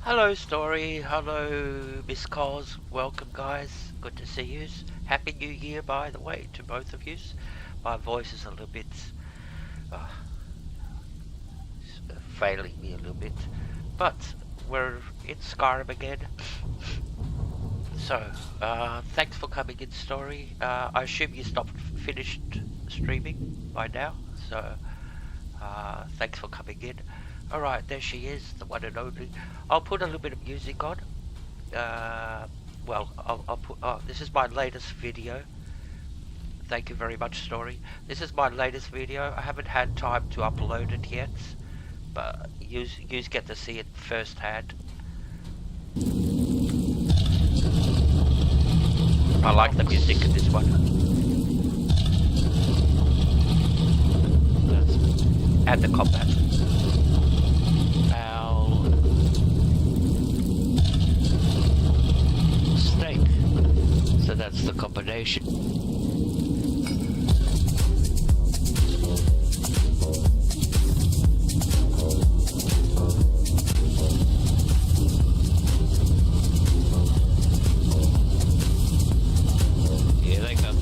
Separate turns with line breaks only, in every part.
Hello, Story. Hello, Miss Cos. Welcome, guys. Good to see you. Happy New Year, by the way, to both of you. My voice is a little bit uh, failing me a little bit, but we're in Skyrim again. So, thanks for coming in, Story. I assume you finished streaming by now, so thanks for coming in. Alright, there she is, the one and only. I'll put a little bit of music on. I'll put. This is my latest video. Thank you very much, Story. This is my latest video. I haven't had time to upload it yet, but you get to see it firsthand. I like the music in this one. And the combat. Snake. So that's the combination. Here they come.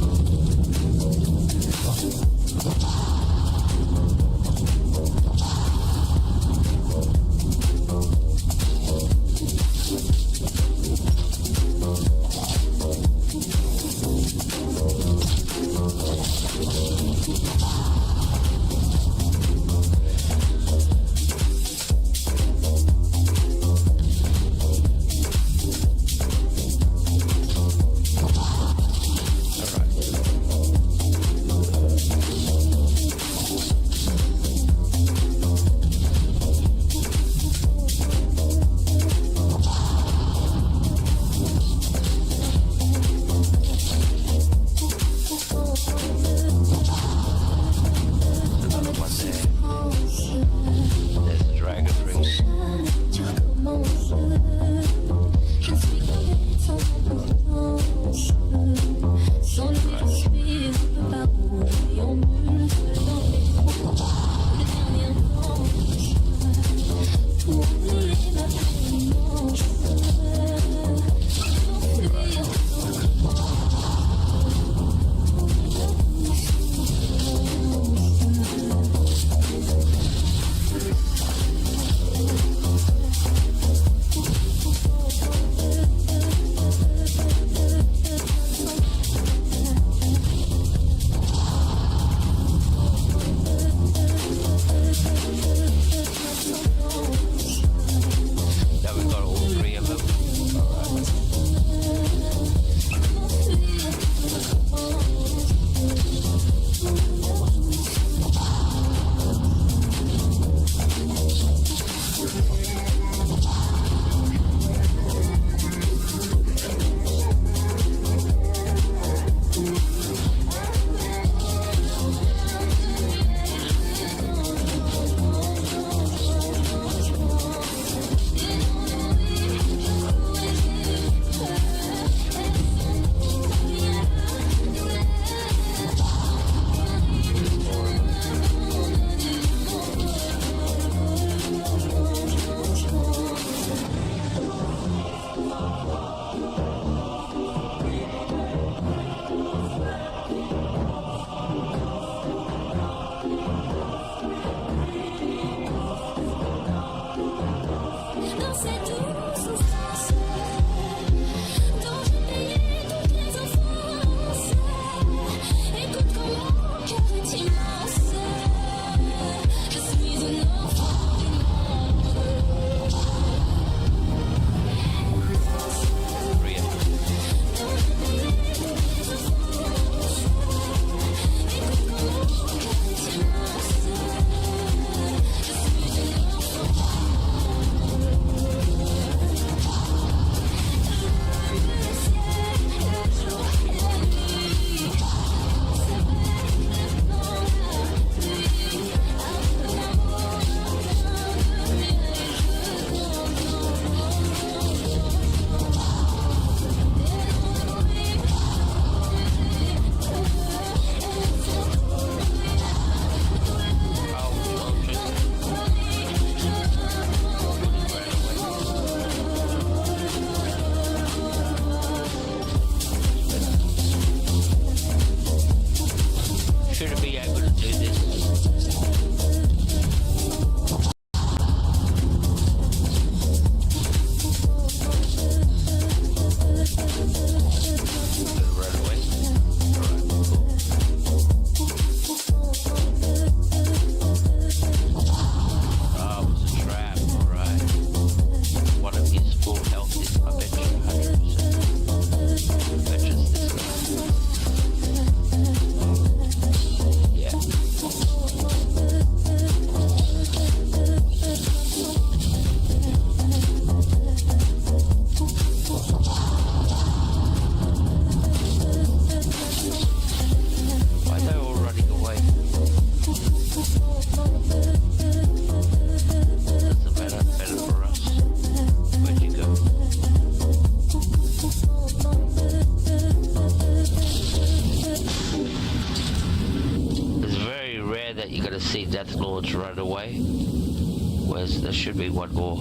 see Death Lords run away. Whereas there should be one more.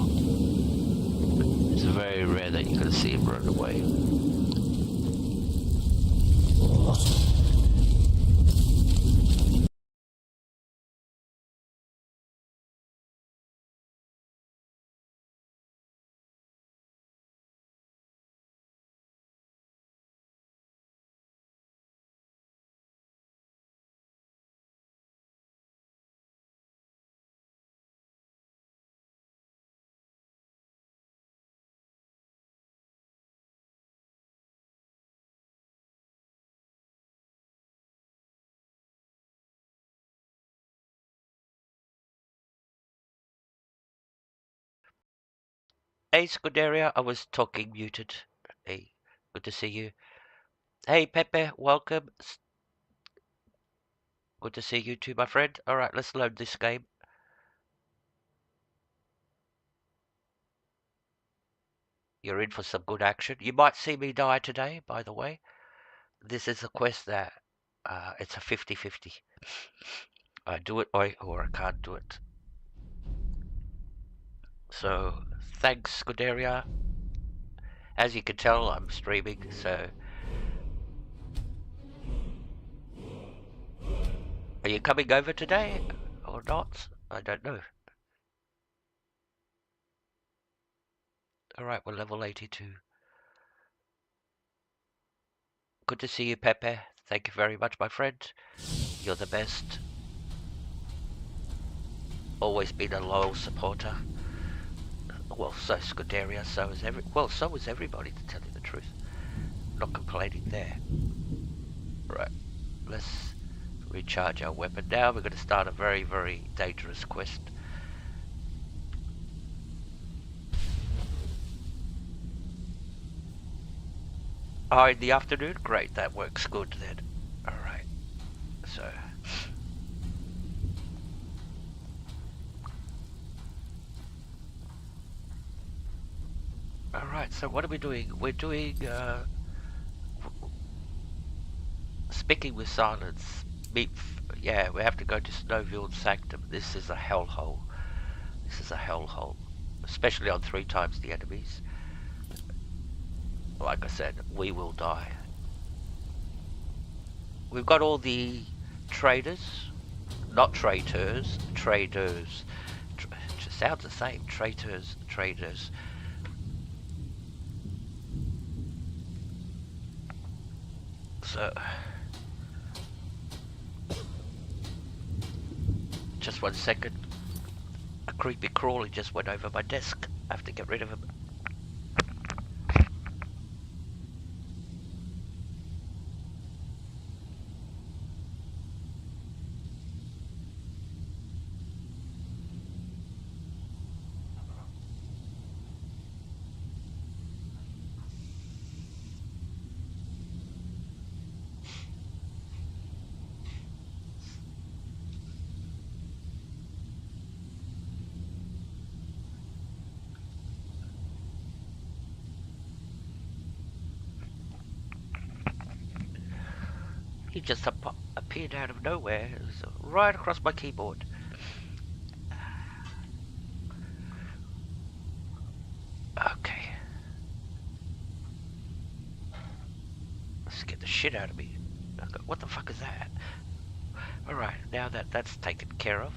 It's very rare that you can see him run away. Hey, Scuderia, I was talking muted. Hey, good to see you. Hey, Pepe, welcome. Good to see you too, my friend. Alright, let's load this game. You're in for some good action. You might see me die today, by the way. This is a quest that it's a 50-50. I do it or I can't do it. So, thanks, Scuderia. As you can tell, I'm streaming, so... Are you coming over today or not? I don't know. Alright, we're level 82. Good to see you, Pepe. Thank you very much, my friend. You're the best. Always been a loyal supporter. Well, so Scuderia, so is everybody, to tell you the truth. Not complaining there. Right, let's recharge our weapon now. We're going to start a very, very dangerous quest. Oh, in the afternoon? Great, that works good then. Alright, so... Alright, so what are we doing? We're doing, Speaking with Silence. Yeah, we have to go to Snowfield Sanctum. This is a hellhole. This is a hellhole. Especially on 3 times the enemies. Like I said, we will die. We've got all the traders. Not traitors. Traders. It just sounds the same. Traitors. Traders. So... Just 1 second. A creepy crawly just went over my desk. I have to get rid of him. He just appeared out of nowhere. It was right across my keyboard. Okay. Scared the shit out of me. What the fuck is that? Alright, now that that's taken care of.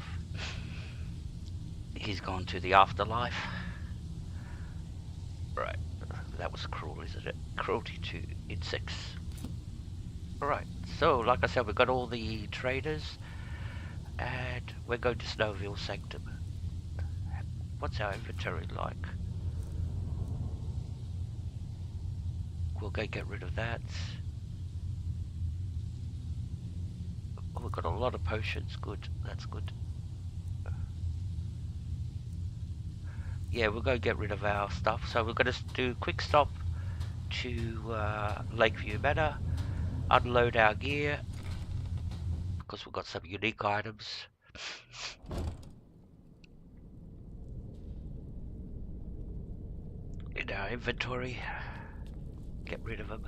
He's gone to the afterlife. Right. That was cruel, isn't it? Cruelty to insects. Alright, so like I said, we've got all the traders, and we're going to Snowville Sanctum. What's our inventory like? We'll go get rid of that. Oh, we've got a lot of potions, good, that's good. Yeah, we'll go get rid of our stuff, so we're going to do a quick stop to Lakeview Manor. Unload our gear because we've got some unique items. In our inventory. Get rid of them.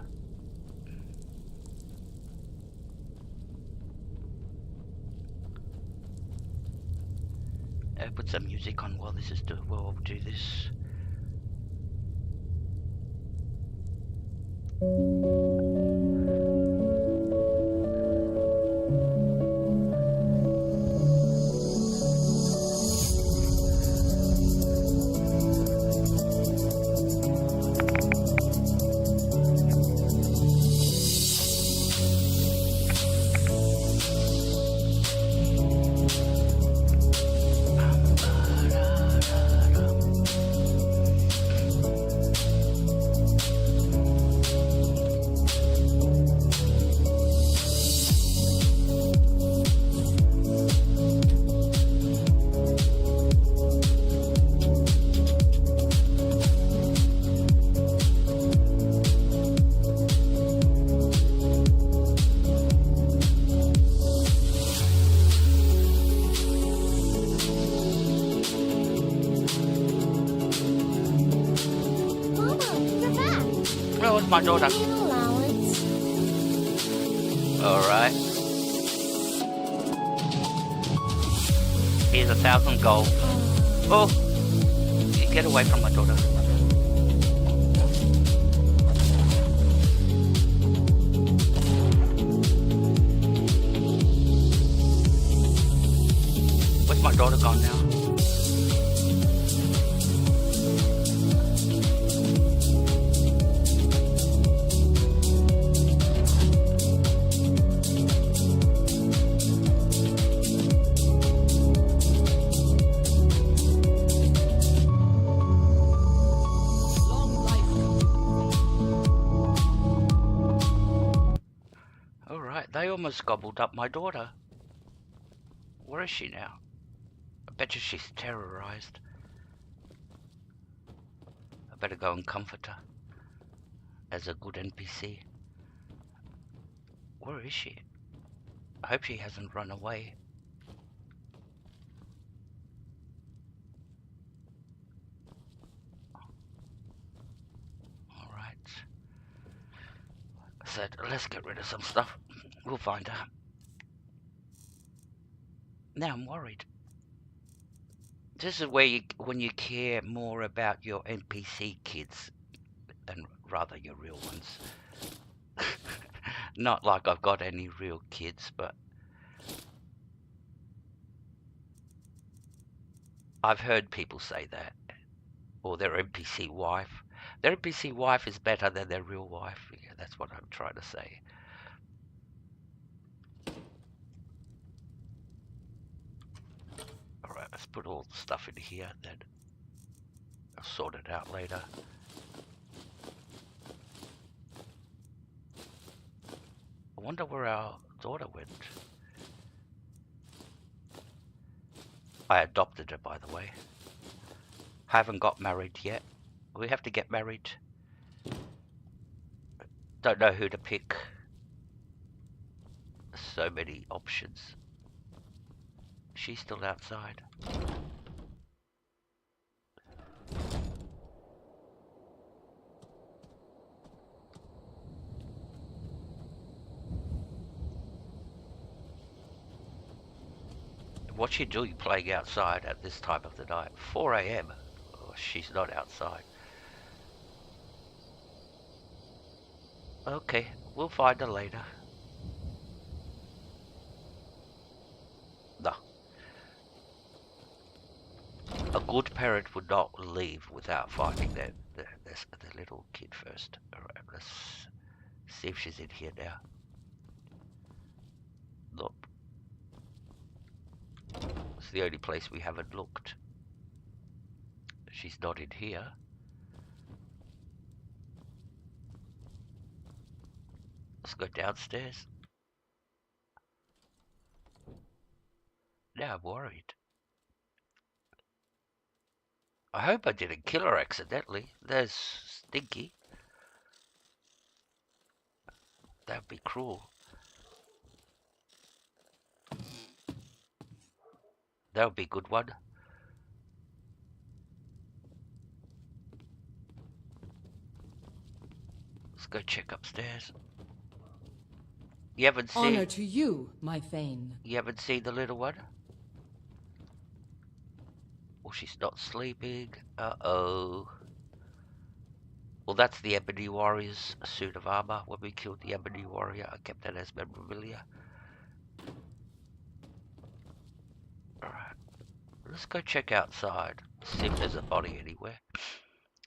put some music on while this is we'll do this. Where was my daughter? Alright. Here's 1,000 gold. Oh! Get away from my daughter. Where's my daughter gone now? They almost gobbled up my daughter. Where is she now? I bet you she's terrorized. I better go and comfort her as a good NPC. Where is she? I hope she hasn't run away. Alright. So let's get rid of some stuff. We'll find her. Now I'm worried. This is where when you care more about your NPC kids than rather your real ones. Not like I've got any real kids, but I've heard people say that. Or their NPC wife. Their NPC wife is better than their real wife. Yeah, that's what I'm trying to say. Alright, let's put all the stuff in here, then I'll sort it out later. I wonder where our daughter went. I adopted her, by the way. Haven't got married yet. We have to get married. Don't know who to pick. So many options. She's still outside. What's she doing playing outside at this time of the night? 4 AM. Oh, she's not outside. Okay, we'll find her later. No. A good parent would not leave without finding the little kid first. Alright, let's see if she's in here now. Nope. It's the only place we haven't looked. She's not in here. Let's go downstairs. Now I'm worried. I hope I didn't kill her accidentally. There's Stinky. That'd be cruel. That would be a good one. Let's go check upstairs. You haven't seen...
Honor to you, my Thane.
You haven't seen the little one? Well, she's not sleeping. Uh-oh. Well, that's the Ebony Warrior's suit of armor. When we killed the Ebony Warrior, I kept that as memorabilia. Alright. Let's go check outside. See if there's a body anywhere.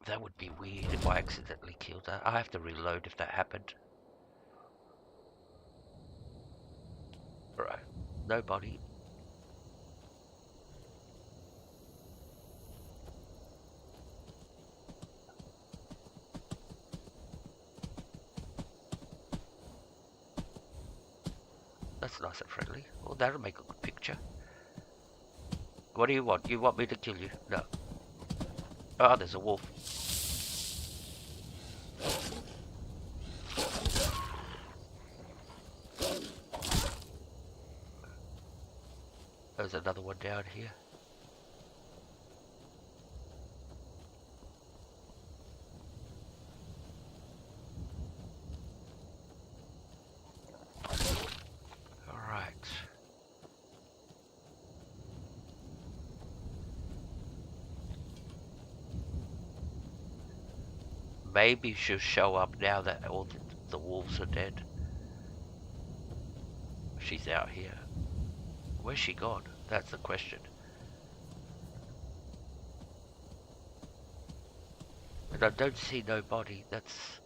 That would be weird if I accidentally killed her. I have to reload if that happened. Alright. No body. That's nice and friendly. Well, that'll make a good picture. What do you want? You want me to kill you? No. Oh, there's a wolf. There's another one down here. Alright. Maybe she'll show up now that all the wolves are dead. She's out here. Where's she gone? That's the question. And I don't see no body. That's...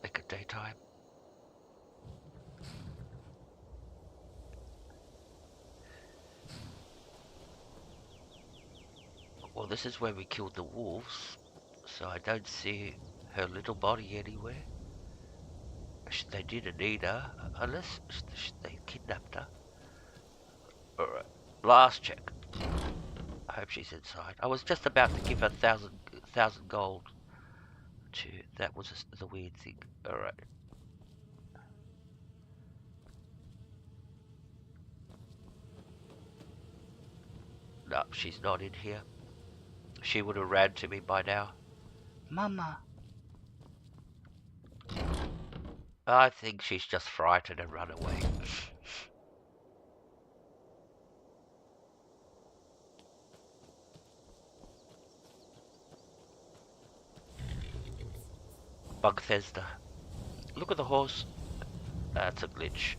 like a daytime. Well, this is where we killed the wolves, so I don't see her little body anywhere. They didn't need her, unless they kidnapped her. Alright, last check. I hope she's inside. I was just about to give her 1,000 gold to... that was the weird thing. Alright. No, she's not in here. She would have ran to me by now. Mama. I think she's just frightened and run away. Bugthesda. Look at the horse. That's a glitch.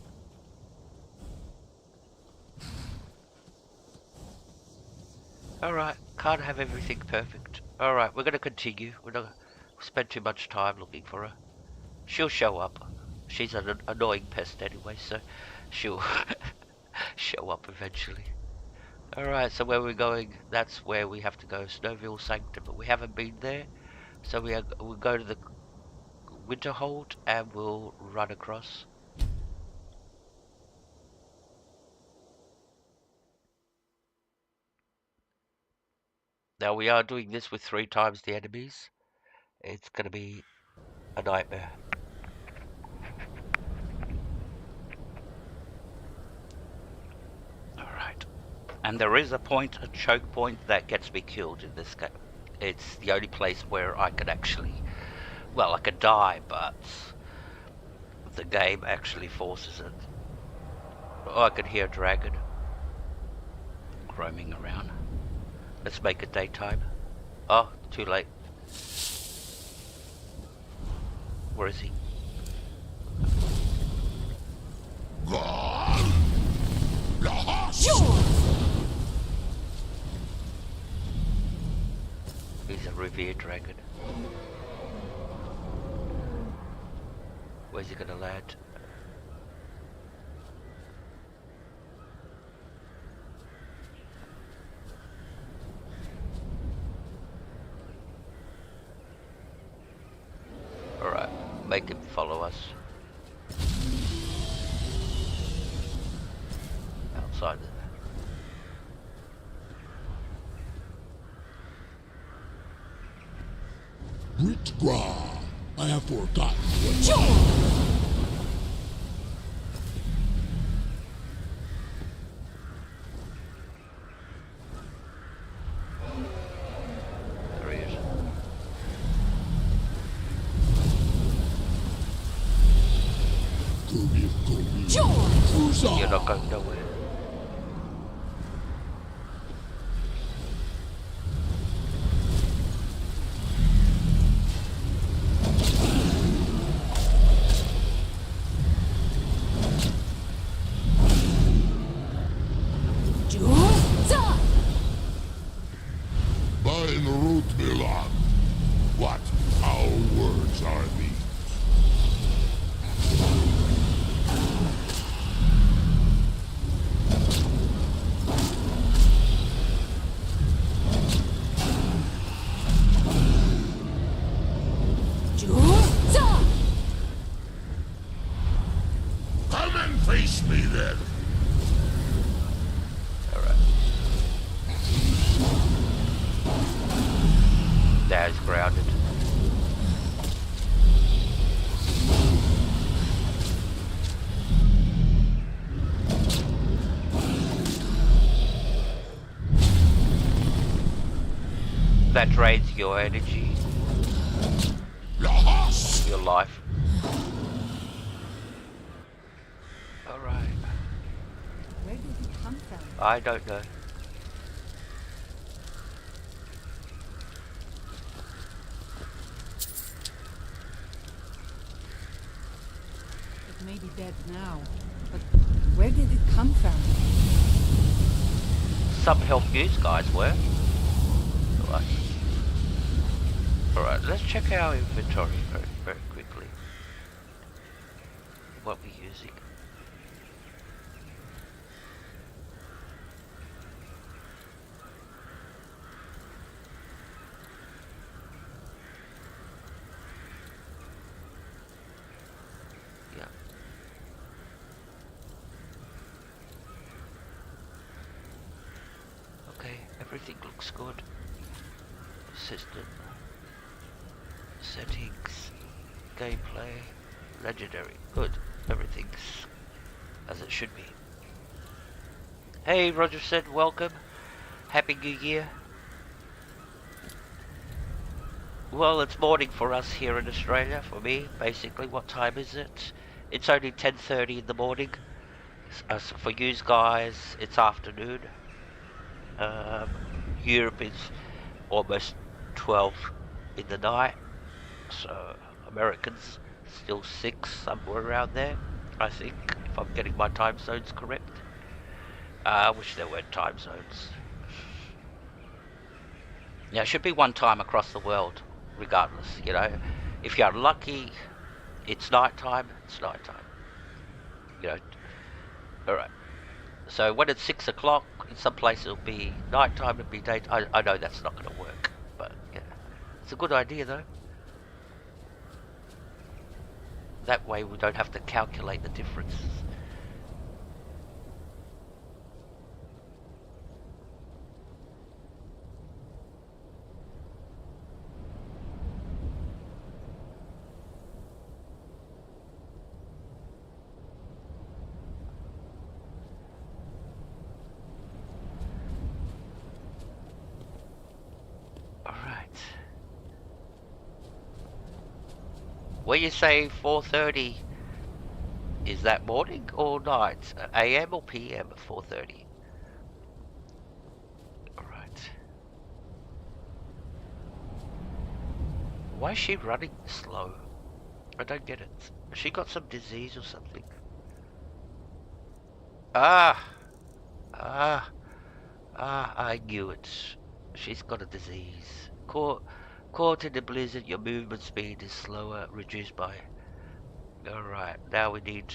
Alright, can't have everything perfect. Alright, we're gonna continue. We're not gonna spend too much time looking for her. She'll show up. She's an annoying pest anyway, so she'll show up eventually. Alright, so where we're going, that's where we have to go, Snowville Sanctum, but we haven't been there. So we'll go to the Winterhold and we'll run across. Now we are doing this with 3 times the enemies. It's going to be a nightmare. Alright. And there is a choke point that gets me killed in this game. It's the only place where I could actually... well, I could die, but the game actually forces it. Oh, I could hear a dragon roaming around. Let's make it daytime. Oh, too late. Where is he? He's a revered dragon. Where's he gonna land? Alright, make him follow us. Outside of that.
Ritgra, I have forgotten what
There he is.
Go
You're not going nowhere.
Mine root belong. What foul words are these? Come and face me then.
Alright. That is grounded. That drains your energy, your life. Alright.
Where did he come from?
I don't know.
It may be dead now, but where did it come from?
Some health news guys were. Alright. Alright, let's check our inventory very quickly. What we're using. Yeah. Okay, everything looks good. System. Settings. Gameplay. Legendary. Good. Everything's as it should be. Hey, Roger said welcome. Happy New Year. Well, it's morning for us here in Australia, for me, basically. What time is it? It's only 10:30 in the morning. So for you guys, it's afternoon. Europe is almost 12 in the night. So Americans still 6, somewhere around there, I think, if I'm getting my time zones correct. I wish there weren't time zones. Yeah, it should be one time across the world, regardless, you know. If you're lucky, it's nighttime, it's nighttime. You know, alright. So when it's 6 o'clock, in some places it'll be nighttime, it'll be daytime. I know that's not going to work, but yeah. It's a good idea, though. That way we don't have to calculate the differences. Alright. When you say 4:30, is that morning or night? AM or PM at 4:30? Alright. Why is she running slow? I don't get it. Has she got some disease or something? Ah! Ah! Ah, I knew it. She's got a disease. Caught in the blizzard, your movement speed is slower, reduced by... Alright, now we need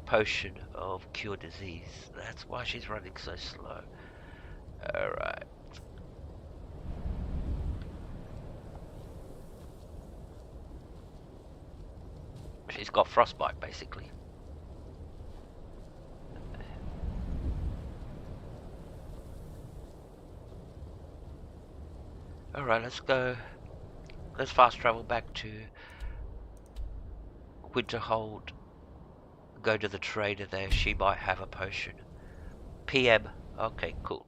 potion of cure disease. That's why she's running so slow. Alright. She's got frostbite, basically. Alright, let's go. Let's fast travel back to Winterhold. Go to the trader there. She might have a potion. PM. Okay, cool.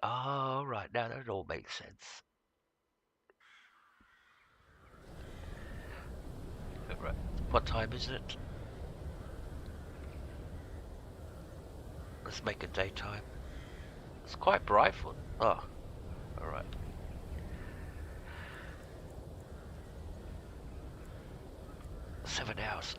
Alright, now that all makes sense. Alright, what time is it? Let's make it daytime. It's quite bright for... Oh, alright. Seven hours.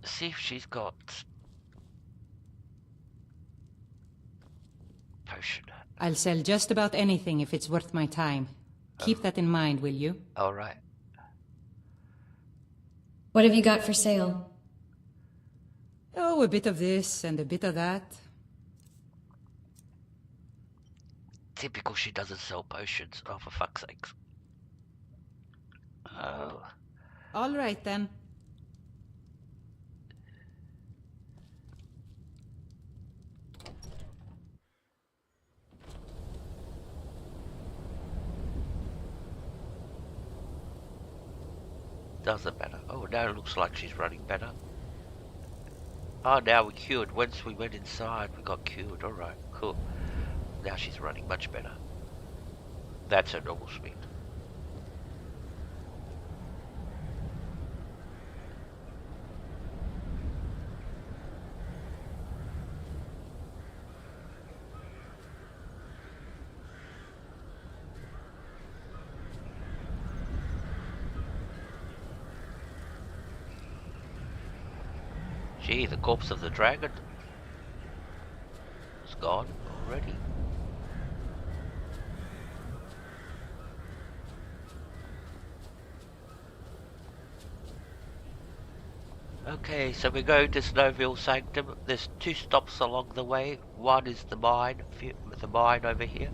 See if she's got potion.
I'll sell just about anything if it's worth my time. Keep that in mind, will you?
Alright.
What have you got for sale?
Oh, a bit of this and a bit of that.
Typical, she doesn't sell potions. Oh, for fuck's sakes. Oh.
All right, then.
Doesn't matter. Oh, now it looks like she's running better. Oh, now we cured. Once we went inside, we got cured. Alright, cool. Now she's running much better. That's her normal speed. Gee, the corpse of the dragon is gone already. Okay, so we're going to Snowville Sanctum. There's 2 stops along the way. One is the mine over here.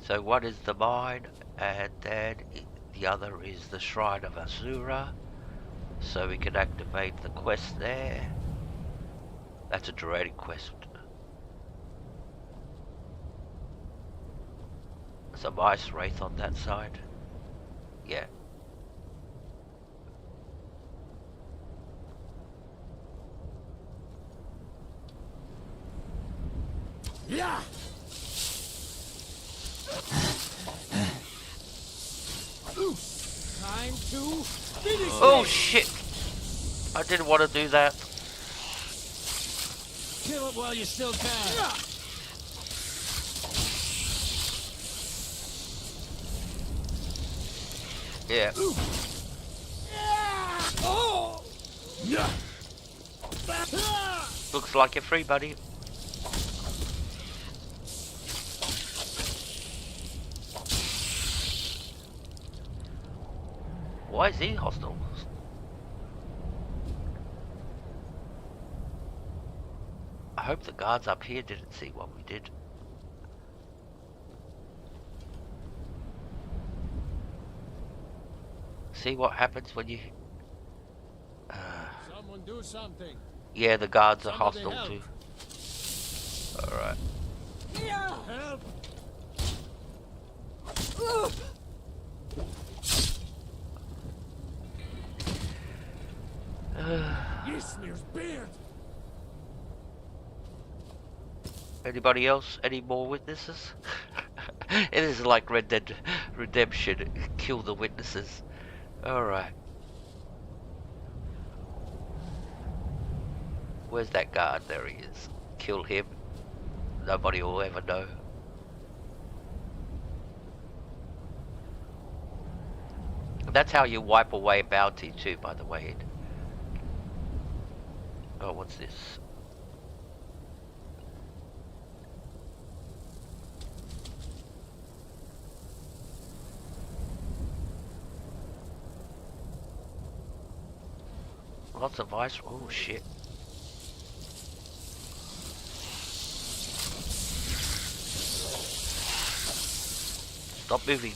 So one is the mine, and then the other is the Shrine of Azura. So we can activate the quest there. That's a Druidic quest. Some ice wraith on that side. Yeah.
Yeah.
Time to finish.
Oh shit! I didn't want to do that.
Kill it while you still can.
Yeah.
Oh!
Looks like you're free, buddy. Why is he hostile? I hope the guards up here didn't see what we did. See what happens when you...
Someone do something.
yeah, the guards are
Somebody
hostile
help.
too. Alright.
Help! Ysmir's beard.
Anybody else? Any more witnesses? It is like Red Dead Redemption. Kill the witnesses. Alright. Where's that guard? There he is. Kill him. Nobody will ever know. That's how you wipe away bounty too, by the way. Oh, what's this? Lots of ice. Oh shit. Stop moving.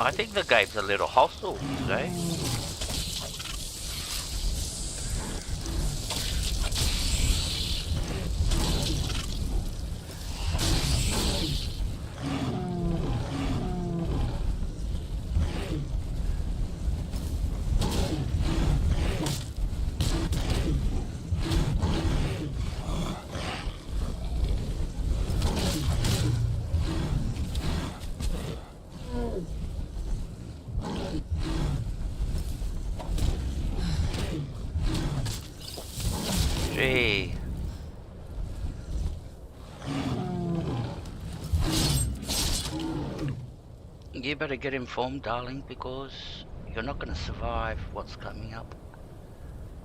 I think the game's a little hostile today. Gee. You better get informed, darling, because you're not going to survive what's coming up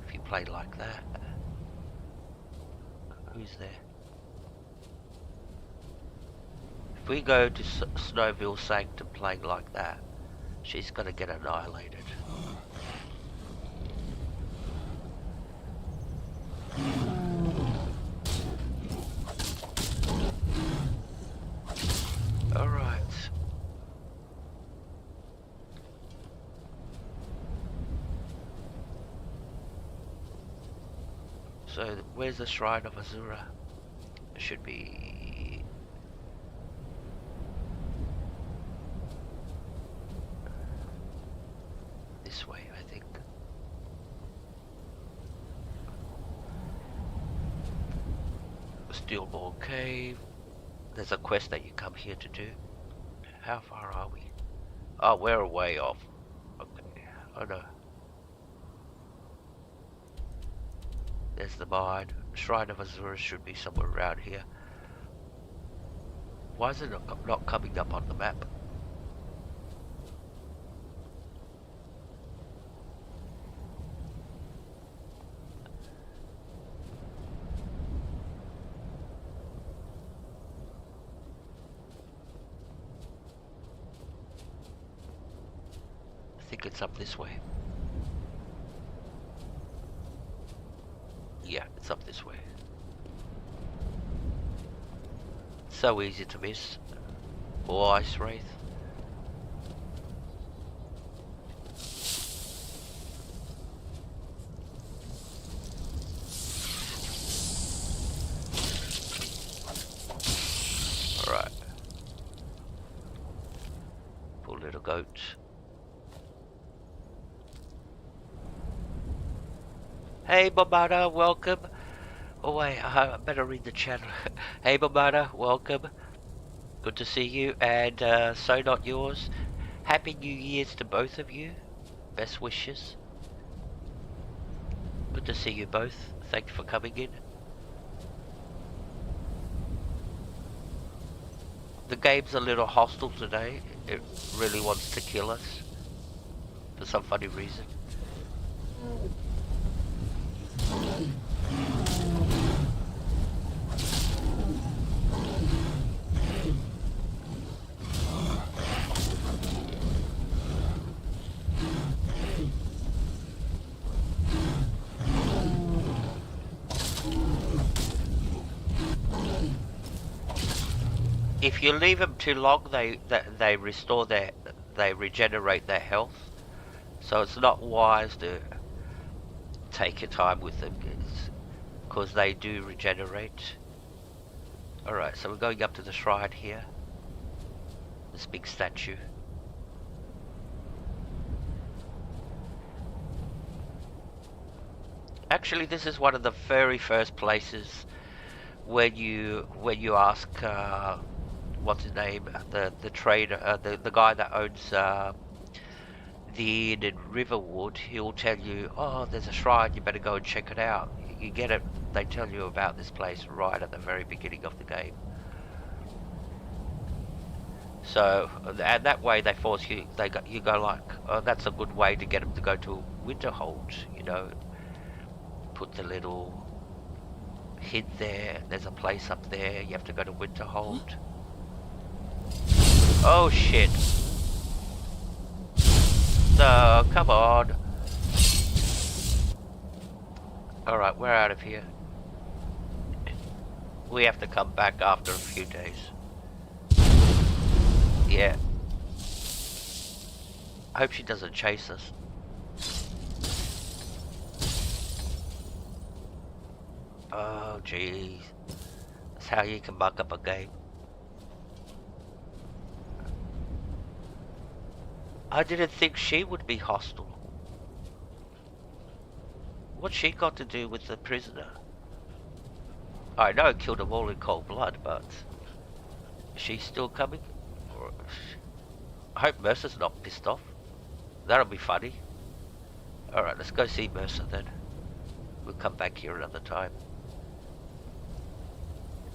if you play like that. Who's there? If we go to Snowville Sanctum playing like that, she's going to get annihilated. Alright. So, where's the Shrine of Azura? It should be... this way, I think. Steelborn Cave. There's a quest that you come here to do. How far are we? Oh, we're way off. Okay. Oh no. There's the mine. Shrine of Azura should be somewhere around here. Why is it not coming up on the map? I think it's up this way. Yeah, it's up this way. So easy to miss. Or Ice Wraith. Alright. Poor little goat. Hey Bomada, welcome. Oh wait, I better read the chat. Hey Bomada, welcome. Good to see you, and so not yours. Happy New Year's to both of you. Best wishes. Good to see you both. Thanks for coming in. The game's a little hostile today. It really wants to kill us. For some funny reason. If you leave them too long, they restore they regenerate their health. So it's not wise to take your time with them, because they do regenerate. Alright, so we're going up to the shrine here. This big statue. Actually, this is one of the very first places when you ask what's his name, the trader, the guy that owns the inn in Riverwood. He'll tell you, oh, there's a shrine, you better go and check it out. You get it. They tell you about this place right at the very beginning of the game. So, and that way they force you. You go like, oh, that's a good way to get them to go to Winterhold. You know, put the little hint there. There's a place up there. You have to go to Winterhold. Oh shit! So come on. All right, we're out of here. We have to come back after a few days. Yeah. I hope she doesn't chase us. Oh, jeez. That's how you can muck up a game. I didn't think she would be hostile. What's she got to do with the prisoner? I know it killed them all in cold blood, but... is she still coming? I hope Mercer's not pissed off. That'll be funny. Alright, let's go see Mercer then. We'll come back here another time.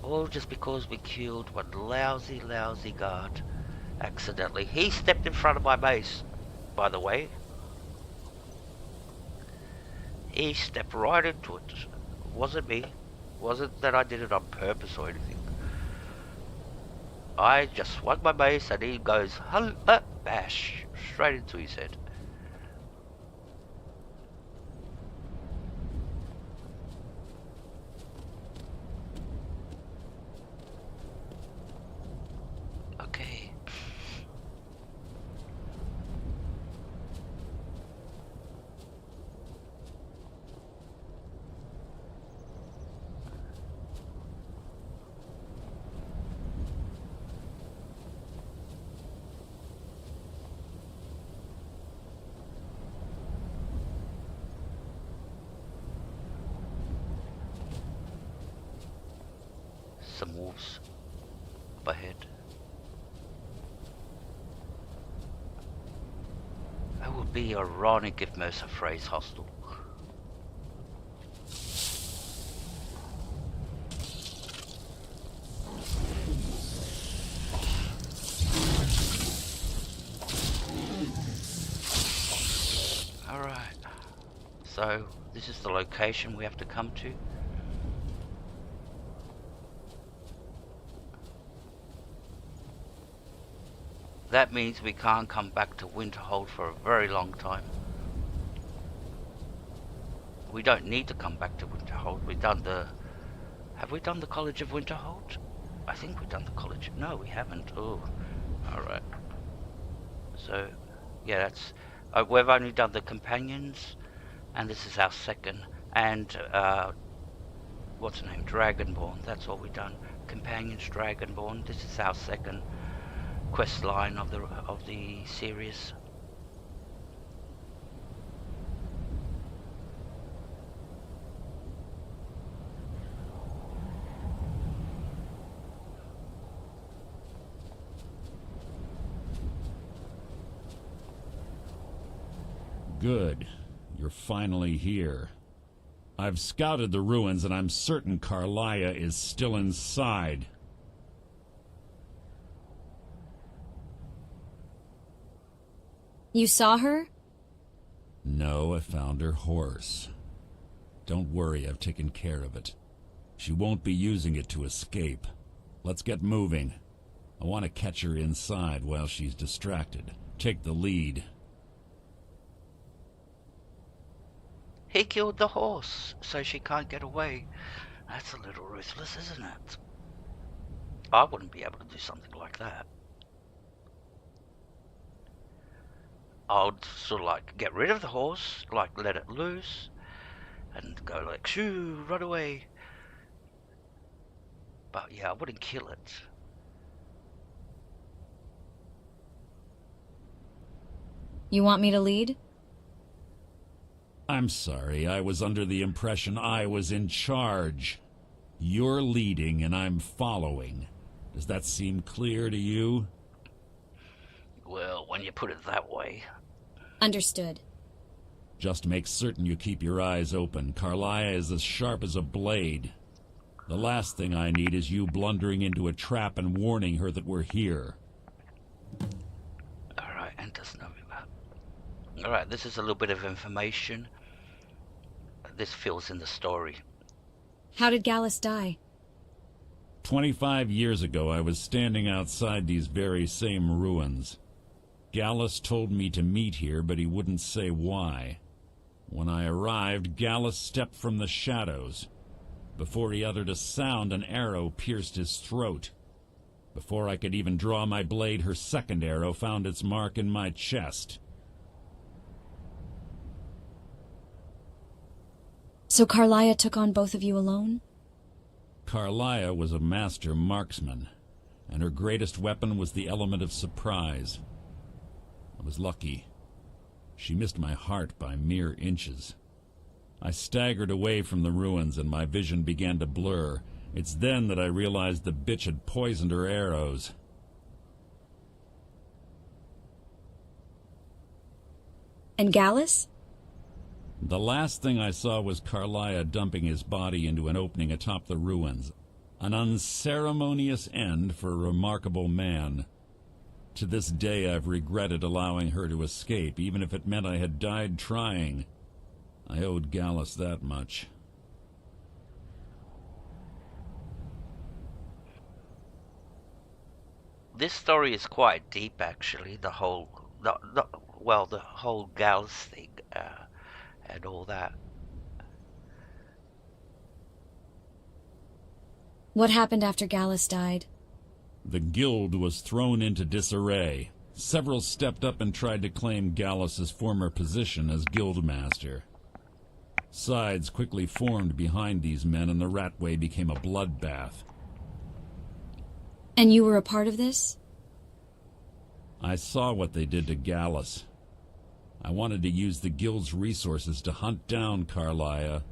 All just because we killed one lousy guard. Accidentally. He stepped in front of my base, by the way. He stepped right into it. Wasn't me. Wasn't that I did it on purpose or anything. I just swung my mace and he goes, bash, straight into his head. Okay. Some wolves up ahead. That would be ironic if Mercer Frey's hostile. Alright, so this is the location we have to come to. That means we can't come back to Winterhold for a very long time. We don't need to come back to Winterhold. We've done the... have we done the College of Winterhold? I think we've done the College... no, we haven't. Oh, alright. So, yeah, that's... we've only done the Companions, and this is our second. And, what's the name? Dragonborn. That's all we've done. Companions, Dragonborn. This is our second quest line of the series.
Good. You're finally here. I've scouted the ruins and I'm certain Carlia is still inside.
You saw her?
No, I found her horse. Don't worry, I've taken care of it. She won't be using it to escape. Let's get moving. I want to catch her inside while she's distracted. Take the lead.
He killed the horse, so she can't get away. That's a little ruthless, isn't it? I wouldn't be able to do something like that. I would sort of like get rid of the horse, like let it loose, and go like, shoo, run away. But yeah, I wouldn't kill it.
You want me to lead?
I'm sorry, I was under the impression I was in charge. You're leading and I'm following. Does that seem clear to you?
Well, when you put it that way.
Understood.
Just make certain you keep your eyes open. Carlia is as sharp as a blade. The last thing I need is you blundering into a trap and warning her that we're here.
Alright, enters no map. Alright, this is a little bit of information. This fills in the story.
How did Gallus die?
25 years ago, I was standing outside these very same ruins. Gallus told me to meet here, but he wouldn't say why. When I arrived, Gallus stepped from the shadows. Before he uttered a sound, an arrow pierced his throat. Before I could even draw my blade, her second arrow found its mark in my chest.
So Carlia took on both of you alone?
Carlia was a master marksman, and her greatest weapon was the element of surprise. I was lucky. She missed my heart by mere inches. I staggered away from the ruins and my vision began to blur. It's then that I realized the bitch had poisoned her arrows.
And Gallus?
The last thing I saw was Carlia dumping his body into an opening atop the ruins. An unceremonious end for a remarkable man. To this day I've regretted allowing her to escape, even if it meant I had died trying. I owed Gallus that much.
This story is quite deep, actually. The whole Gallus thing and all that.
What happened after Gallus died?
The guild was thrown into disarray. Several stepped up and tried to claim Gallus's former position as guildmaster. Sides quickly formed behind these men, and the Ratway became a bloodbath.
And you were a part of this?
I saw what they did to Gallus. I wanted to use the guild's resources to hunt down Carlia.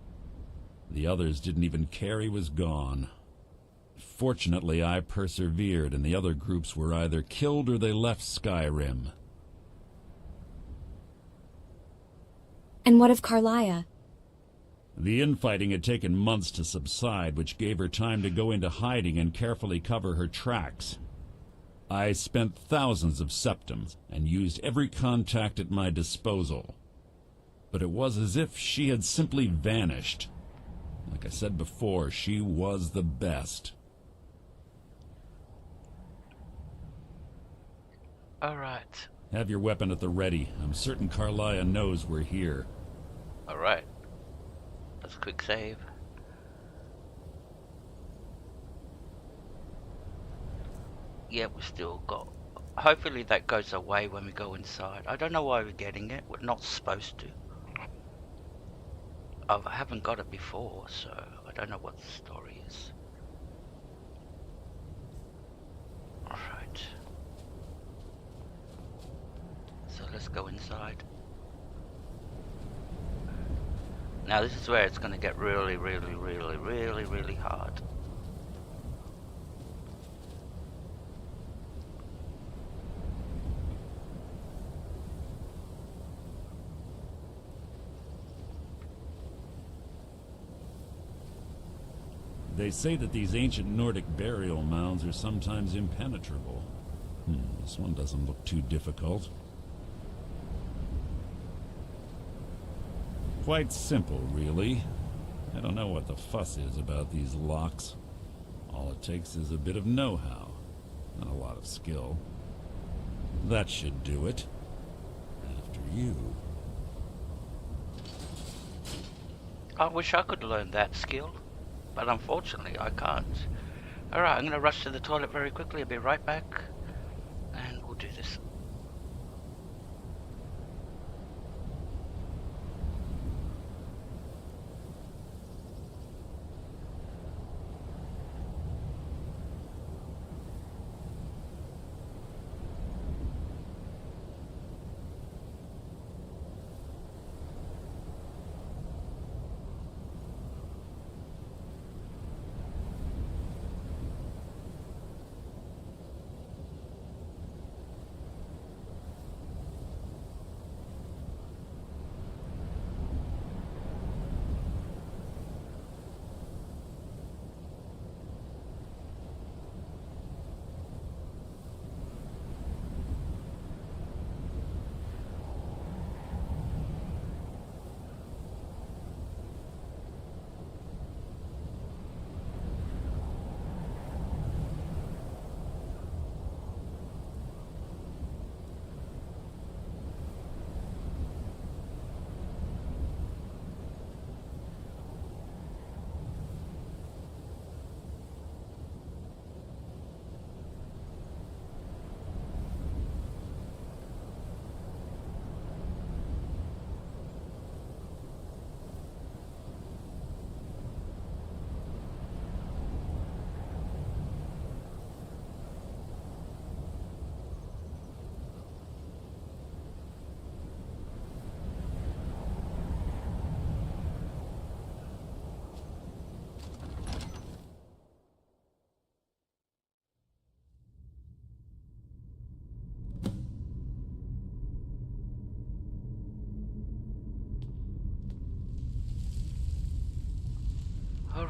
The others didn't even care he was gone. Fortunately, I persevered, and the other groups were either killed or they left Skyrim.
And what of Carlia?
The infighting had taken months to subside, which gave her time to go into hiding and carefully cover her tracks. I spent thousands of septims and used every contact at my disposal. But it was as if she had simply vanished. Like I said before, she was the best.
Alright.
Have your weapon at the ready. I'm certain Carlia knows we're here.
Alright. That's a quick save. Yeah, we still got... Hopefully that goes away when we go inside. I don't know why we're getting it. We're not supposed to. I haven't got it before, so I don't know what the story is. Alright. So let's go inside. Now this is where it's going to get really hard.
They say that these ancient Nordic burial mounds are sometimes impenetrable. This one doesn't look too difficult. Quite simple, really. I don't know what the fuss is about these locks. All it takes is a bit of know-how, and a lot of skill. That should do it. After you.
I wish I could learn that skill, but unfortunately I can't. Alright, I'm going to rush to the toilet very quickly. I'll be right back, and we'll do this.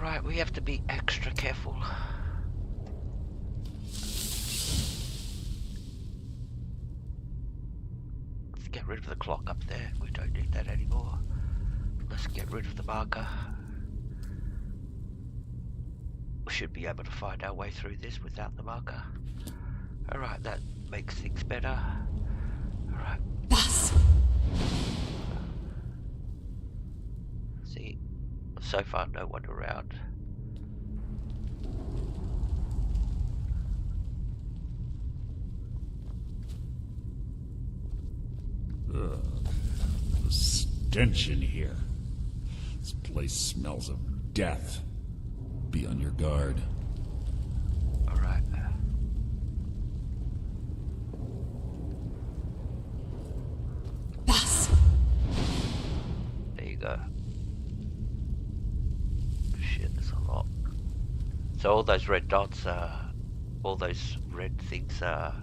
Alright, we have to be extra careful. Let's get rid of the clock up there. We don't need that anymore. Let's get rid of the marker. We should be able to find our way through this without the marker. Alright, that makes things better. Alright. See, so far no one around.
Ugh, the stench in here. This place smells of death. Be on your guard.
Alright. There you go. Shit, there's a lot. So all those red dots are... all those red things are...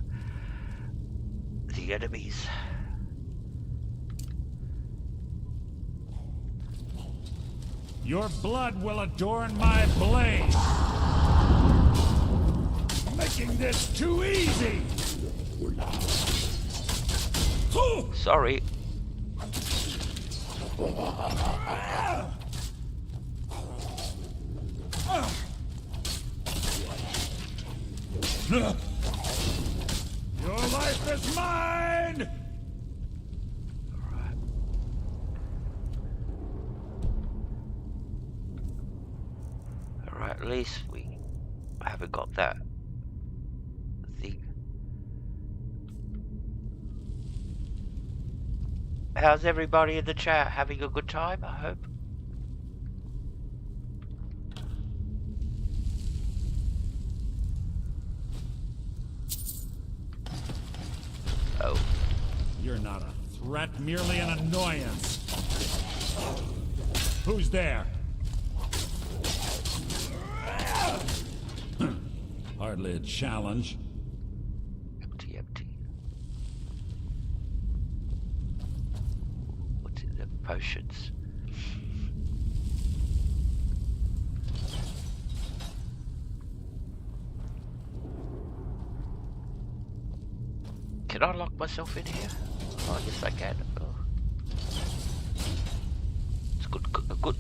the enemies.
Your blood will adorn my blade. Making this too easy.
Sorry.
Your life is mine.
Alright. Alright, at least we haven't got that thing. How's everybody in the chat? Having a good time, I hope? Oh.
You're not a threat, merely an annoyance. Who's there? Hardly a challenge.
Empty, empty. What's in them? Potions. Can I lock myself in here? Oh, yes I can. Oh. It's good.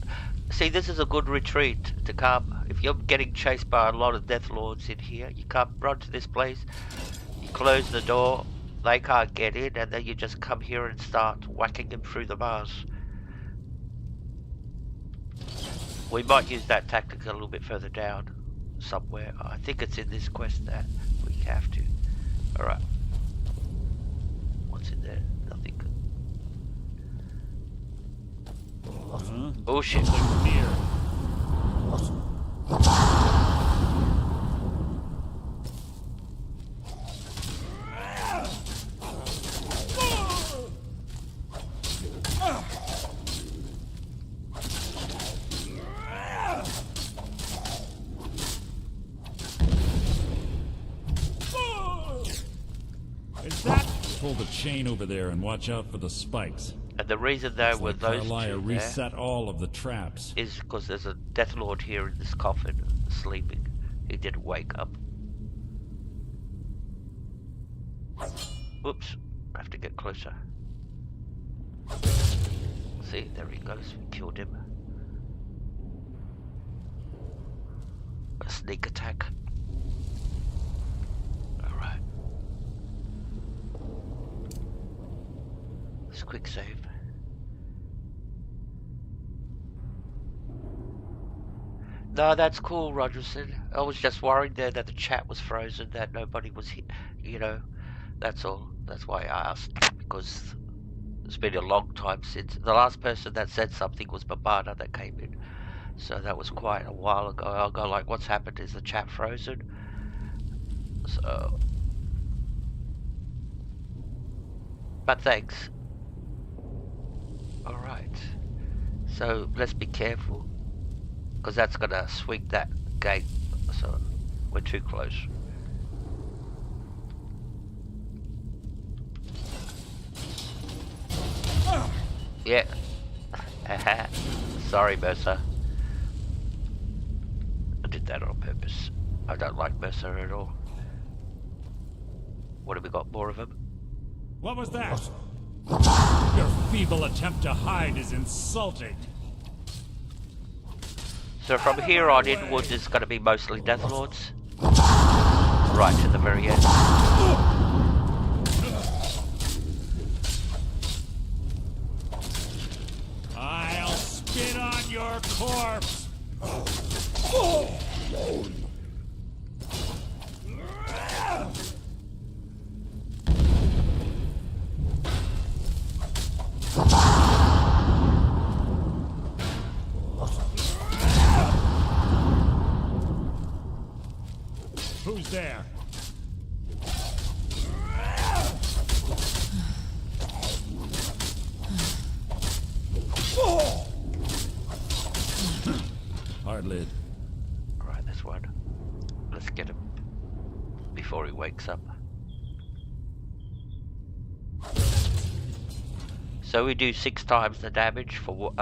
See, this is a good retreat to come. If you're getting chased by a lot of Death Lords in here, you come run to this place, you close the door, they can't get in, and then you just come here and start whacking them through the bars. We might use that tactic a little bit further down somewhere. I think it's in this quest that we have to. Alright. What's in there? Nothing. Oh shit.
Something near. Is that? Pull the chain over there and watch out for the spikes.
And the reason there were
Like
those
Carlia
two
reset all of the traps.
there is because there's a Death Lord here in this coffin, sleeping. He didn't wake up. Whoops, I have to get closer. See, there he goes, we killed him. A sneak attack. Alright. Let's quick save. No, that's cool, Rogerson. I was just worried there that the chat was frozen, that nobody was here, you know. That's all. That's why I asked, because it's been a long time since. The last person that said something was Babana that came in. So that was quite a while ago. I'll go like, what's happened? Is the chat frozen? So... But thanks. Alright. So let's be careful. Because that's gonna swing that gate. So we're too close. Yeah. Sorry, Mercer. did that on purpose. I don't like Mercer at all. What have we got? More of them?
What was that? Your feeble attempt to hide is insulting.
So from here on inwards, it's going to be mostly Deathlords. Right to the very end.
I'll spit on your corpse! Who's there? Hard lid.
Alright, this one. Let's get him before he wakes up. So we do 6 times the damage for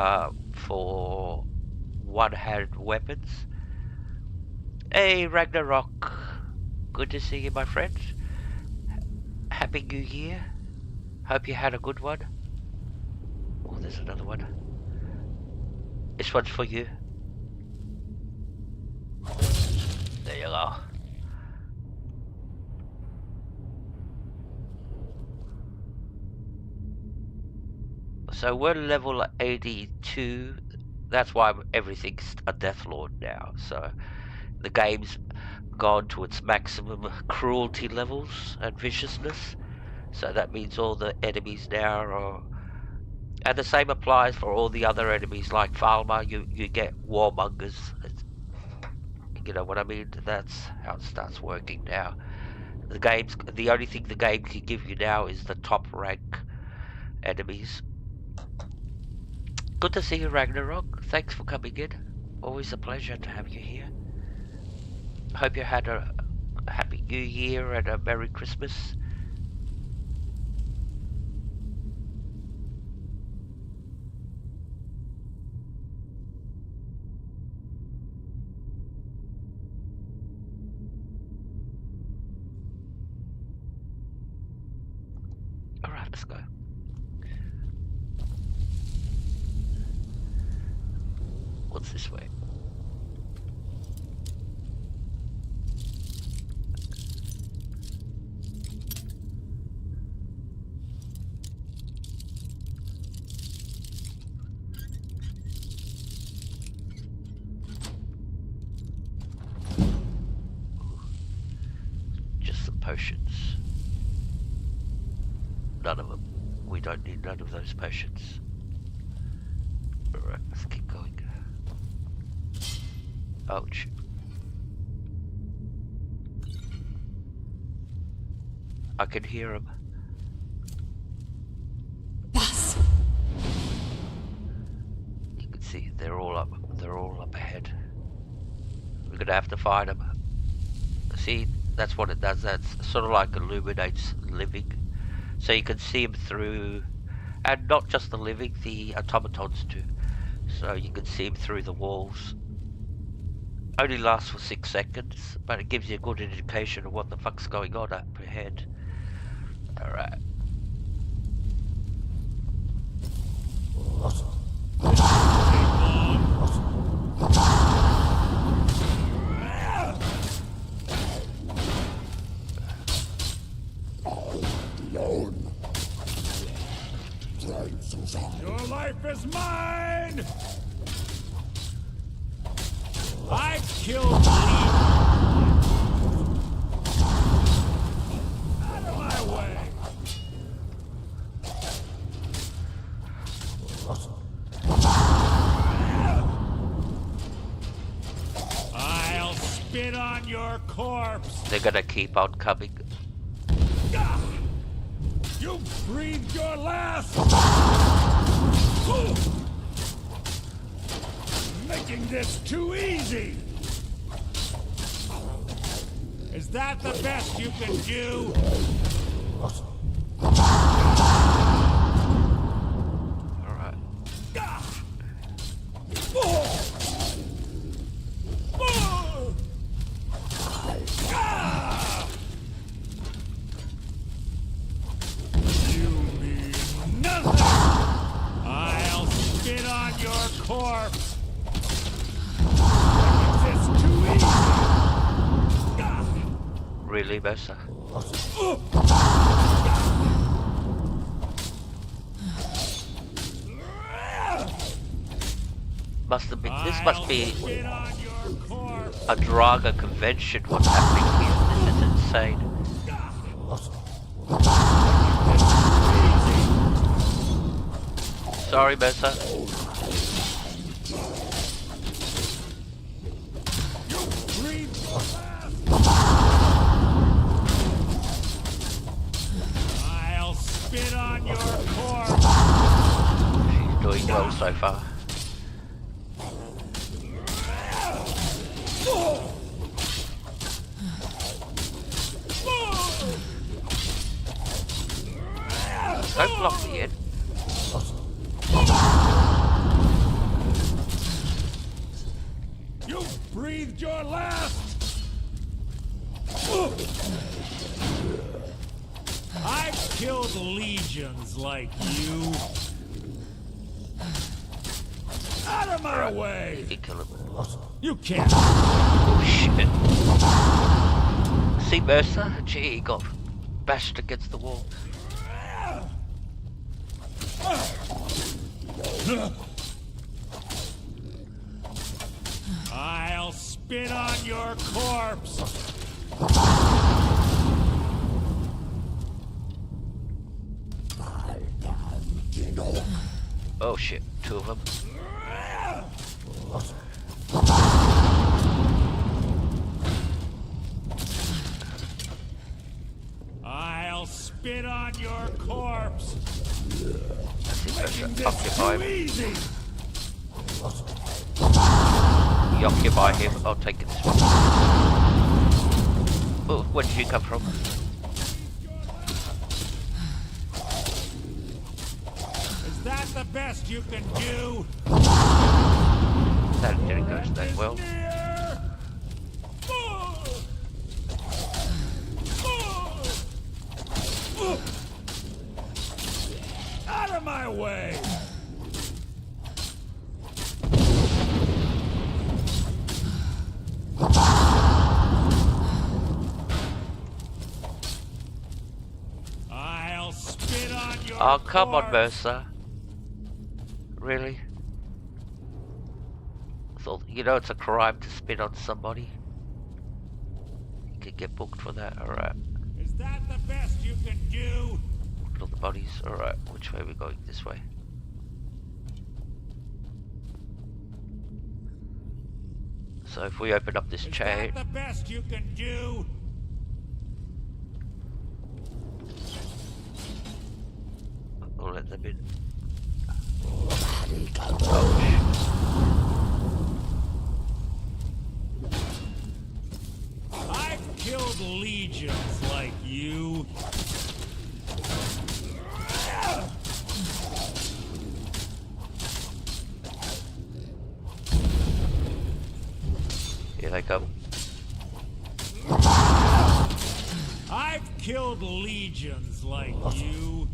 one-handed weapons. Hey Ragnarok, good to see you, my friend. Happy New Year. Hope you had a good one. Oh, there's another one. This one's for you. There you go. So we're level 82. That's why everything's a Deathlord now. So the game's gone to its maximum cruelty levels and viciousness. So that means all the enemies now are... And the same applies for all the other enemies, like Falma. You get warmongers. You know what I mean? That's how it starts working now. The only thing the game can give you now is the top rank enemies. Good to see you, Ragnarok. Thanks for coming in. Always a pleasure to have you here. Hope you had a happy New Year and a Merry Christmas. Alright, let's go. What's this way? Just some potions. None of them. We don't need none of those potions. Alright, let's keep going. Ouch. I can hear him.
Boss!
You can see they're all up ahead. We're gonna have to find them. See, that's what it does. That's sort of like illuminates living. So you can see them through, and not just the living, the automatons too. So you can see them through the walls. Only lasts for 6 seconds, but it gives you a good indication of what the fuck's going on up ahead. Alright.
Your life is mine! I killed Lee. Out of my way! I'll spit on your corpse!
They're gonna keep on coming.
You breathed your last! Making this too easy! Is that the best you can do?
Alright. Really, Mercer? This must be a Draga convention. What's happening here? This is insane. Sorry, Mercer.
I'll spit on your corpse.
She's doing well so far. Don't block me in.
You breathed your last. I've killed legions like you. Out of my way!
You can kill him.
You can't.
Oh shit. See Mercer? Gee, he got bashed against the wall.
I'll spit on your corpse.
Oh shit, two of them.
I'll spit on your corpse.
Occupy him.
Easy.
You occupy him, I'll take it this way. Oh, where did you come from?
Is that the best you can do?
That didn't go that well.
Out of my way! I'll spit on your
Oh, come on,
corpse.
Mercer. Really? So, you know it's a crime to spit on somebody? You could get booked for that, alright.
Is that the best you can do?
Look at all the bodies, alright. Which way are we going? This way. So if we open up this
Is
chain,
that the best you can do?
we'll let them in.
I've killed legions like you.
Here they come.
I've killed legions like you.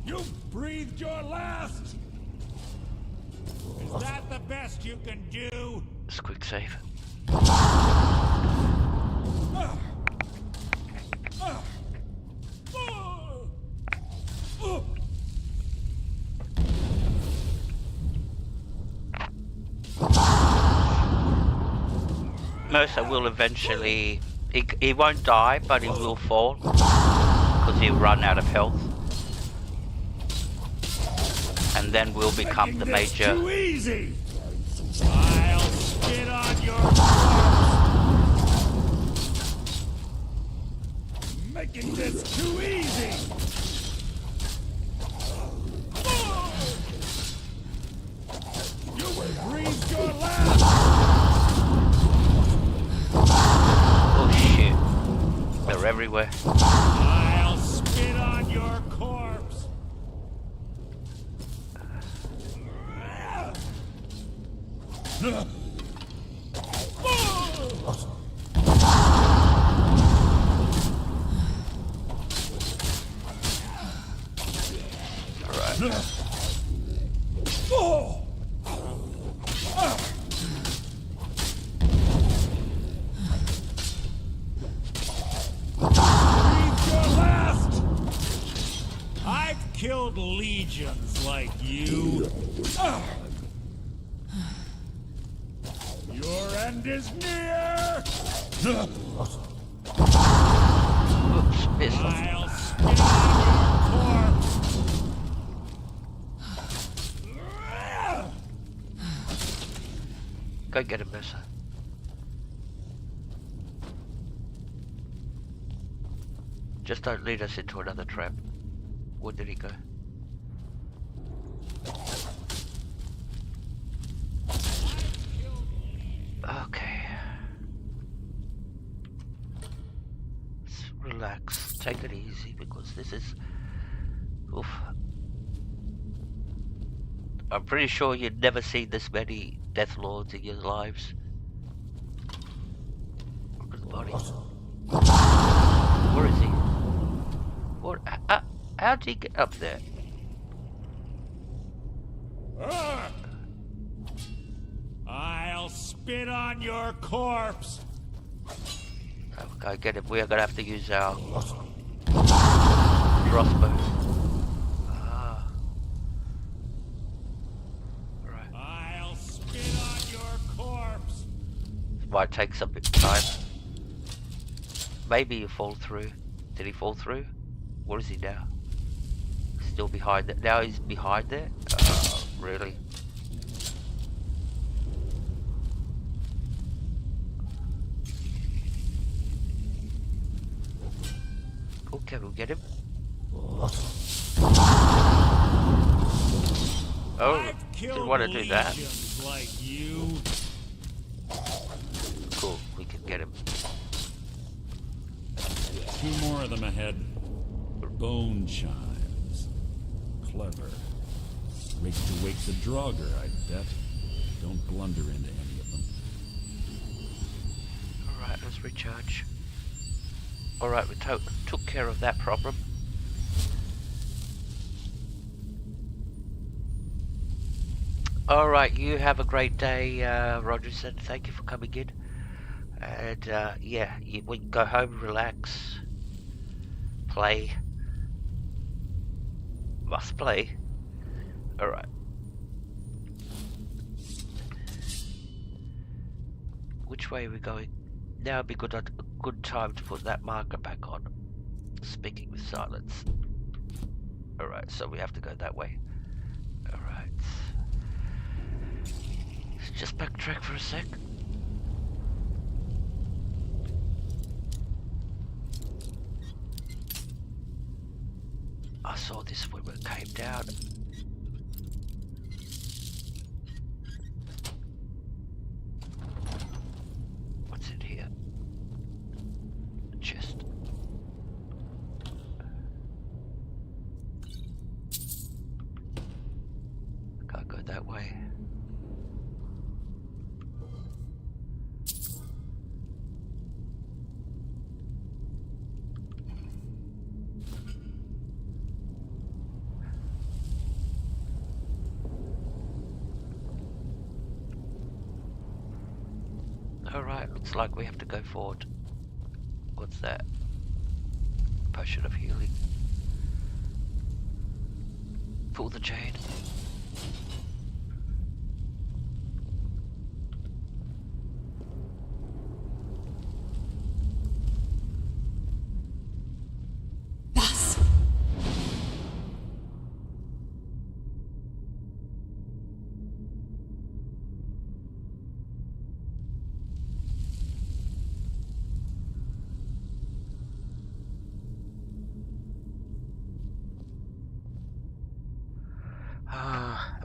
You breathed your last. Is that the best you can do?
Just a quick save. Mercer will eventually... He won't die, but he will fall. Because he'll run out of health. And then we'll become the major...
Too easy. I'll spit on your corpse. Making this too easy. You breathed your last.
Oh shit. They're everywhere.
I'll spit on your corpse.
Alright.
killed legions like you. Your end is near!
Oops, missed.
I'll spit on your corpse!
Go get him, Mercer. Just don't lead us into another trap. Where did he go? Okay. Let's relax. Take it easy because this is... Oof. I'm pretty sure you've never seen this many Death Lords in your lives. Look at the body. Where is he? What? How'd he get up there?
I'll spit on your corpse!
Okay, get it. We are gonna have to use our crossbow. Ah. Right.
I'll spit on your corpse!
Might take some bit of time. Maybe you fall through. Did he fall through? Where is he now? Still behind it. Now he's behind there? Really? Okay, we'll get him. Oh, didn't want to do that.
Like you.
Cool, we can get him.
2 more of them ahead. Bone chimes. Clever. Rigged to wake the Draugr, I bet. Don't blunder into any of them.
Alright, let's recharge. Alright, we took care of that problem. Alright, you have a great day, Rogerson. Thank you for coming in. And, yeah, we can go home, relax, play. Must play. Alright. Which way are we going? Now would be a good time to put that marker back on. Speaking with silence. Alright, so we have to go that way. Alright. Let's just backtrack for a sec. I saw this when we came down. What's in here? A chest. Can't go that way. Alright, looks like we have to go forward. What's that? Potion of healing. Pull the chain.
Thus.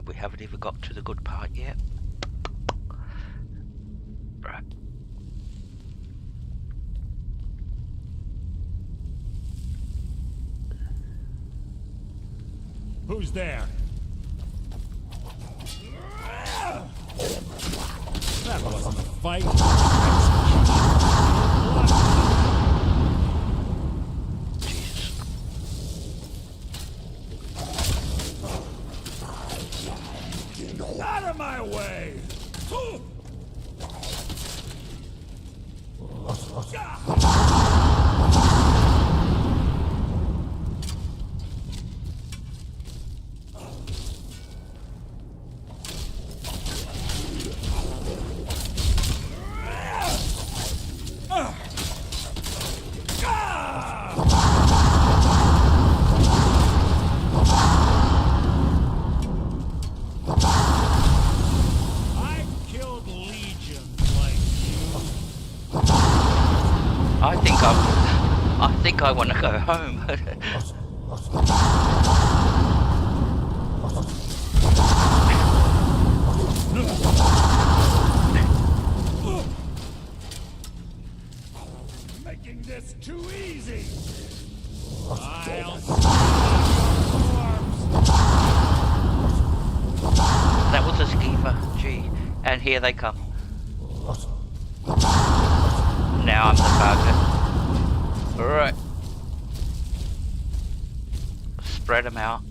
We haven't even got to the good part yet. Right.
Who's there? That wasn't a fight.
Jesus.
Out of my way!
I think I want to go home.
Making this too easy.
That was a skeever, gee. And here they come. Now I'm the target. Alright. Spread them out.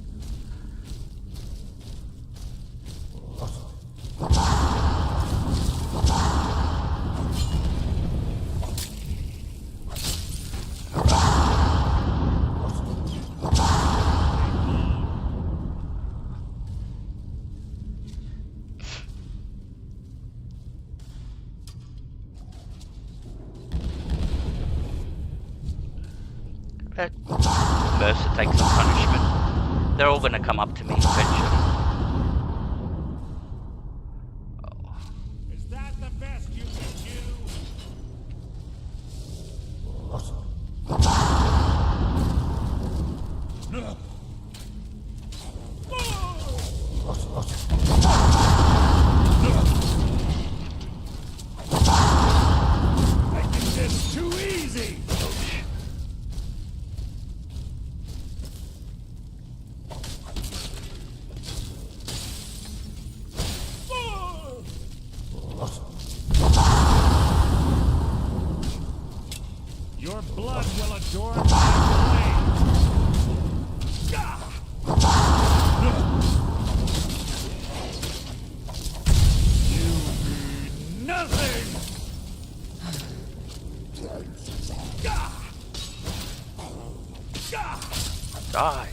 Let Mercer take some punishment. They're all gonna come up to me eventually. Oh.
Is that the best you can do? Making this too easy. Your blood will adorn my blade. You need nothing.
Die.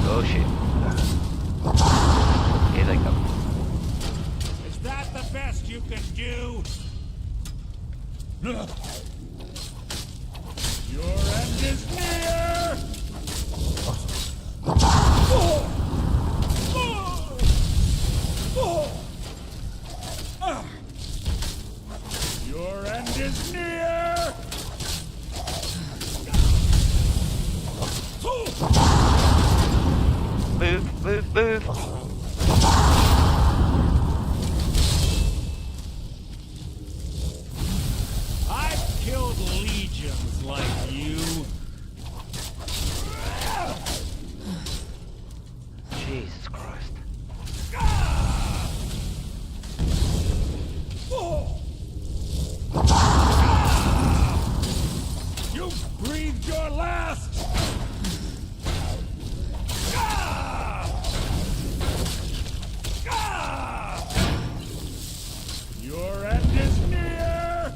Oh shit. Here they come.
Is that the best you can do? Your end is near! Your end is near!
Move, move, move.
I've killed legions like you.
Jesus Christ.
You breathed your last! Your end is near!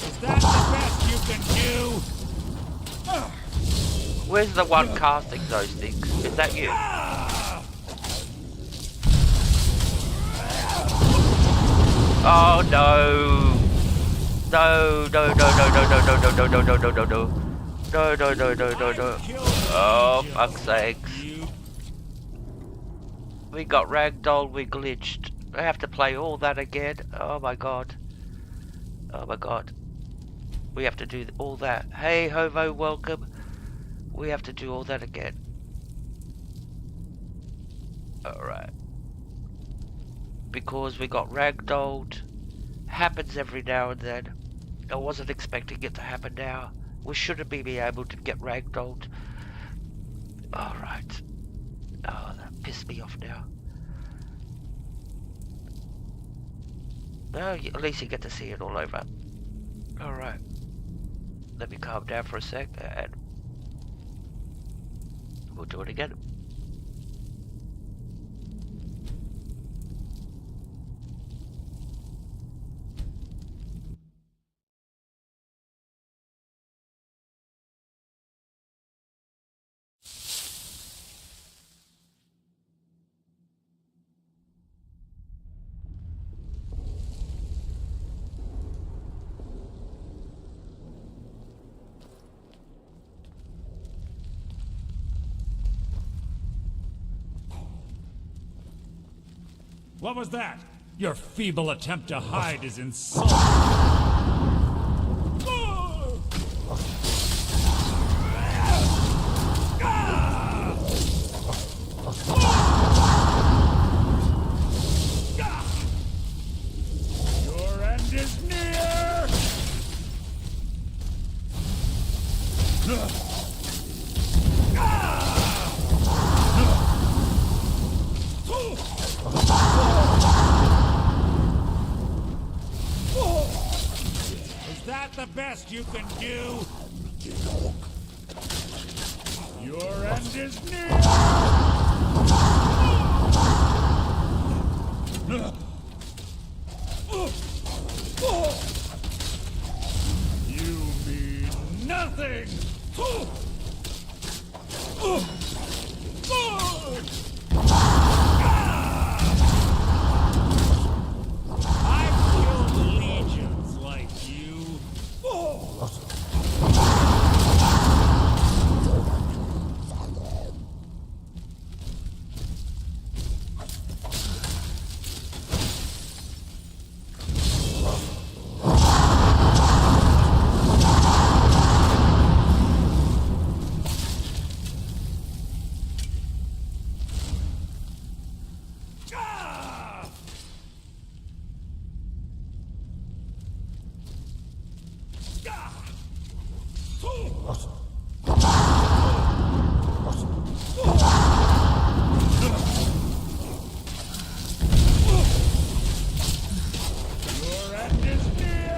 Is that the best you can do?
Where's the one casting those things? Is that you? Oh no! No, no, no, no, no, no, no, no, no, no, no, no, no. No, no, no, no, no, no. Oh, fuck's sakes. We got ragdolled, we glitched. I have to play all that again. Oh my god. Oh my god. We have to do all that. Hey, Hovo, welcome. We have to do all that again. Alright. Because we got ragdolled. Happens every now and then. I wasn't expecting it to happen now. We shouldn't be able to get ragdolled. Alright. Oh, that pissed me off now. Oh, at least you get to see it all over. Alright. Let me calm down for a sec and we'll do it again.
What was that? Your feeble attempt to hide is insulting. Your end is near! Is that the best you can do? Your end is near! You mean nothing! I've killed legions like you. Your end is near!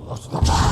That's the best!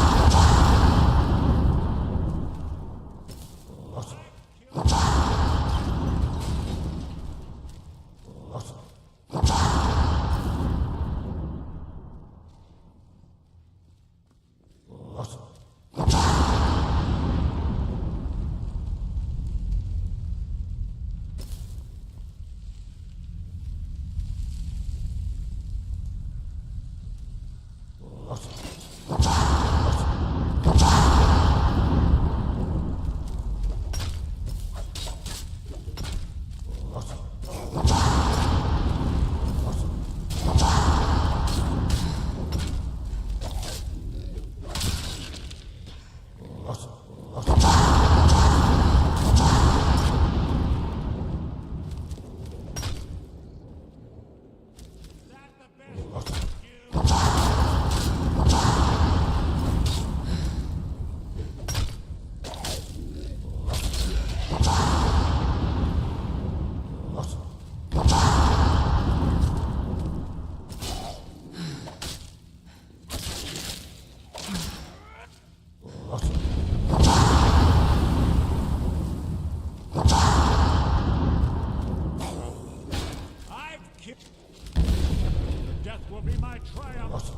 Death will be my triumph.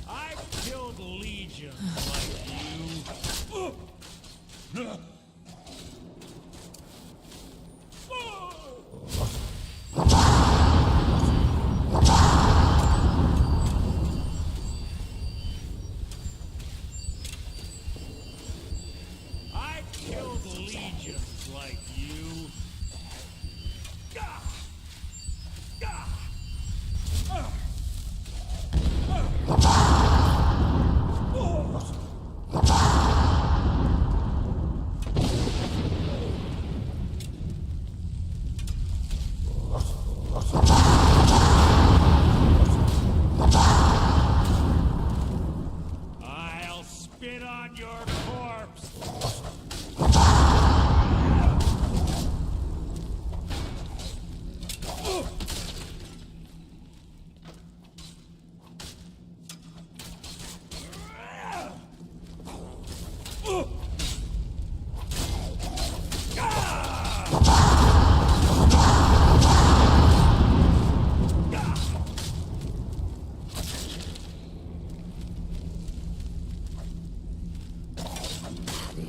I've killed legions like you. I've killed legions like you. spit on your corpse!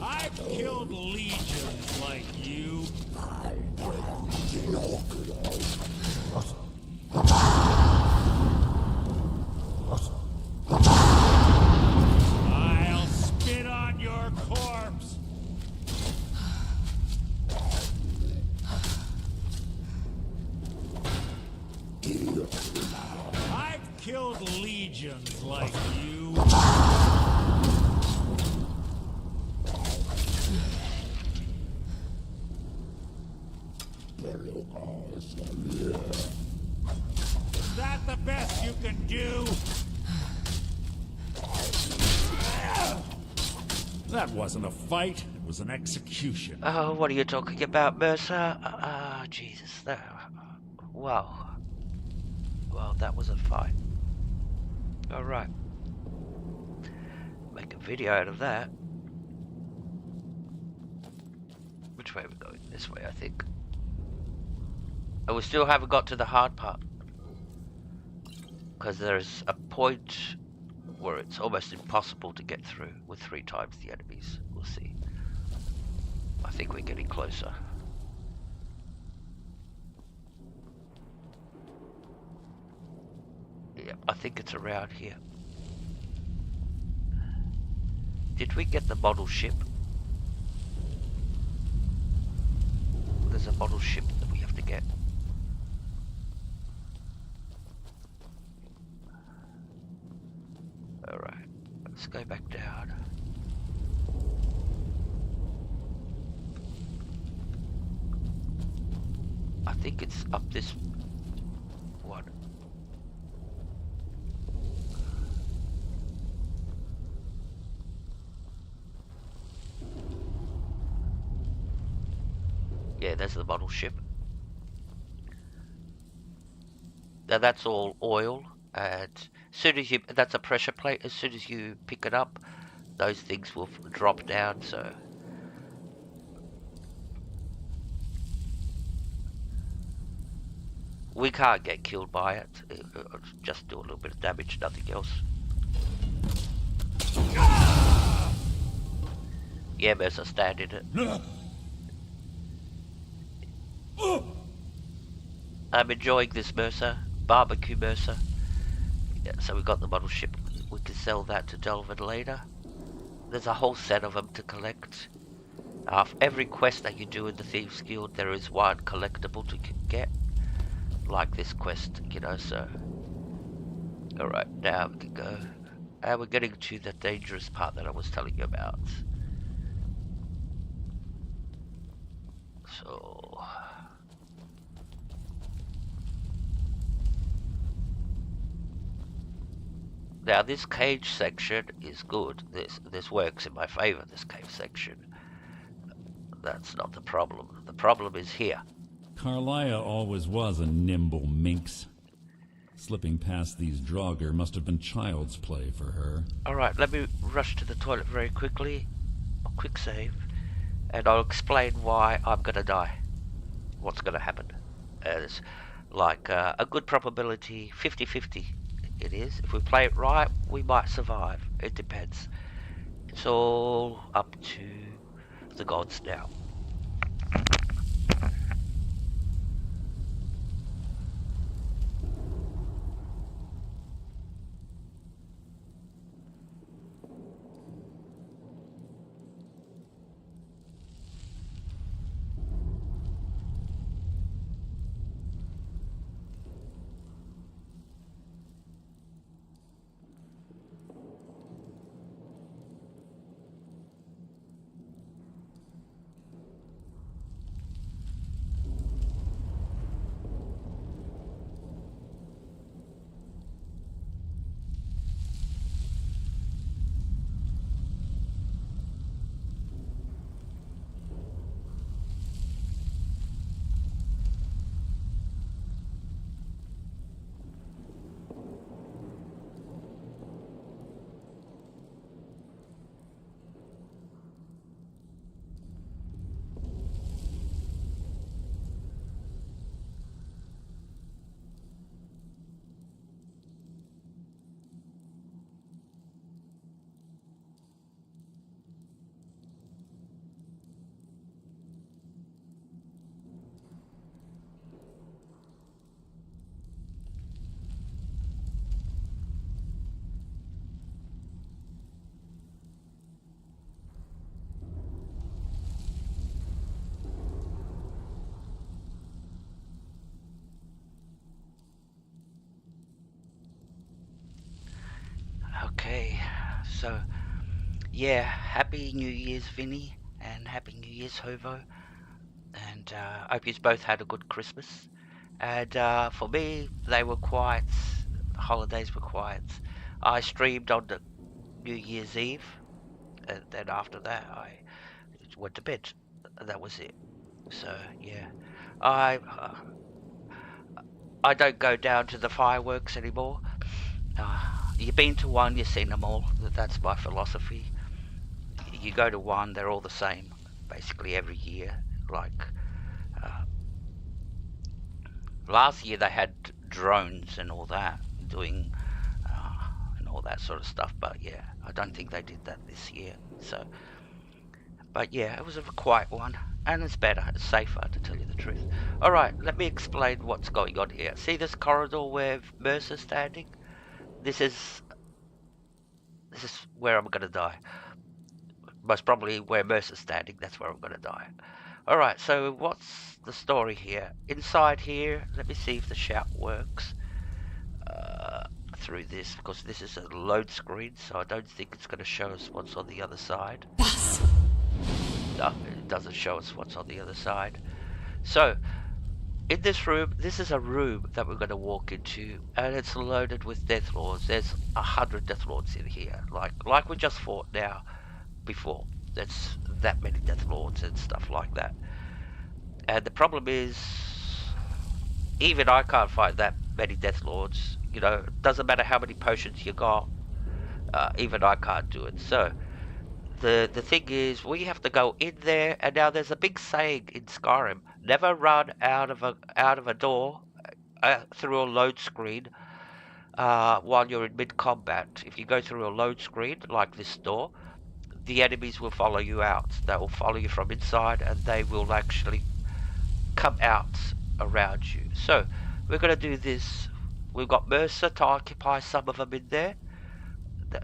I've killed legions like you. I'll spit on your corpse. I've killed legions like you. Is that the best you can do?
That wasn't a fight, it was an execution.
Oh, what are you talking about, Mercer? Jesus. Wow. Well, that was a fight. Alright. Make a video out of that. Which way are we going? This way, I think. Oh, we still haven't got to the hard part. Because there's a point where it's almost impossible to get through with 3 times the enemies. We'll see. I think we're getting closer. Yeah, I think it's around here. Did we get the model ship? There's a model ship that we have to get. Alright, let's go back down. I think it's up this one. Yeah, there's the model ship. Now that's all oil, and as soon as that's a pressure plate, as soon as you pick it up, those things will drop down, so. We can't get killed by it, it'll just do a little bit of damage, nothing else. Yeah, Mercer, stand in it. I'm enjoying this, Mercer. Barbecue Mercer. Yeah, so we got the model ship. We can sell that to Delvin later. There's a whole set of them to collect. For every quest that you do in the Thieves Guild, there is one collectible to get. Like this quest, you know, so. Alright, now we can go. And we're getting to the dangerous part that I was telling you about. So. Now this cage section is good. This works in my favor, this cave section. That's not the problem. The problem is here.
Carlia always was a nimble minx. Slipping past these Draugr must have been child's play for her.
Alright, let me rush to the toilet very quickly. A quick save. And I'll explain why I'm gonna die. What's gonna happen. It's like a good probability, 50-50 it is. If we play it right, we might survive. It depends. It's all up to the gods now. Okay, so yeah, Happy New Year's, Vinny, and Happy New Year's, Hovo, and hope you both had a good Christmas. And for me, they were quiet. The holidays were quiet. I streamed on the New Year's Eve, and then after that, I went to bed. That was it. So yeah, I uh, I don't go down to the fireworks anymore. You've been to one, you've seen them all. That's my philosophy. You go to one, they're all the same, basically every year. Like last year, they had drones and all that doing and all that sort of stuff. But yeah, I don't think they did that this year. So, but yeah, it was a quiet one, and it's better, it's safer, to tell you the truth. All right, let me explain what's going on here. See this corridor where Mercer's standing? This is where I'm gonna die. Most probably where Mercer's standing, that's where I'm gonna die. Alright, so what's the story here? Inside here, let me see if the shout works through this, because this is a load screen, so I don't think it's gonna show us what's on the other side. No, it doesn't show us what's on the other side. So, in this room, this is a room that we're going to walk into, and it's loaded with Death Lords. There's 100 Death Lords in here, like we just fought now, before. There's that many Death Lords and stuff like that. And the problem is, even I can't find that many Death Lords. You know, it doesn't matter how many potions you got, even I can't do it. So, the thing is, we have to go in there, and now there's a big saying in Skyrim: never run out of a door through a load screen while you're in mid combat. If you go through a load screen like this door, the enemies will follow you out. They will follow you from inside, and they will actually come out around you. So we're going to do this. We've got Mercer to occupy some of them in there.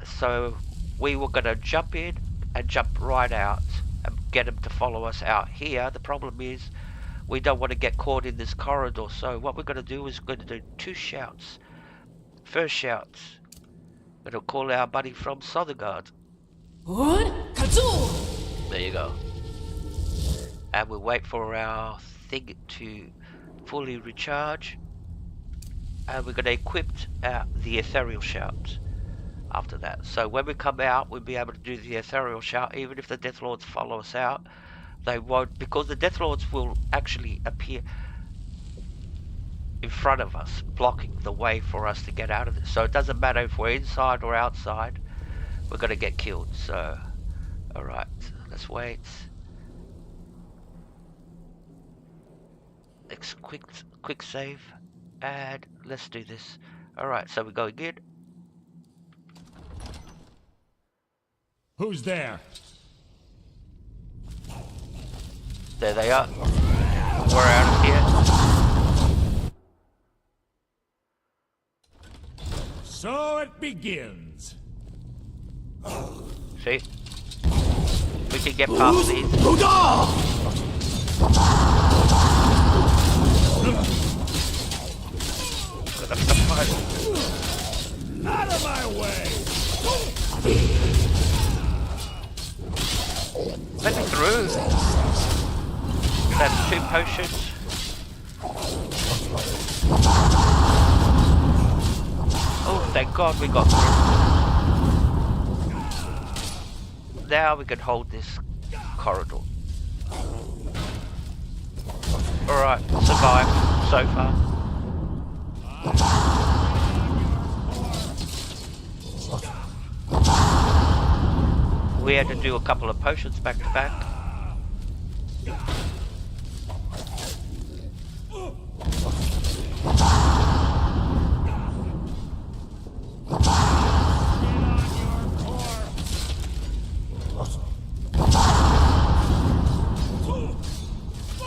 So we were going to jump in and jump right out and get them to follow us out here. The problem is we don't want to get caught in this corridor. So what we're going to do is we're going to do 2 shouts. First shout, we're going to call our buddy from Sothergard. There you go. And we'll wait for our thing to fully recharge. And we're going to equip the ethereal shout after that. So when we come out, we'll be able to do the ethereal shout. Even if the Death Lords follow us out, they won't, because the Death Lords will actually appear in front of us, blocking the way for us to get out of this. So it doesn't matter if we're inside or outside, we're going to get killed. So, alright, let's wait. Quick save, and let's do this. Alright, so we're going in.
Who's there?
There they are. We're out of here.
So it begins.
See? We can get past these. Gonna have to fight.
Out of my way!
Let me through. That's 2 potions. Oh, thank God we got through. Now we can hold this corridor. Alright, survived so far. We had to do a couple of potions back to back.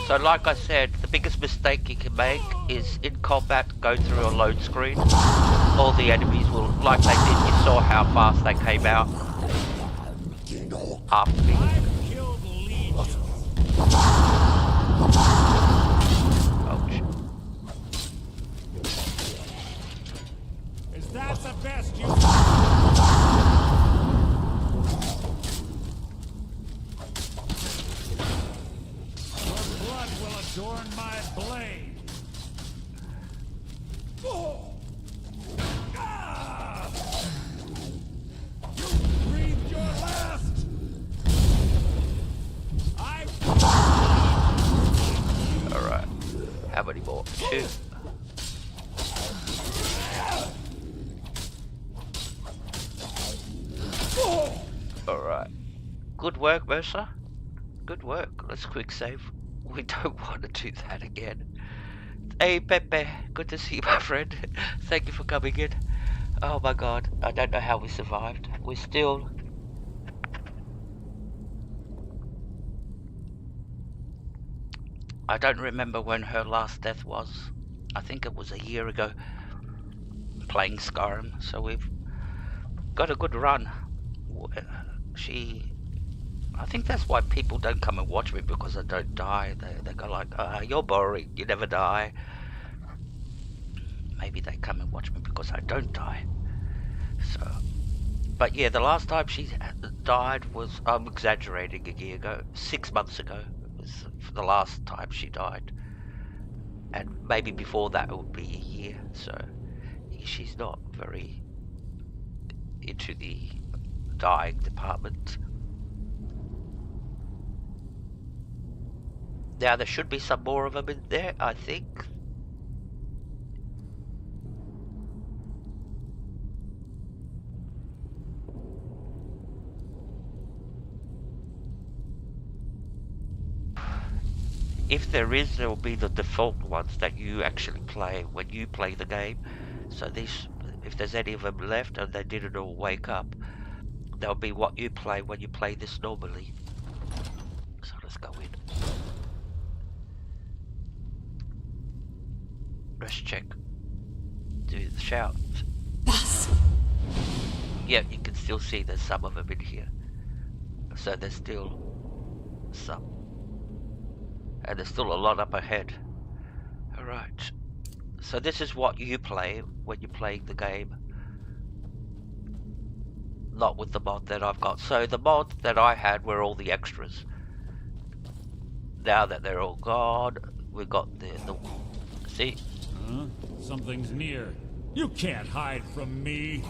So like I said, the biggest mistake you can make is in combat go through a load screen. All the enemies will, like they did, you saw how fast they came out after me.
I've killed legions.
Ouch.
Is that the best you can? adorn my blade. You breathed your last.
Alright. How many more? 2. Alright. Good work, Mercer. Good work. Let's quick save. We don't want to do that again. Hey, Pepe. Good to see you, my friend. Thank you for coming in. Oh my god. I don't know how we survived. We're still... I don't remember when her last death was. I think it was a year ago. Playing Skyrim. So we've got a good run. I think that's why people don't come and watch me, because I don't die. They go like, you're boring, you never die. Maybe they come and watch me because I don't die. So, but yeah, the last time she died was, I'm exaggerating, a year ago, 6 months ago was the last time she died. And maybe before that it would be a year, so she's not very into the dying department. Now there should be some more of them in there, I think. If there is, there will be the default ones that you actually play when you play the game. So this, if there's any of them left and they didn't all wake up, that'll be what you play when you play this normally. So let's go in. Let's check. Do the shout. Yeah, you can still see there's some of them in here. So there's still some. And there's still a lot up ahead. Alright. So this is what you play when you're playing the game. Not with the mod that I've got. So the mod that I had were all the extras. Now that they're all gone, we got the see?
Huh? Something's near. You can't hide from me.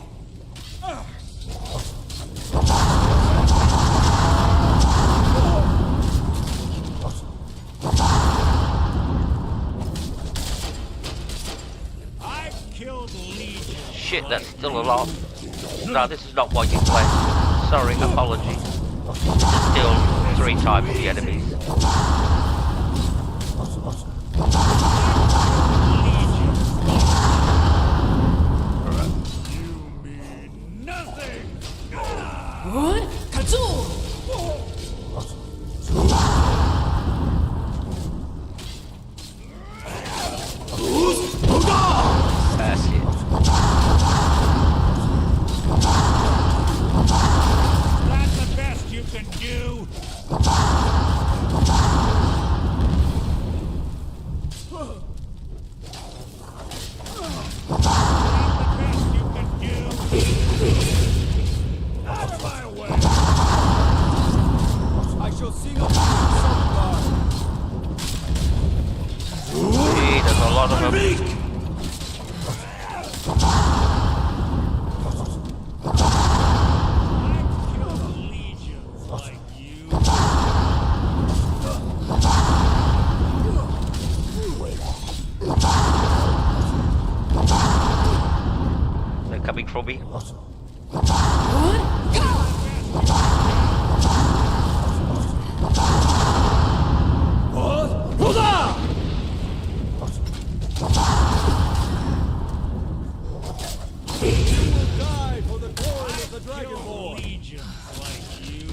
I've killed legions.
Shit, that's still a lot. No, this is not what you play. Sorry, apologies. This is still 3 times the enemies. That's it.
That's the best you can do. Out of my way. I shall see no
Gee, there's a lot of them. They're coming for me.
die for the glory of the Dragonborn. Legions like you.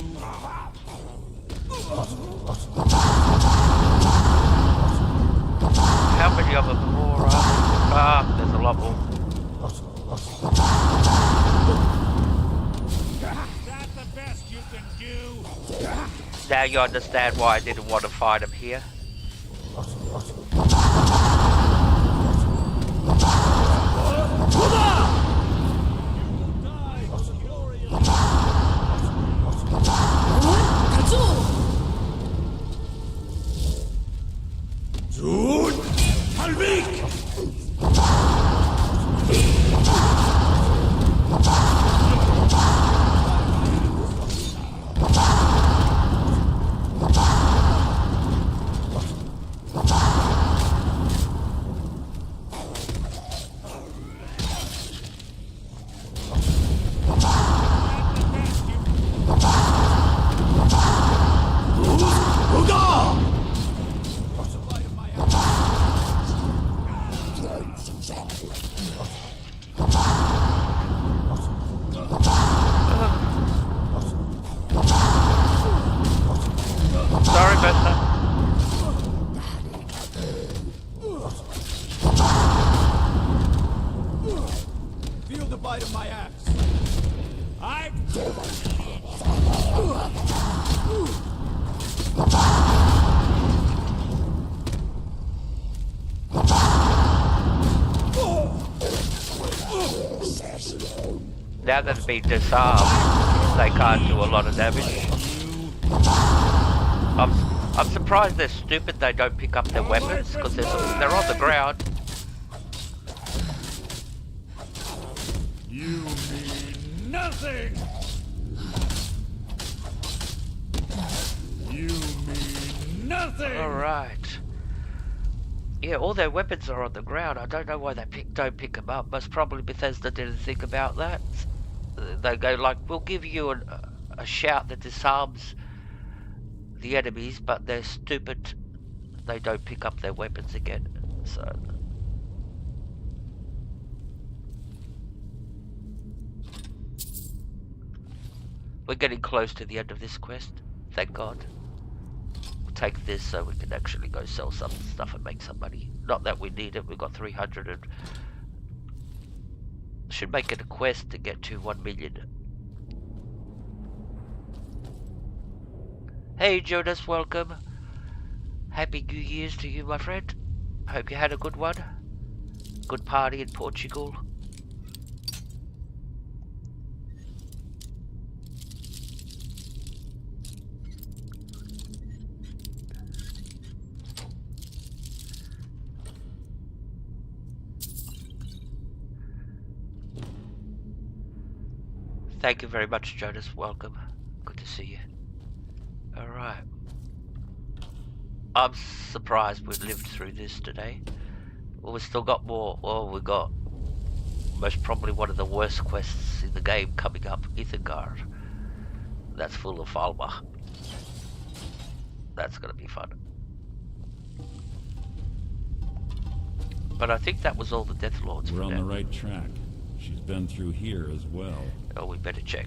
How many of them more are there? Ah, there's a lot more.
That's the best you can do.
Now you understand why I didn't want to fight him here. Now that it's been disarmed, they can't do a lot of damage. I'm surprised they're stupid. They don't pick up their weapons because they're on the ground.
You mean nothing. You mean nothing.
All right. Yeah, all their weapons are on the ground. I don't know why they don't pick them up. Most probably Bethesda didn't think about that. They go like, we'll give you a shout that disarms the enemies, but they're stupid. They don't pick up their weapons again. So we're getting close to the end of this quest. Thank God. We'll take this so we can actually go sell some stuff and make some money. Not that we need it. We've got 300 and should make it a quest to get to 1 million. Hey Jonas, welcome. Happy New Year's to you, my friend. Hope you had a good one. Good party in Portugal. Thank you very much, Jonas. Welcome. Good to see you. Alright. I'm surprised we've lived through this today. Well, we've still got more. Well, we've got most probably one of the worst quests in the game coming up. Ithengard. That's full of Falma. That's gonna be fun. But I think that was all the Death Lords.
We're on the right track. She's been through here as well.
Oh, we better check.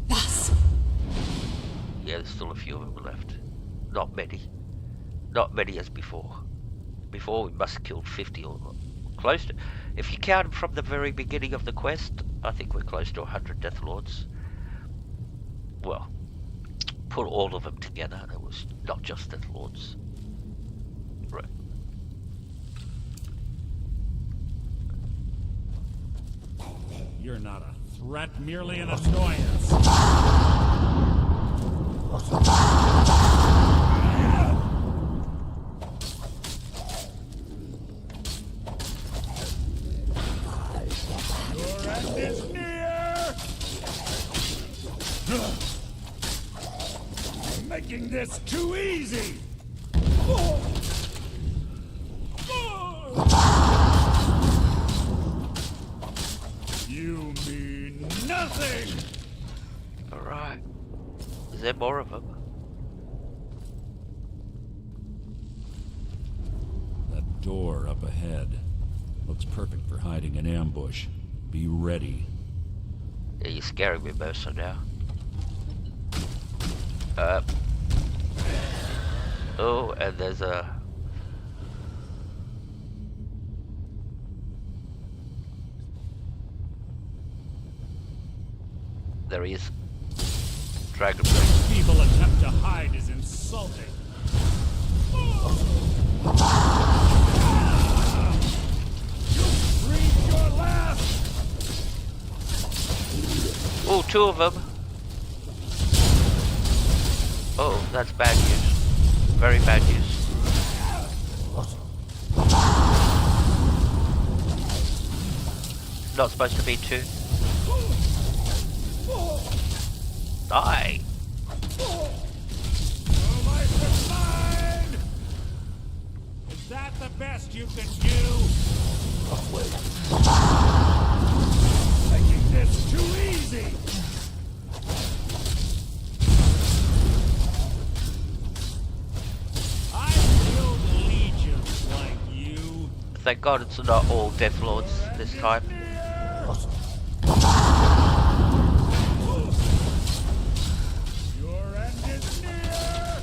Yes.
Yeah, there's still a few of them left. Not many. Not many as before. Before we must have killed 50 or close to... If you count them from the very beginning of the quest, I think we're close to 100 Death Lords. Well, put all of them together, it was not just Death Lords. Right.
You're not a threat, merely an annoyance. Your end is near! You're making this too easy! You mean nothing!
Alright. Is there more of them?
That door up ahead looks perfect for hiding an ambush. Be ready.
Yeah, you're scaring me, Mercer, now. Oh, and there's a... There he is. Dragonborn.
People attempt to hide is insulting. You breathe your last!
Oh, two of them. Oh, that's bad news. Very bad news. Not supposed to be two. Die!
Your life is mine! Is that the best you can do? Making this too easy! I've killed legions like you.
Thank God it's not all Death Lords this time.
Your end is near!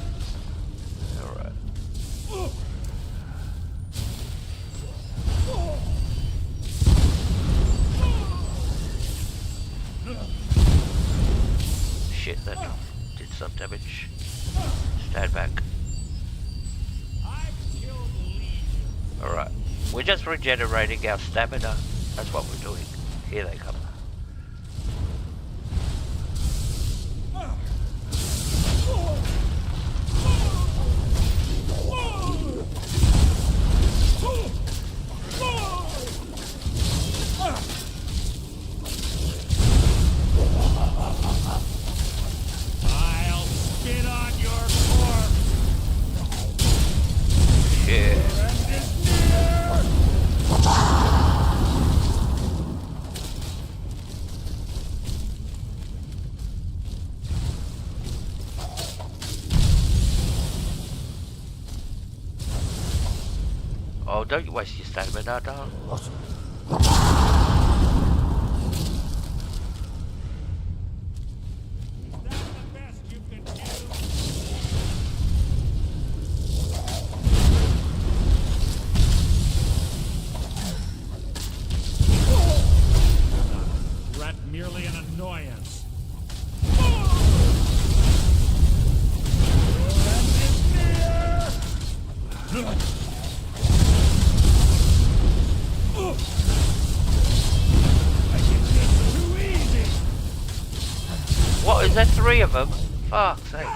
Alright. Shit, that did some damage. Stand back.
I've killed legions.
Alright. We're just regenerating our stamina. That's what we're doing. Here they come.
I'll spit on your corpse.
Yeah.
End is near.
Oh, don't you waste your stamina, darling.
Is that the best you can do? Threat merely an annoyance. End is near. I get this too easy.
What, is there 3 of them? Fuck's sake.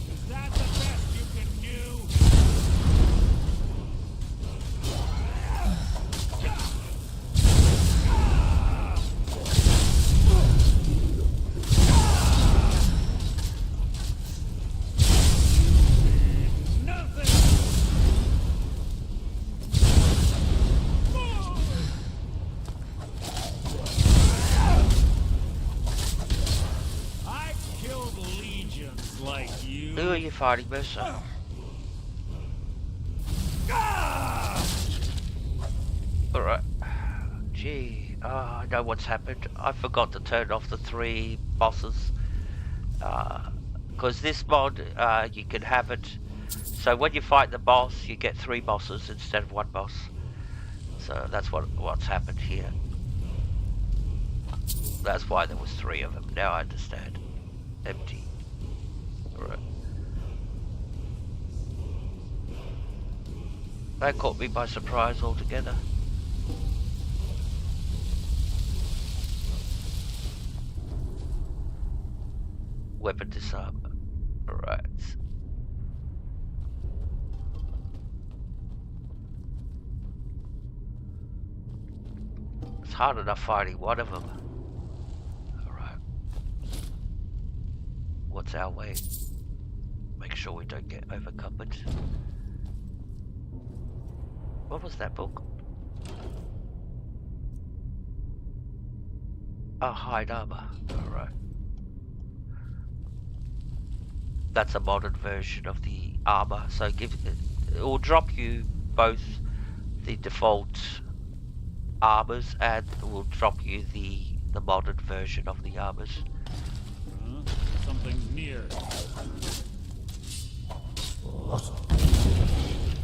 Is that the best you can do? Nothing. I've killed legions like you.
Who are you fighting, Mercer? Alright. Gee, I know what's happened. I forgot to turn off the 3 bosses. Because this mod, you can have it. So when you fight the boss, you get 3 bosses instead of 1 boss. So that's what's happened here. That's why there was 3 of them. Now I understand. Empty. Alright. That caught me by surprise altogether. Weapon disarm. Alright. It's hard enough fighting one of them. Alright. What's our way? Make sure we don't get overcumbered. What was that book? Oh, hide armor. Alright. That's a modern version of the armor, so it will drop you both the default armors and it will drop you the modern version of the armors.
Something's near.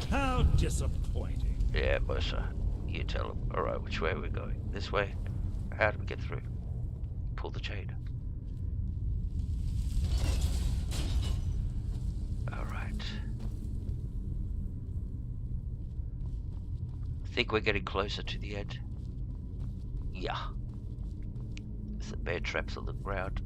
How disappointing.
Yeah, Mercer, you tell him. Alright, which way are we going? This way? How do we get through? Pull the chain. Alright. I think we're getting closer to the end. Yeah. There's some bear traps on the ground.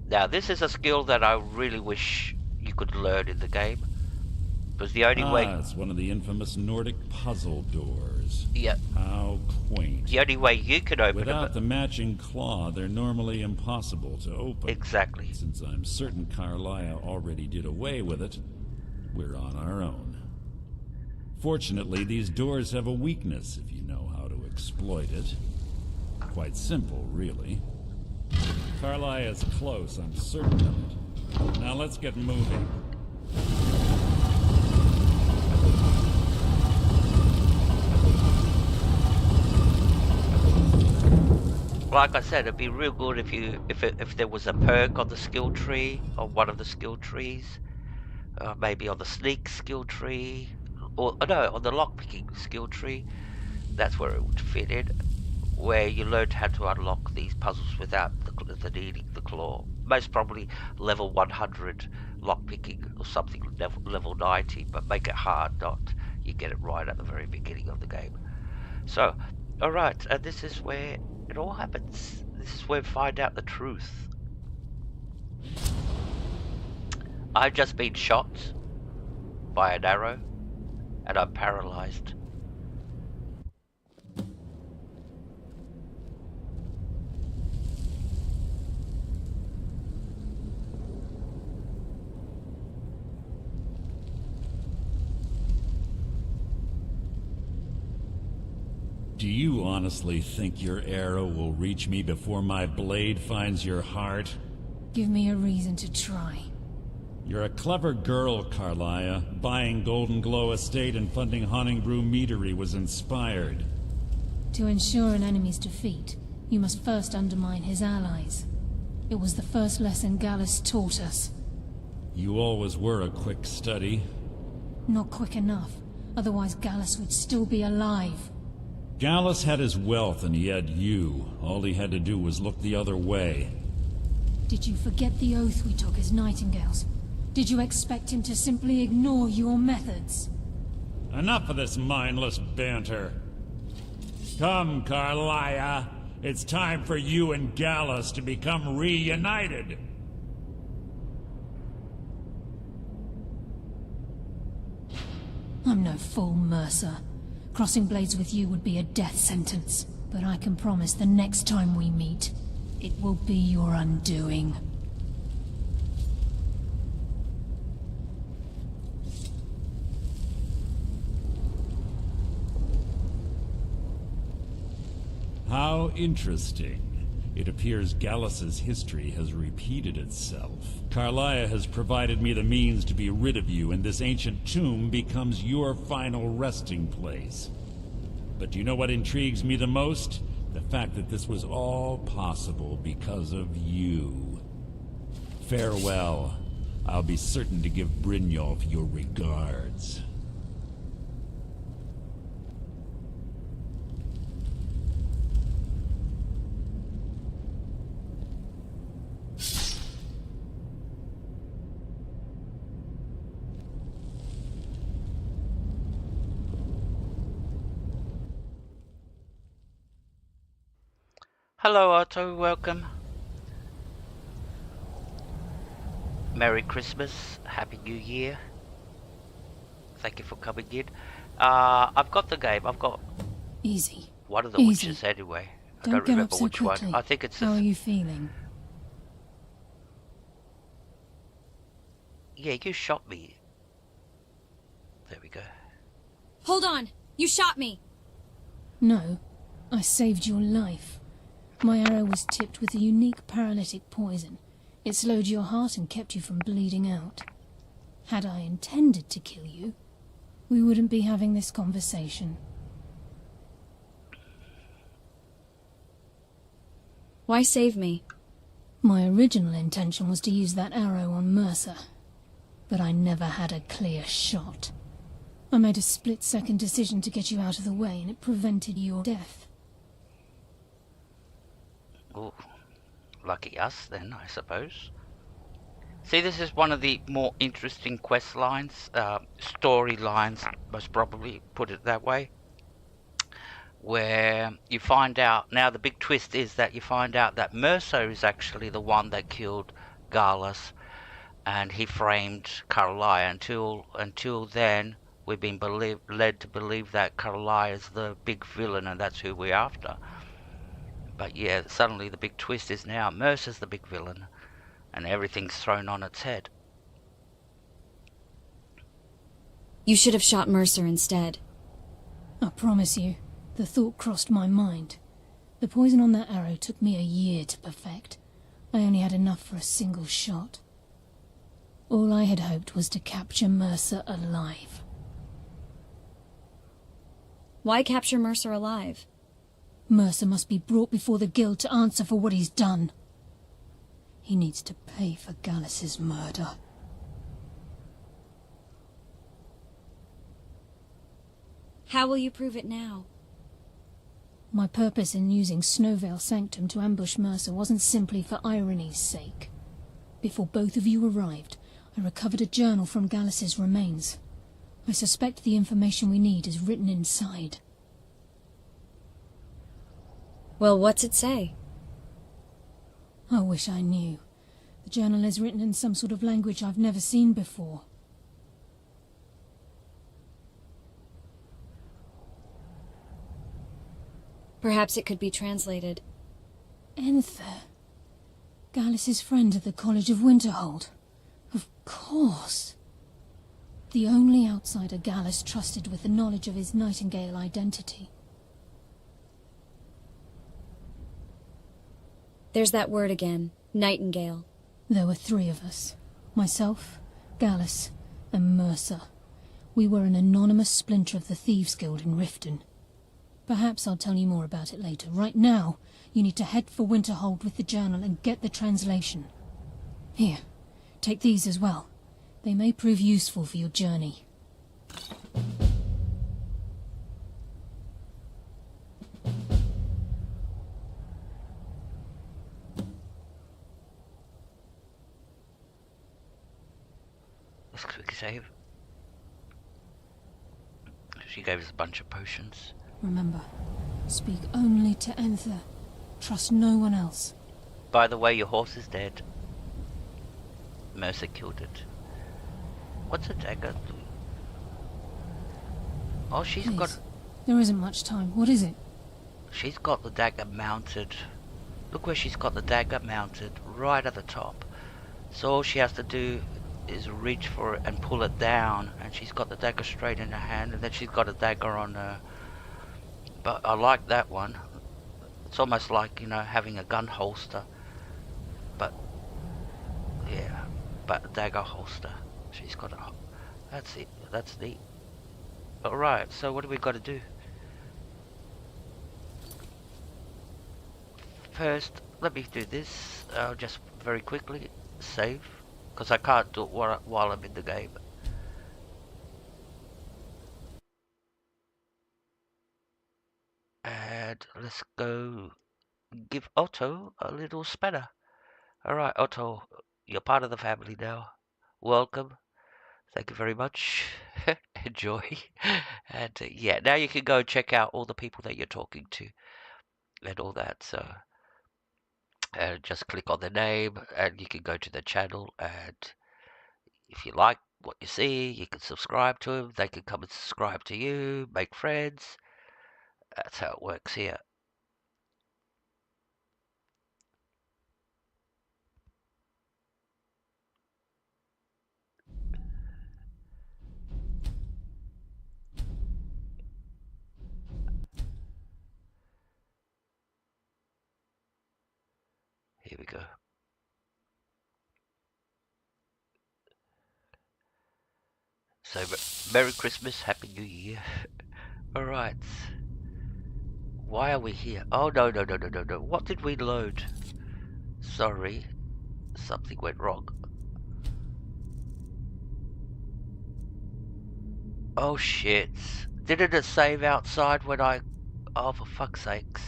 Now this is a skill that I really wish you could learn in the game. Because the only way...
it's one of the infamous Nordic puzzle doors.
Yeah.
How quaint.
The only way you can open
Without the
them...
matching claw, they're normally impossible to open.
Exactly.
Since I'm certain Carlia already did away with it, we're on our own. Fortunately, these doors have a weakness if you know how to exploit it. Quite simple, really. Carlia is close, I'm certain of it. Now let's get moving.
like I said, it'd be real good if there was a perk on the skill tree, on one of the skill trees, maybe on the sneak skill tree, or no, on the lockpicking skill tree. That's where it would fit in, where you learned how to unlock these puzzles without the needing the claw. Most probably level 100 lockpicking or something level 90, but make it hard, not you get it right at the very beginning of the game. So, alright, and this is where it all happens. This is where we find out the truth. I've just been shot by an arrow, and I'm paralyzed.
Do you honestly think your arrow will reach me before my blade finds your heart?
Give me a reason to try.
You're a clever girl, Carlia. Buying Golden Glow Estate and funding Honningbrew Meadery was inspired.
To ensure an enemy's defeat, you must first undermine his allies. It was the first lesson Gallus taught us.
You always were a quick study.
Not quick enough, otherwise Gallus would still be alive.
Gallus had his wealth and he had you. All he had to do was look the other way.
Did you forget the oath we took as Nightingales? Did you expect him to simply ignore your methods?
Enough of this mindless banter. Come, Carlia. It's time for you and Gallus to become reunited.
I'm no fool, Mercer. Crossing blades with you would be a death sentence. But I can promise the next time we meet, it will be your undoing.
How interesting. It appears Gallus's history has repeated itself. Carlia has provided me the means to be rid of you, and this ancient tomb becomes your final resting place. But do you know what intrigues me the most? The fact that this was all possible because of you. Farewell. I'll be certain to give Brynjolf your regards.
Hello Otto, welcome. Merry Christmas, Happy New Year. Thank you for coming in. I've got the game, I've got
Easy.
one of the witches anyway. I don't
get
remember
up so
which
quickly.
one. I think it's
How are you feeling?
Yeah, you shot me. There we go.
Hold on! You shot me!
No, I saved your life. My arrow was tipped with a unique paralytic poison. It slowed your heart and kept you from bleeding out. Had I intended to kill you, we wouldn't be having this conversation.
Why save me?
My original intention was to use that arrow on Mercer, but I never had a clear shot. I made a split-second decision to get you out of the way, and it prevented your death.
Oh, lucky us then, I suppose. See, this is one of the more interesting quest lines, storylines, most probably, put it that way. Where you find out, now the big twist is that you find out that Mercer is actually the one that killed Gallus, and he framed Carlia. Until then, we've been led to believe that Carlia is the big villain, and that's who we're after. But yeah, suddenly the big twist is now Mercer's the big villain, and everything's thrown on its head.
You should have shot Mercer instead.
I promise you, the thought crossed my mind. The poison on that arrow took me a year to perfect. I only had enough for a single shot. All I had hoped was to capture Mercer alive.
Why capture Mercer alive?
Mercer must be brought before the Guild to answer for what he's done. He needs to pay for Gallus's murder.
How will you prove it now?
My purpose in using Snowvale Sanctum to ambush Mercer wasn't simply for irony's sake. Before both of you arrived, I recovered a journal from Gallus's remains. I suspect the information we need is written inside.
Well, what's it say?
I wish I knew. The journal is written in some sort of language I've never seen before.
Perhaps it could be translated.
Enther. Gallus's friend at the College of Winterhold. Of course. The only outsider Gallus trusted with the knowledge of his Nightingale identity.
There's that word again. Nightingale.
There were 3 of us. Myself, Gallus, and Mercer. We were an anonymous splinter of the Thieves Guild in Riften. Perhaps I'll tell you more about it later. Right now, you need to head for Winterhold with the journal and get the translation. Here, take these as well. They may prove useful for your journey.
Let's quick save. She gave us a bunch of potions.
Remember, speak only to Enther. Trust no one else.
By the way, your horse is dead. Mercer killed it. What's a dagger do? Oh, she's
Please.
got...
There isn't much time. What is it?
She's got the dagger mounted. Look where she's got the dagger mounted. Right at the top. So all she has to do is reach for it and pull it down. And she's got the dagger straight in her hand. And then she's got a dagger on her. But I like that one. It's almost like, you know, having a gun holster. But, yeah. But a dagger holster. She's got a... That's it. That's neat. Alright, so what do we got to do? First, let me do this. Just very quickly. Save. Because I can't do it while I'm in the game. And let's go give Otto a little spanner. Alright, Otto, you're part of the family now. Welcome. Thank you very much. Enjoy. And yeah, now you can go check out all the people that you're talking to. And all that, so... just click on their name and you can go to their channel, and if you like what you see, you can subscribe to them. They can come and subscribe to you, make friends. That's how it works here. Here we go. So, Merry Christmas, Happy New Year. Alright. Why are we here? Oh, no. What did we load? Sorry. Something went wrong. Oh, shit. Didn't it save outside when I... Oh, for fuck's sakes.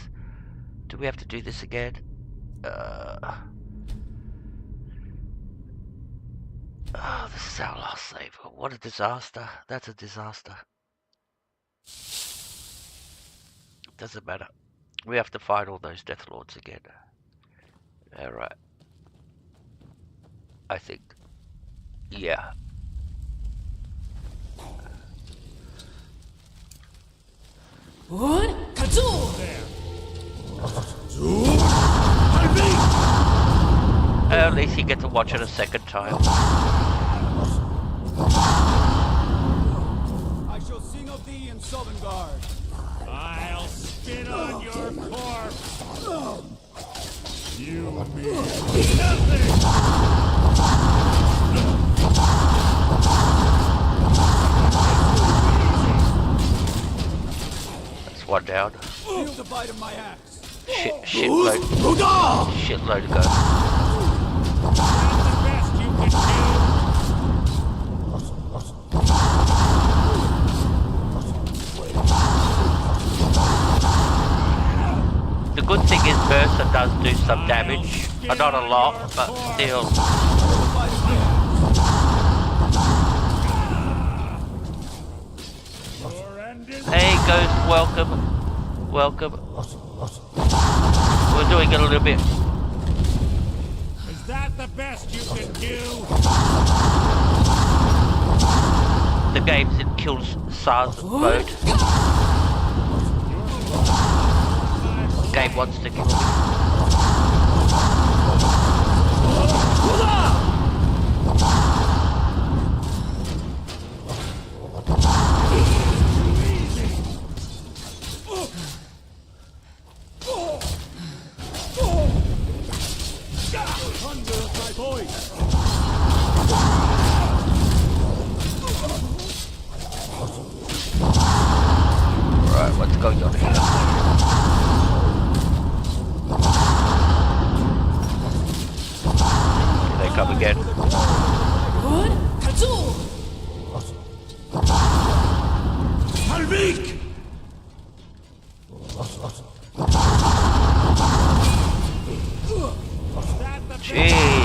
Do we have to do this again? Oh, this is our last save. What a disaster. That's a disaster. Doesn't matter. We have to fight all those Death Lords again. Alright. I think. Yeah. At least you get to watch it a second time.
I shall sing of thee in Sovngarde. I'll spit on your corpse. You mean nothing.
one down.
Feel the bite of my axe.
Shitload to go.
That's the best you can
The good thing is Mercer does do some damage. Not a lot, but still. Hey Ghost, welcome. Welcome. We're doing it a little bit.
Is that the best you can do?
The game's in kill SARS mode. Game wants to kill me.
Thunder of my voice.
Right, what's going on here? Here they come again.
Halvik!
Jeez.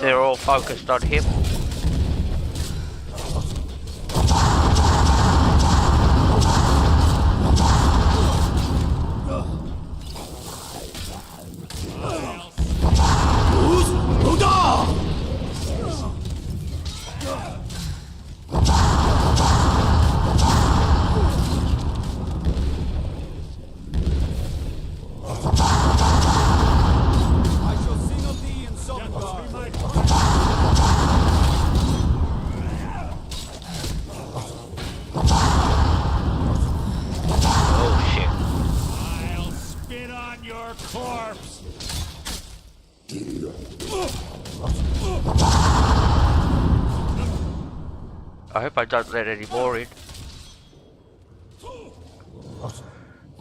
They're all focused on him.
I shall sing of thee in Sovngarde.
Oh shit.
I'll spit on your corpse.
I hope I don't let any more in.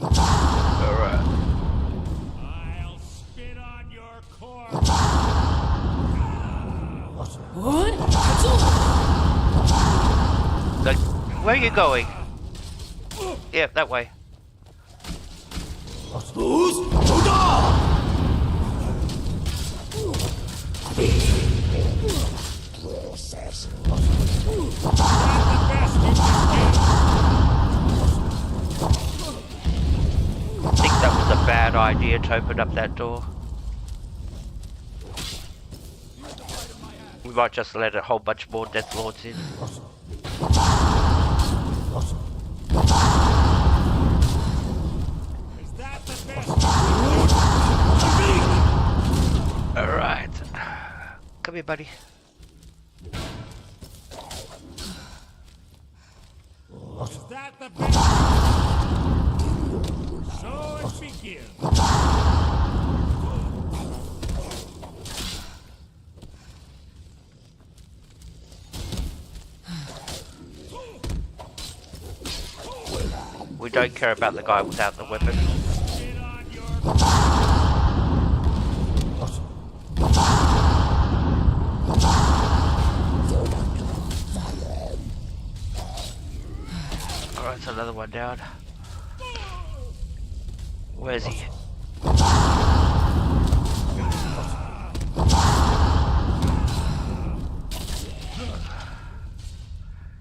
Alright.
I'll spit on your corpse.
Like, where are you going? Yeah, that way. I think that was a bad idea to open up that door. We might just let a whole bunch more Death Lords in.
Is that the best?
Alright. Come here, buddy.
Is that the best? So it begins.
We don't care about the guy without the weapon.
Spit on your
Alright, so another one down. Where's he?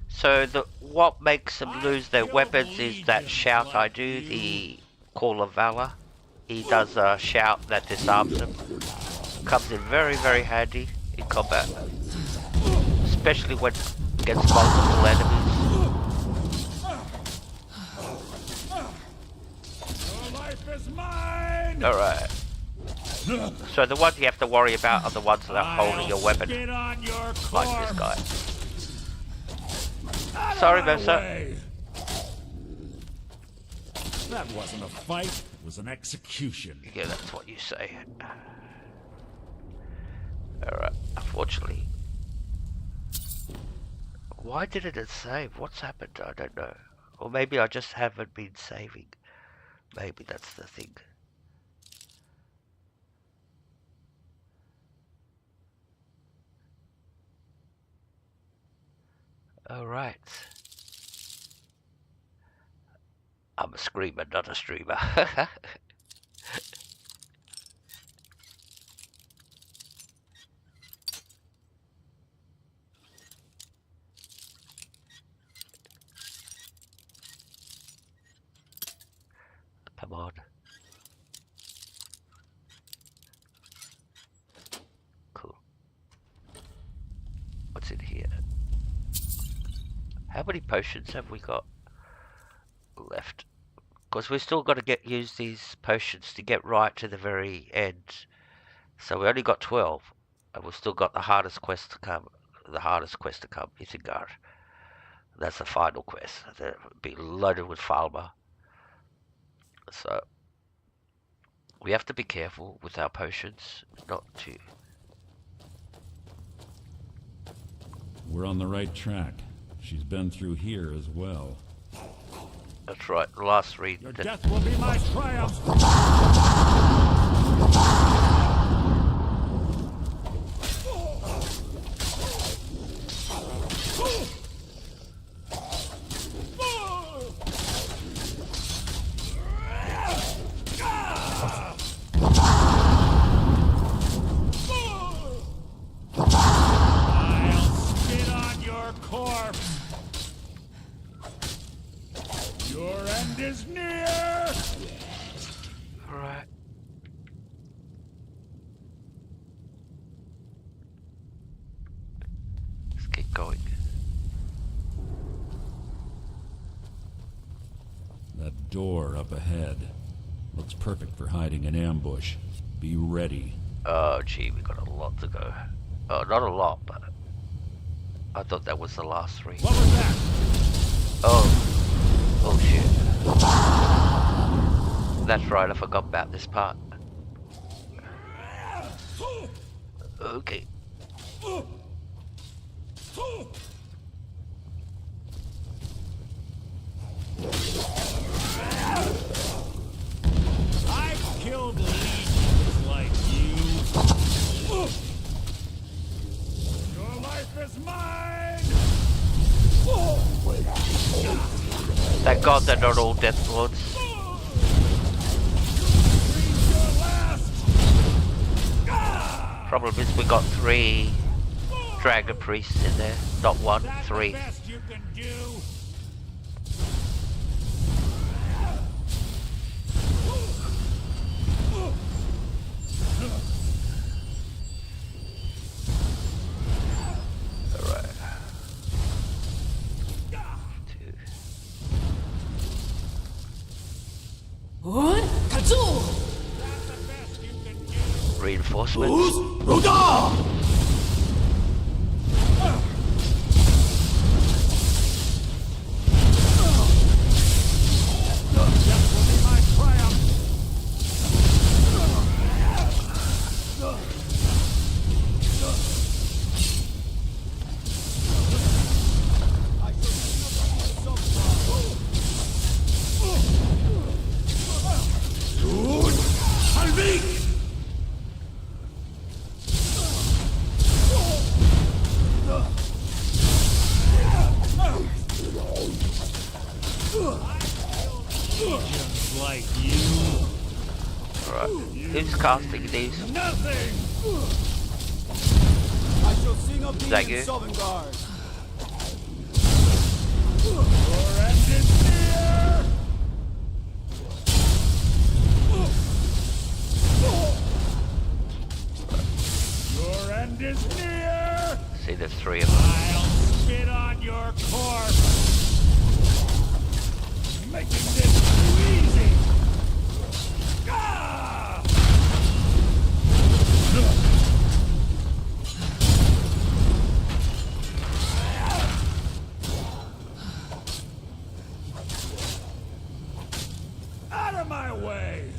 So what makes them lose their weapons is that shout I do, the Call of Valor. He does a shout that disarms them. Comes in very, very handy in combat. Especially when against multiple enemies.
Your life is mine.
Alright. So the ones you have to worry about are the ones that are holding your weapon.
Spit on your
Like this
corpse.
guy.
Out of
Sorry,
my
Mercer.
way. That wasn't a fight.
was an execution.
Yeah, that's what you say. Alright, unfortunately. Why didn't it save? What's happened? I don't know. Or maybe I just haven't been saving. Maybe that's the thing. Alright. I'm a screamer, not a streamer. Come on. Cool. What's in here? How many potions have we got left? Because we've still got to use these potions to get right to the very end. So we only got 12. And we've still got the hardest quest to come. The hardest quest to come, Ithagar. That's the final quest. They'll be loaded with Falmer. So we have to be careful with our potions, not to.
We're on the right track. She's been through here as well.
That's right. The last read.
Your death will be my triumph. I'll spit on your corpse. Your end is near.
All right. Let's get going.
That door up ahead looks perfect for hiding an ambush. Be ready.
Oh, gee, we got a lot to go. Oh, not a lot, but I thought that was the last read.
What was that?
Oh shit. That's right, I forgot about this part. Okay.
I've killed legions like you. Your life is mine.
Thank God they're not all Death Lords. Problem is we got 3 Dragon Priests in there. Not 1, 3.
Best you can do.
Alright. 2. Reinforcements.
Like you.
Alright. Who's casting these?
Nothing.
I shall sing of thee
That
in
you?
Sovngarde.
Your end is near. Your end is near.
See, there's 3 of them.
I'll spit on your corpse. Making this too easy. Ah! Out of my way!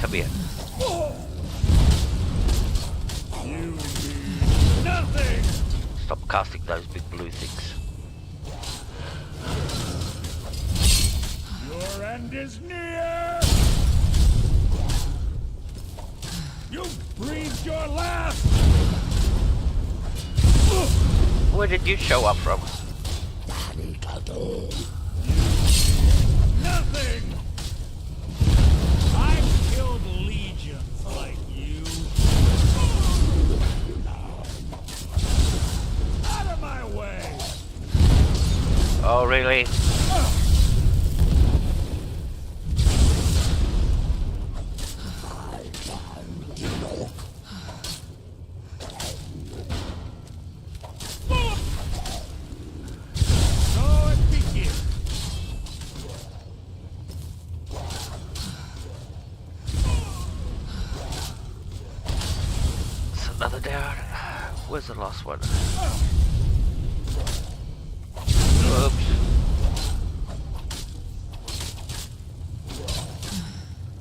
Come here.
You mean nothing!
Stop casting those big blue things.
Your end is near! You breathed your last!
Where did you show up from?
Nothing! I've killed legions like you. Out of my way!
Oh, really?
So it begins.
It's another down. Where's the last one? Oops.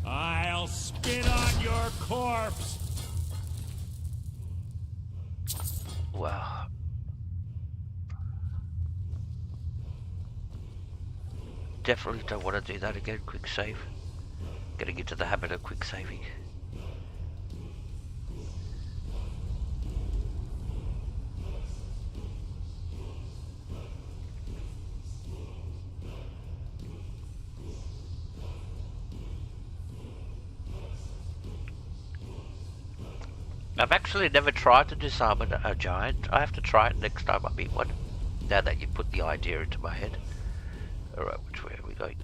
I'll spit on your corpse.
Wow. Definitely don't want to do that again. Quick save. Getting into the habit of quick saving. I've actually never tried to disarm a giant. I have to try it next time I meet one. Now that you put the idea into my head. Alright, which way are we going?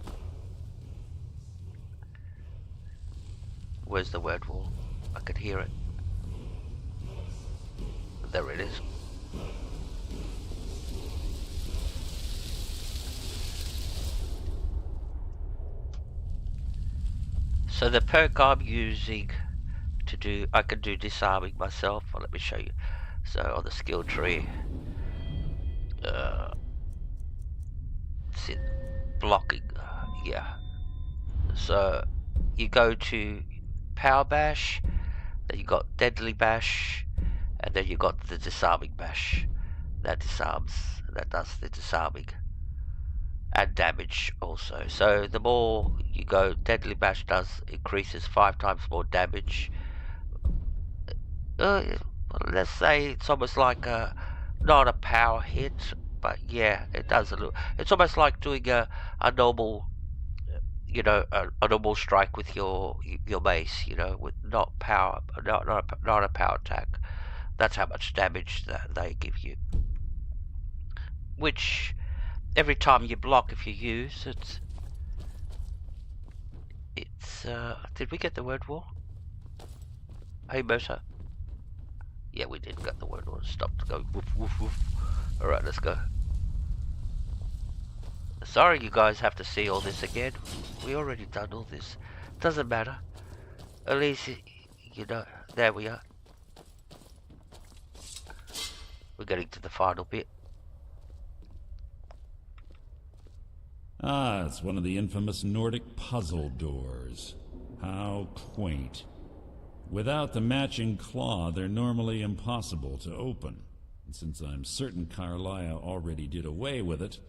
Where's the word wall? I can hear it. There it is. So the perk I'm using to do, I can do disarming myself. Well, let me show you. So on the skill tree, it's in blocking. Yeah. So you go to power bash, then you got deadly bash, and then you got the disarming bash. That disarms. That does the disarming. And damage also. So the more you go, deadly bash increases 5 times more damage. Let's say it's almost like not a power hit, but yeah, it does a little. It's almost like doing a normal, you know, a normal strike with your mace, you know, with not power, not a power attack. That's how much damage that they give you. Which every time you block, if you use it's did we get the word war? Hey Mosa. Yeah, we did get the word war. Stop to go woof woof woof. Alright, let's go. Sorry you guys have to see all this again. We already done all this. Doesn't matter. At least you know. There we are. We're getting to the final bit.
Ah, it's one of the infamous Nordic puzzle doors. How quaint. Without the matching claw, they're normally impossible to open. And since I'm certain Carlia already did away with it,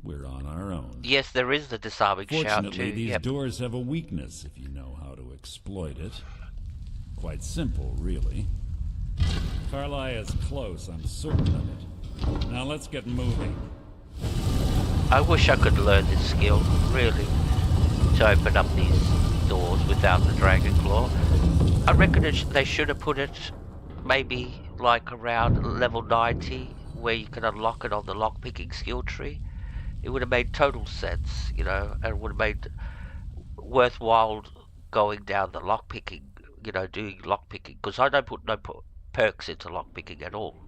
we're on our own.
Yes, there is the disarming shout too.
Fortunately, these doors have a weakness if you know how to exploit it. Quite simple, really. Carlia's close, I'm certain of it. Now let's get moving.
I wish I could learn this skill, really, to open up these doors without the dragon claw. I reckon they should have put it maybe like around level 90, where you can unlock it on the lockpicking skill tree. It would have made total sense, you know, and it would have made worthwhile going down the lockpicking, you know, doing lockpicking, because I don't put no perks into lockpicking at all.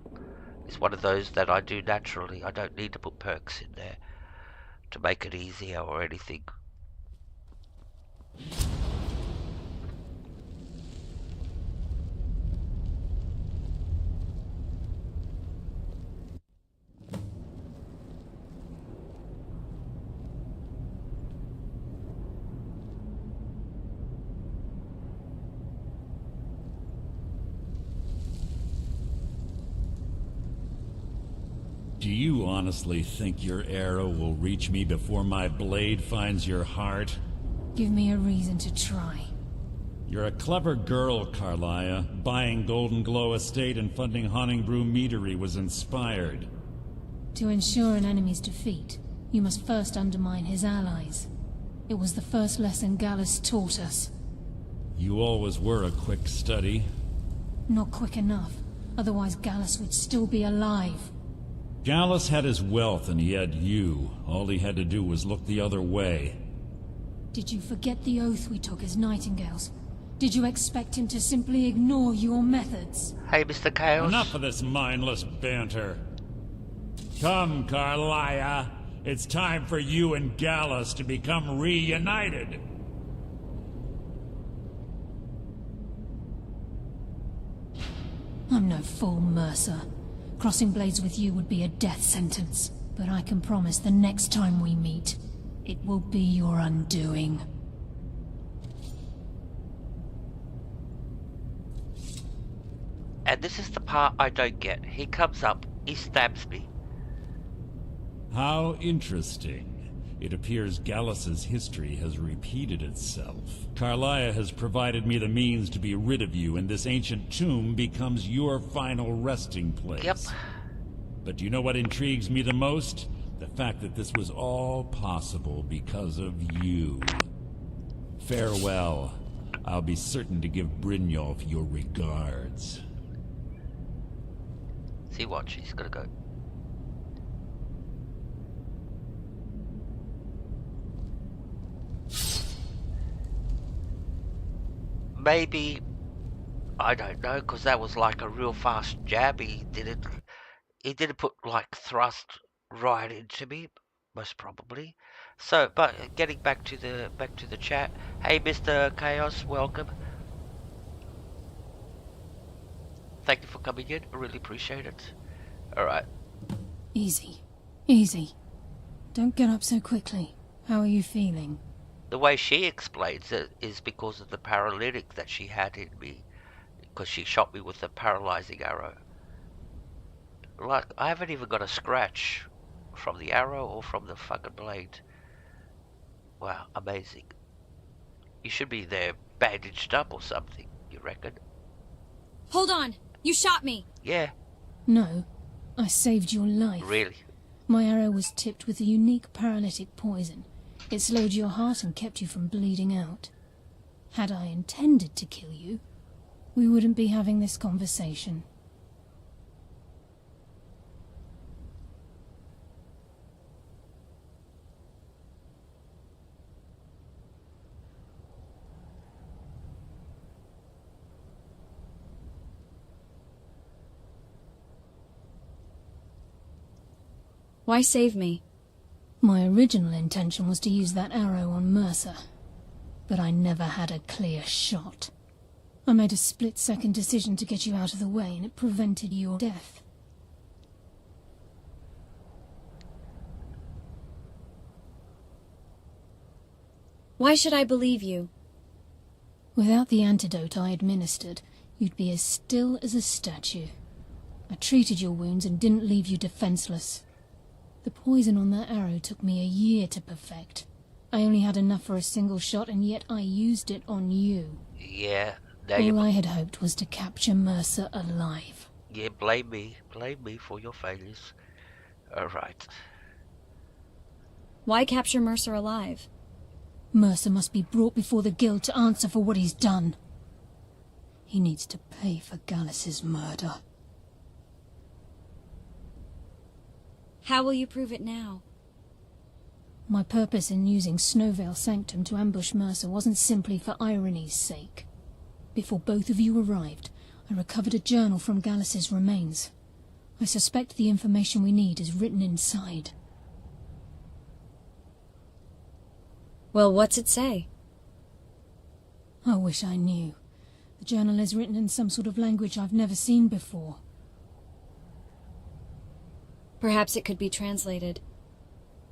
It's one of those that I do naturally. I don't need to put perks in there to make it easier or anything.
Do you honestly think your arrow will reach me before my blade finds your heart?
Give me a reason to try.
You're a clever girl, Carlia. Buying Golden Glow Estate and funding Honningbrew Meadery was inspired.
To ensure an enemy's defeat, you must first undermine his allies. It was the first lesson Gallus taught us.
You always were a quick study.
Not quick enough, otherwise Gallus would still be alive.
Gallus had his wealth and he had you. All he had to do was look the other way.
Did you forget the oath we took as Nightingales? Did you expect him to simply ignore your methods?
Hey, Mr. Chaos.
Enough of this mindless banter. Come, Carlia. It's time for you and Gallus to become reunited.
I'm no fool, Mercer. Crossing blades with you would be a death sentence. But I can promise the next time we meet, it will be your undoing.
And this is the part I don't get. He comes up, he stabs me.
How interesting. It appears Gallus's history has repeated itself. Carlia has provided me the means to be rid of you, and this ancient tomb becomes your final resting place.
Yep.
But do you know what intrigues me the most? The fact that this was all possible because of you. Farewell. I'll be certain to give Brynjolf your regards.
See, watch, he's gonna go. Maybe, I don't know, because that was like a real fast jab. He didn't put like thrust right into me, most probably. So, but getting back to the chat. Hey, Mr. Chaos, welcome. Thank you for coming in. I really appreciate it. All right.
Easy. Easy. Don't get up so quickly. How are you feeling?
The way she explains it is because of the paralytic that she had in me, because she shot me with a paralyzing arrow. Like, I haven't even got a scratch from the arrow or from the fucking blade. Wow, amazing. You should be there bandaged up or something, you reckon?
Hold on! You shot me!
Yeah.
No. I saved your life.
Really?
My arrow was tipped with a unique paralytic poison. It slowed your heart and kept you from bleeding out. Had I intended to kill you, we wouldn't be having this conversation.
Why save me?
My original intention was to use that arrow on Mercer, but I never had a clear shot. I made a split-second decision to get you out of the way, and it prevented your death.
Why should I believe you?
Without the antidote I administered, you'd be as still as a statue. I treated your wounds and didn't leave you defenseless. The poison on that arrow took me a year to perfect. I only had enough for a single shot, and yet I used it on you.
Yeah.
All I had hoped was to capture Mercer alive.
Yeah, blame me. Blame me for your failures. Alright.
Why capture Mercer alive?
Mercer must be brought before the Guild to answer for what he's done. He needs to pay for Gallus's murder.
How will you prove it now?
My purpose in using Snowvale Sanctum to ambush Mercer wasn't simply for irony's sake. Before both of you arrived, I recovered a journal from Gallus's remains. I suspect the information we need is written inside.
Well, what's it say?
I wish I knew. The journal is written in some sort of language I've never seen before.
Perhaps it could be translated.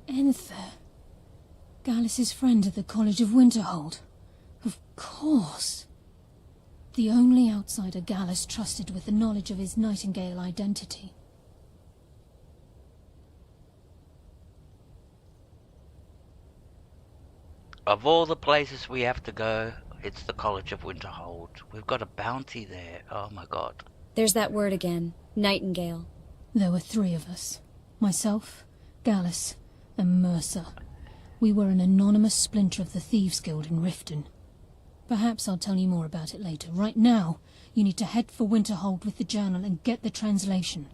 Enther. Gallus's friend at the College of Winterhold. Of course. The only outsider Gallus trusted with the knowledge of his Nightingale identity.
Of all the places we have to go, it's the College of Winterhold. We've got a bounty there. Oh my god.
There's that word again. Nightingale.
There were 3 of us. Myself, Gallus, and Mercer. We were an anonymous splinter of the Thieves Guild in Riften. Perhaps I'll tell you more about it later. Right now, you need to head for Winterhold with the journal and get the translation.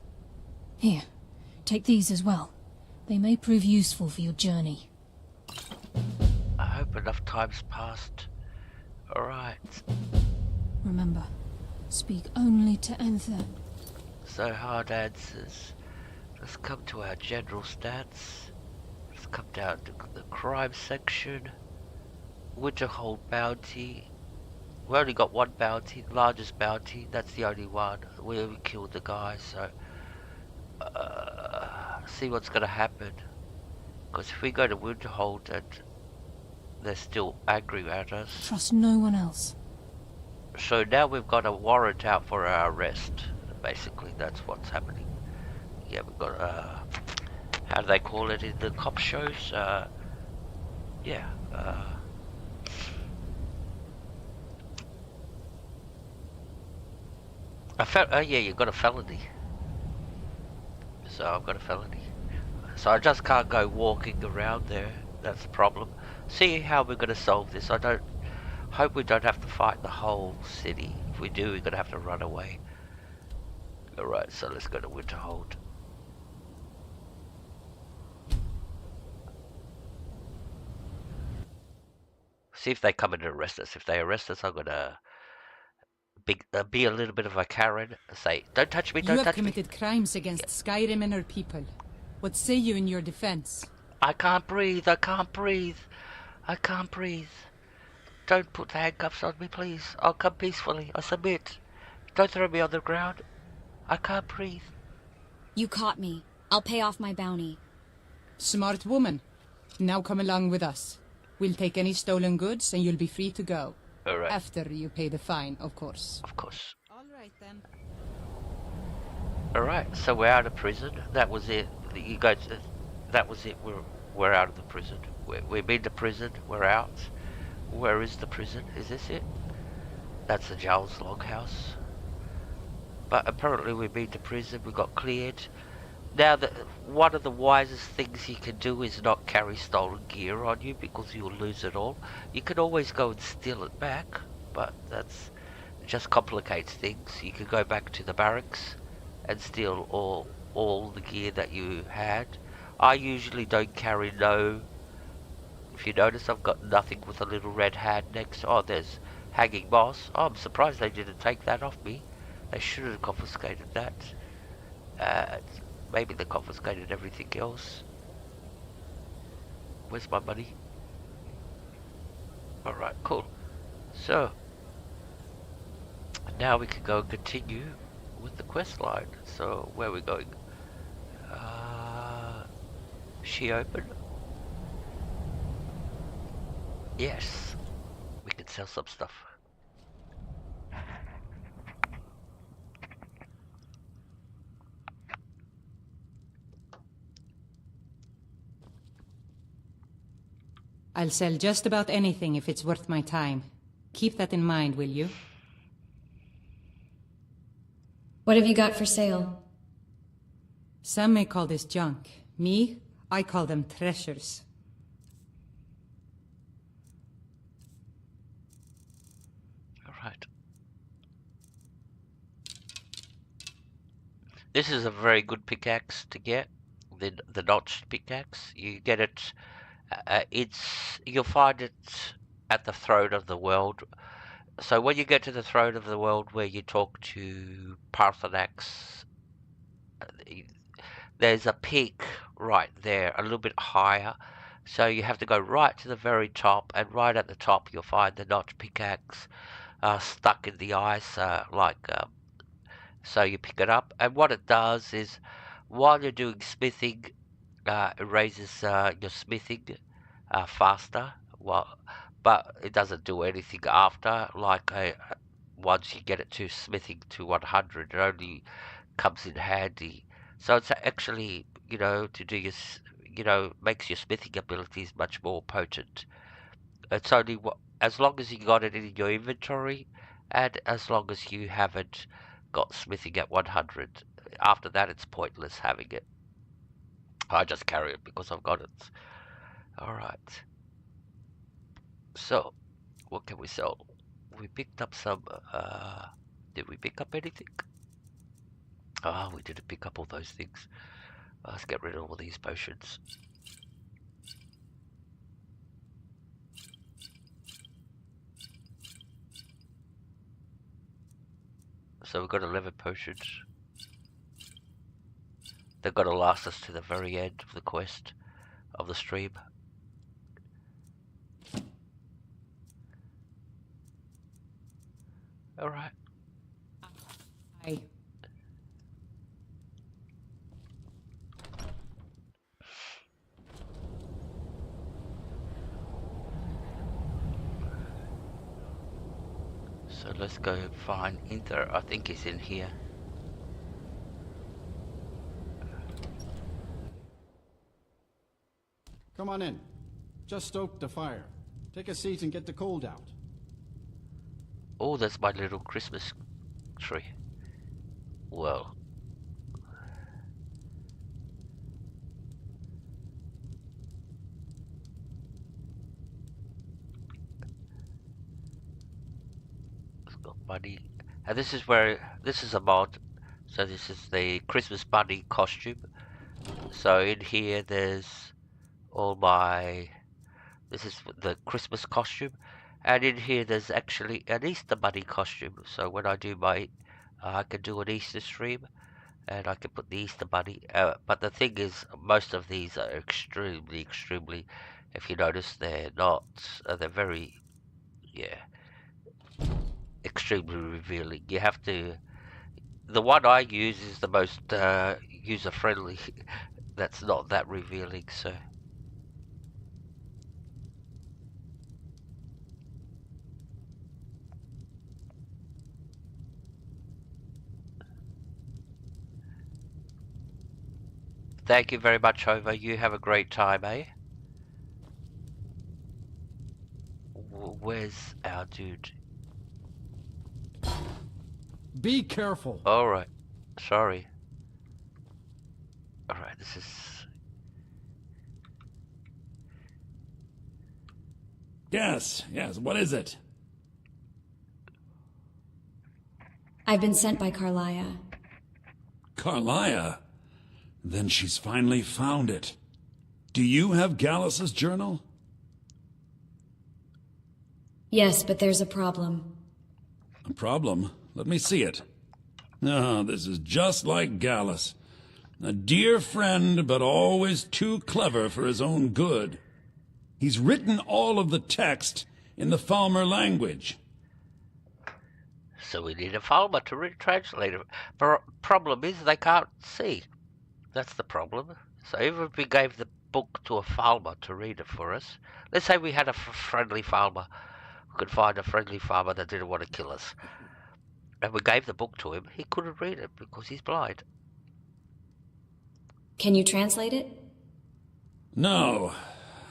Here, take these as well. They may prove useful for your journey.
I hope enough time's passed. Alright.
Remember, speak only to Anther.
So hard answers. Let's come to our general stats. Let's come down to the crime section. Winterhold bounty. We only got one bounty, largest bounty. That's the only one. We killed the guy, so see what's gonna happen. Because if we go to Winterhold and they're still angry at us.
Trust no one else.
So now we've got a warrant out for our arrest. Basically, that's what's happening. Yeah, we've got how do they call it in the cop shows? Yeah. Yeah, you've got a felony. So I've got a felony. So I just can't go walking around there. That's the problem. See how we're going to solve this. I don't hope we don't have to fight the whole city. If we do, we're going to have to run away. Alright, so let's go to Winterhold. See if they come and arrest us. If they arrest us, I'm going to be a little bit of a Karen. Say, don't touch me, don't
You have
touch me.
committed crimes against Skyrim and her people. What say you in your defense?
I can't breathe, I can't breathe. I can't breathe. Don't put the handcuffs on me, please. I'll come peacefully. I submit. Don't throw me on the ground. I can't breathe.
You caught me. I'll pay off my bounty.
Smart woman. Now come along with us. We'll take any stolen goods and you'll be free to go.
Alright.
After you pay the fine, of course.
Of course.
All right then.
Alright, so we're out of prison. That was it. You guys, that was it. We're out of the prison. We've been to prison. We're out. Where is the prison? Is this it? That's the Giles loghouse. But apparently we've been to prison. We got cleared. Now, one of the wisest things you can do is not carry stolen gear on you because you'll lose it all. You can always go and steal it back, but that's just complicates things. You can go back to the barracks and steal all the gear that you had. I usually don't carry no. If you notice, I've got nothing with a little red hand next. Oh, there's hanging moss. Oh, I'm surprised they didn't take that off me. They should have confiscated that. Maybe they confiscated everything else. Where's my money? Alright, cool. So, now we can go and continue with the quest line. So, where are we going? She open? Yes. We can sell some stuff.
I'll sell just about anything if it's worth my time. Keep that in mind, will you?
What have you got for sale?
Some may call this junk. Me, I call them treasures.
Alright. This is a very good pickaxe to get. The notched pickaxe. You get it. You'll find it at the throne of the world. So when you get to the throne of the world where you talk to Parthenax, there's a peak right there, a little bit higher. So you have to go right to the very top, and right at the top you'll find the notched pickaxe stuck in the ice, so you pick it up. And what it does is, while you're doing smithing, it raises your smithing faster. But it doesn't do anything after. Once you get it to smithing to 100, it only comes in handy. So it's actually, to do your, makes your smithing abilities much more potent. It's only as long as you got it in your inventory, and as long as you haven't got smithing at 100. After that, it's pointless having it. I just carry it because I've got it. Alright. So, what can we sell? We picked up some, did we pick up anything? Ah, we didn't pick up all those things. Let's get rid of all these potions. So we've got 11 potions. They're gonna last us to the very end of the quest, of the stream. Alright.
Aye.
So let's go find Inter. I think he's in here.
Come on in. Just stoked the fire. Take a seat and get the cold out.
Oh, that's my little Christmas tree. Well. It's got bunny. And this is where, this is a mod. So this is the Christmas bunny costume. So in here there's all my, this is the Christmas costume. And in here there's actually an Easter bunny costume. So when I do my, I can do an Easter stream. And I can put the Easter bunny. But the thing is, most of these are extremely, if you notice, they're not, they're very, yeah, extremely revealing. You have to, the one I use is the most user-friendly. That's not that revealing, so. Thank you very much, Hova. You have a great time, eh? Where's our dude?
Be careful.
Alright. Sorry. Alright, this is...
Yes, what is it?
I've been sent by Carlia.
Carlia? Then she's finally found it. Do you have Gallus's journal?
Yes, but there's a problem.
A problem? Let me see it. Ah, this is just like Gallus. A dear friend, but always too clever for his own good. He's written all of the text in the Falmer language.
So we need a Falmer to retranslate it. Problem is they can't see. That's the problem. So even if we gave the book to a Falmer to read it for us, let's say we had a friendly Falmer, we could find a friendly farmer that didn't want to kill us, and we gave the book to him, he couldn't read it because he's blind.
Can you translate it?
No.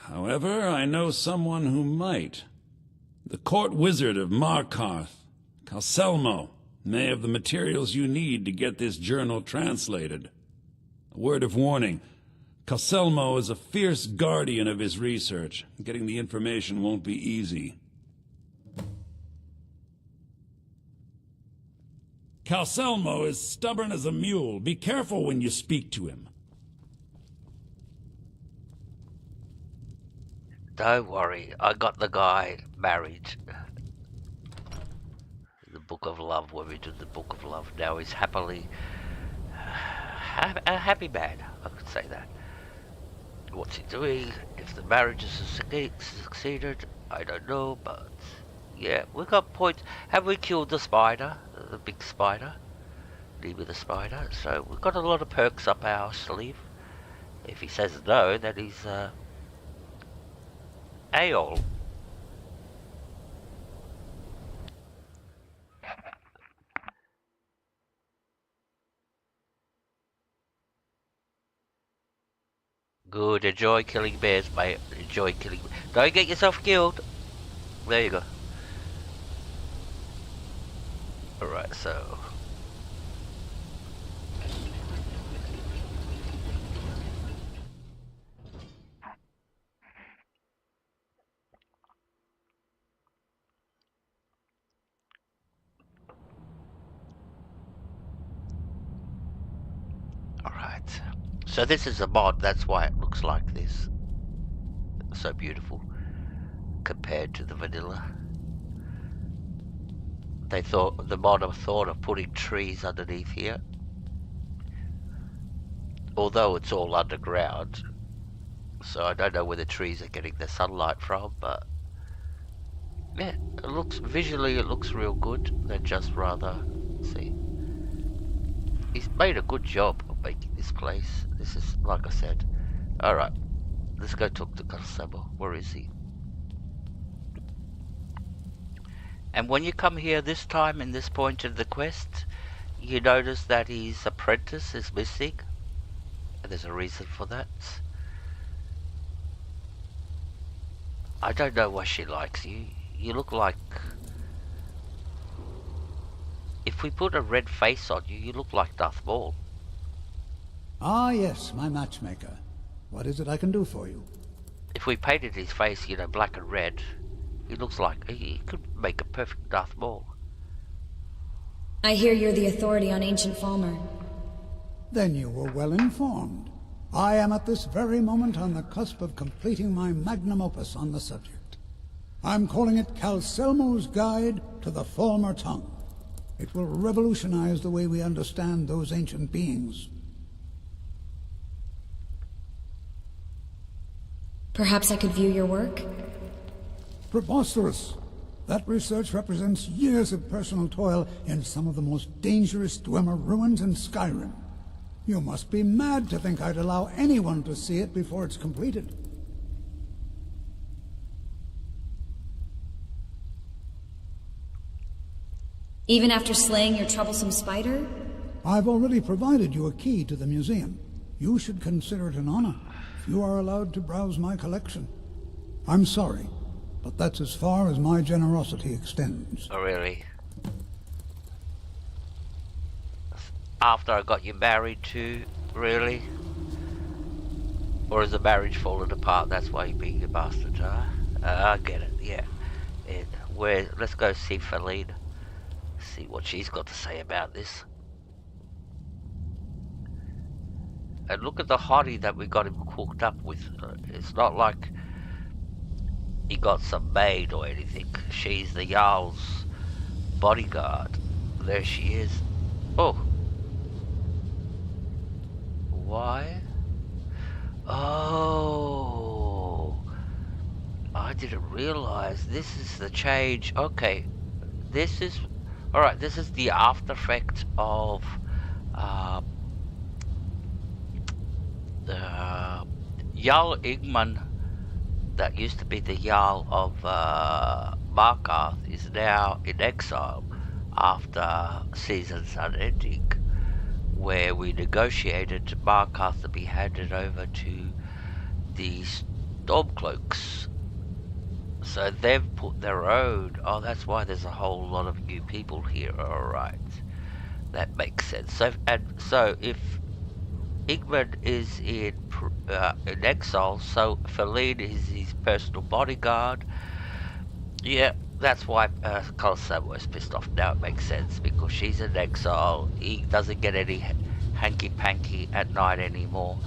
However, I know someone who might. The court wizard of Markarth, Calselmo, may have the materials you need to get this journal translated. A word of warning. Calselmo is a fierce guardian of his research. Getting the information won't be easy. Calselmo is stubborn as a mule. Be careful when you speak to him.
Don't worry, I got the guy married. The Book of Love, when we did the Book of Love. Now he's happily... a happy man, I could say that. What's he doing? If the marriage has succeeded, I don't know, but... yeah, we got points. Have we killed the spider? The big spider? Leave with the spider. So we've got a lot of perks up our sleeve. If he says no, then he's... AOL. Good, enjoy killing bears, mate. Enjoy killing... Don't get yourself killed. There you go. Alright, so... Alright. So this is a mod, that's why it looks like this. So beautiful. Compared to the vanilla. They thought, the mod thought of putting trees underneath here. Although it's all underground. So I don't know where the trees are getting their sunlight from, but... Yeah, it looks, visually it looks real good. They're just rather, see. He's made a good job of making this place. This is, like I said. Alright, let's go talk to Kalsabo. Where is he? And when you come here this time in this point of the quest, you notice that his apprentice is missing. And there's a reason for that. I don't know why she likes you. You look like... If we put a red face on you, you look like Darth Maul.
Ah, yes, my matchmaker. What is it I can do for you?
If we painted his face, you know, black and red, he looks like... He could make a perfect Darth Maul.
I hear you're the authority on ancient Falmer.
Then you were well informed. I am at this very moment on the cusp of completing my magnum opus on the subject. I'm calling it Calselmo's Guide to the Falmer Tongue. It will revolutionize the way we understand those ancient beings.
Perhaps I could view your work?
Preposterous! That research represents years of personal toil in some of the most dangerous Dwemer ruins in Skyrim. You must be mad to think I'd allow anyone to see it before it's completed.
Even after slaying your troublesome spider?
I've already provided you a key to the museum. You should consider it an honor if you are allowed to browse my collection. I'm sorry, but that's as far as my generosity extends.
Oh, really? After I got you married to, really? Or is the marriage fallen apart, that's why you're being a bastard, huh? I get it, yeah. And let's go see Feline. See what she's got to say about this. And look at the hottie that we got him hooked up with. It's not like he got some maid or anything. She's the Jarl's bodyguard. There she is. Oh. Why? Oh. I didn't realize this is the change. Okay. This is... Alright, this is the after effect of the Jarl Igman that used to be the Jarl of Markarth is now in exile after seasons unending, where we negotiated Markarth to be handed over to the Stormcloaks. So they've put their own... Oh, that's why there's a whole lot of new people here. Alright. That makes sense. So if Igman is in exile, so Feline is his personal bodyguard. Yeah, that's why Kalsamo is pissed off. Now it makes sense, because she's in exile. He doesn't get any hanky-panky at night anymore.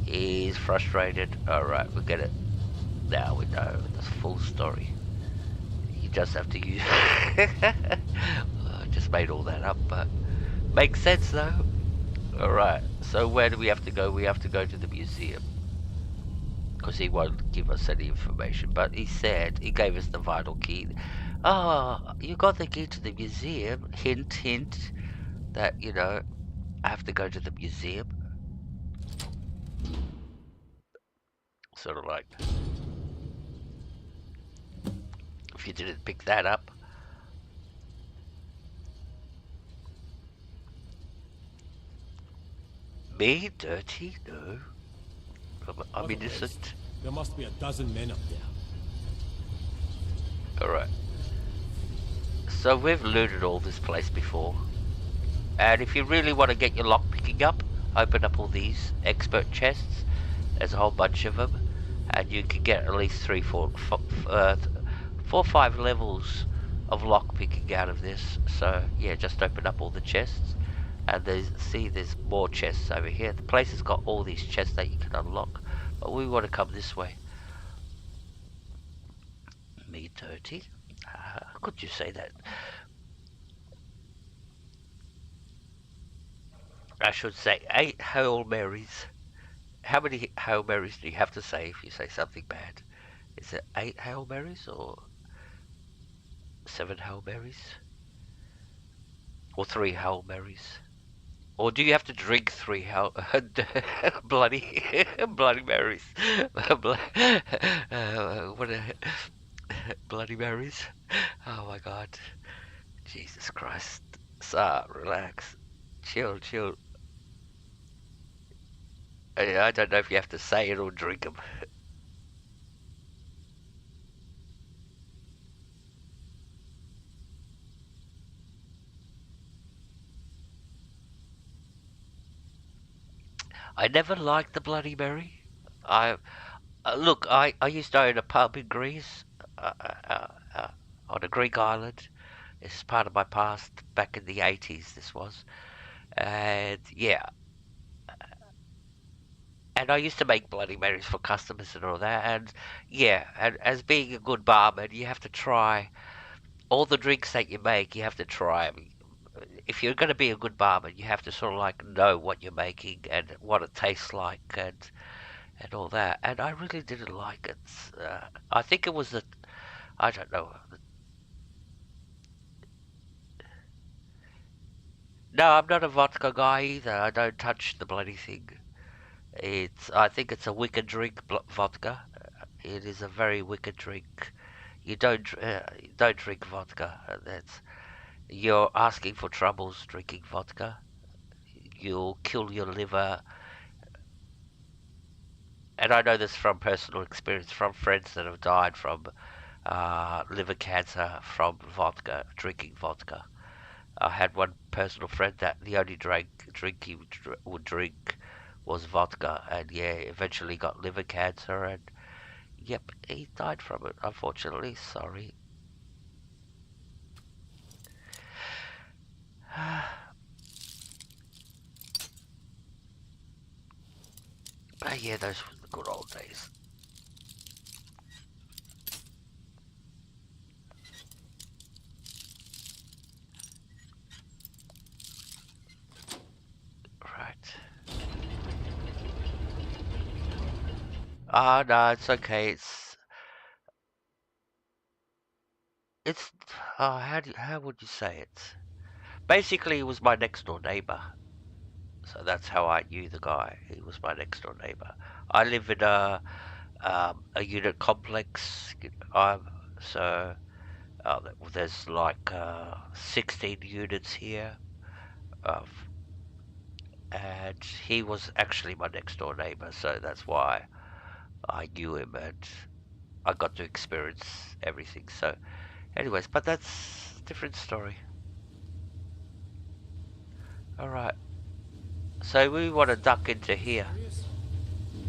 He's frustrated. Alright, we get it. Now we know the full story. You just have to use... I just made all that up, but... Makes sense though. Alright, so where do we have to go? We have to go to the museum. Because he won't give us any information. But he said, he gave us the vital key. Oh, you got the key to the museum. Hint, hint. That, you know, I have to go to the museum. Sort of like... If you didn't pick that up. Me? Dirty? No. I'm innocent.
There must be a dozen men up there.
Alright. So we've looted all this place before. And if you really want to get your lock picking up, open up all these expert chests. There's a whole bunch of them. And you can get at least 4 or 5 levels of lock picking out of this. So yeah, just open up all the chests. And there's more chests over here. The place has got all these chests that you can unlock. But we want to come this way. Me dirty? How could you say that? I should say 8 Hail Marys. How many Hail Marys do you have to say if you say something bad? Is it 8 Hail Marys or 7 Hail Marys? Or 3 Hail Marys? Or do you have to drink 3 bloody Marys? Bloody Marys? Oh my God. Jesus Christ. Relax. Chill. I don't know if you have to say it or drink them. I never liked the Bloody Mary. Look, I used to own a pub in Greece, on a Greek island. It's part of my past. Back in the 80s, this was, and yeah. And I used to make Bloody Marys for customers and all that. And yeah, and as being a good barman, you have to try all the drinks that you make. You have to try 'em. If you're going to be a good barman, you have to sort of like know what you're making and what it tastes like and all that. And I really didn't like it. I think it was I don't know. No, I'm not a vodka guy either. I don't touch the bloody thing. I think it's a wicked drink, vodka. It is a very wicked drink. You don't drink vodka. You're asking for troubles drinking vodka. You'll kill your liver. And I know this from personal experience, from friends that have died from liver cancer from drinking vodka. I had one personal friend that the only drink he would drink was vodka, and yeah, eventually got liver cancer, and yep, he died from it, unfortunately. Sorry. But yeah, those were the good old days. Right. No, it's okay. How would you say it? Basically, he was my next door neighbor. So that's how I knew the guy. He was my next door neighbor. I live in a unit complex. So there's like 16 units here. And he was actually my next door neighbor, so that's why I knew him and I got to experience everything. So anyways, but that's a different story. Alright. So we want to duck into here.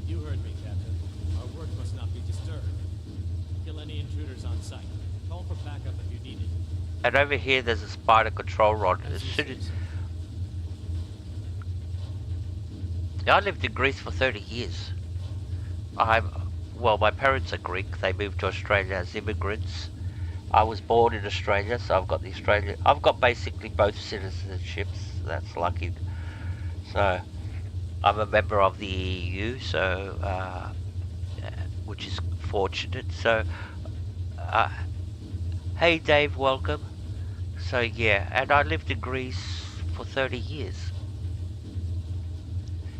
You heard me, Captain. Our work must not be disturbed. Kill any intruders on sight. Call for backup if you need it.
And over here there's a spider control rod. I lived in Greece for 30 years. Well, my parents are Greek. They moved to Australia as immigrants. I was born in Australia, so I've got basically both citizenships. That's lucky. So I'm a member of the EU, so which is fortunate. So hey Dave, welcome. So yeah, and I lived in Greece for 30 years.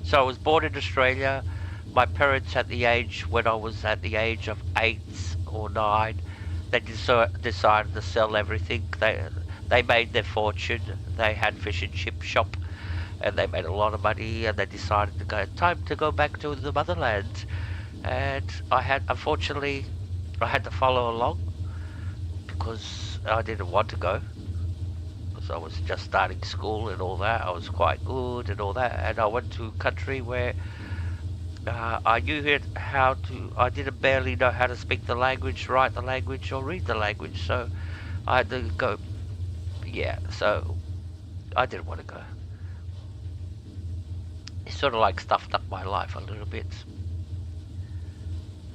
So I was born in Australia. My parents when I was at the age of 8 or 9, they decided to sell everything. They made their fortune. They had fish and chip shop, and they made a lot of money, and they decided time to go back to the motherland. And unfortunately, I had to follow along because I didn't want to go. Because I was just starting school and all that. I was quite good and all that. And I went to a country where I knew I didn't barely know how to speak the language, write the language, or read the language. So I had to go. Yeah, so I didn't want to go. It sort of like stuffed up my life a little bit.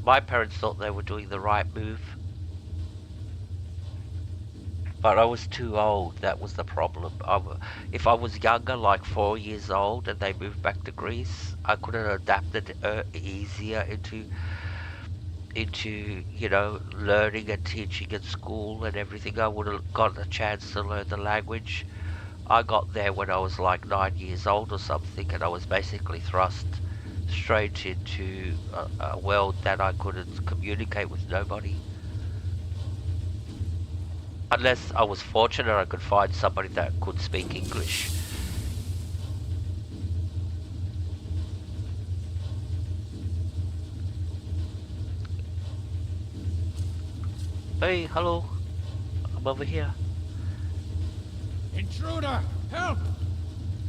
My parents thought they were doing the right move. But I was too old, that was the problem. If I was younger, like 4 years old, and they moved back to Greece, I could have adapted easier into learning and teaching at school and everything. I would have gotten a chance to learn the language. I got there when I was like 9 years old or something, and I was basically thrust straight into a world that I couldn't communicate with nobody. Unless I was fortunate, I could find somebody that could speak English. Hey, hello. I'm over here.
Intruder! Help!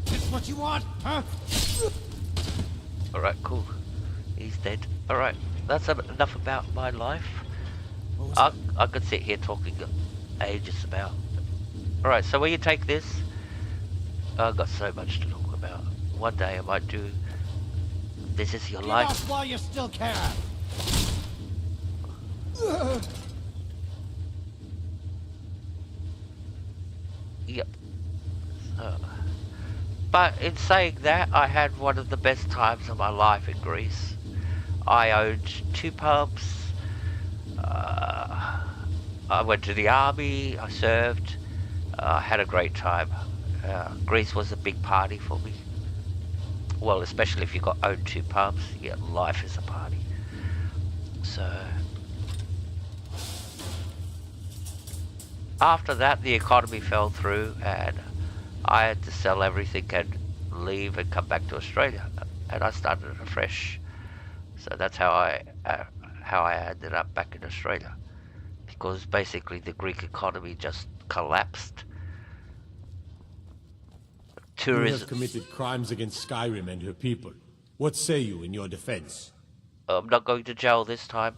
This what you want, huh?
Alright, cool. He's dead. Alright, that's enough about my life. I could sit here talking ages about. Alright, so where you take this? I've got so much to talk about. One day I might do This Is Your Life.
Get off while you still can!
Yep. But in saying that, I had one of the best times of my life in Greece. I owned 2 pubs. I went to the army. I served. I had a great time. Greece was a big party for me. Well, especially if you got owned 2 pubs. Yeah, life is a party. So after that, the economy fell through, and I had to sell everything and leave and come back to Australia, and I started afresh. So that's how I ended up back in Australia, because basically the Greek economy just collapsed.
You
Tourism.
have committed crimes against Skyrim and her people. What say you in your defense?
I'm not going to jail this time.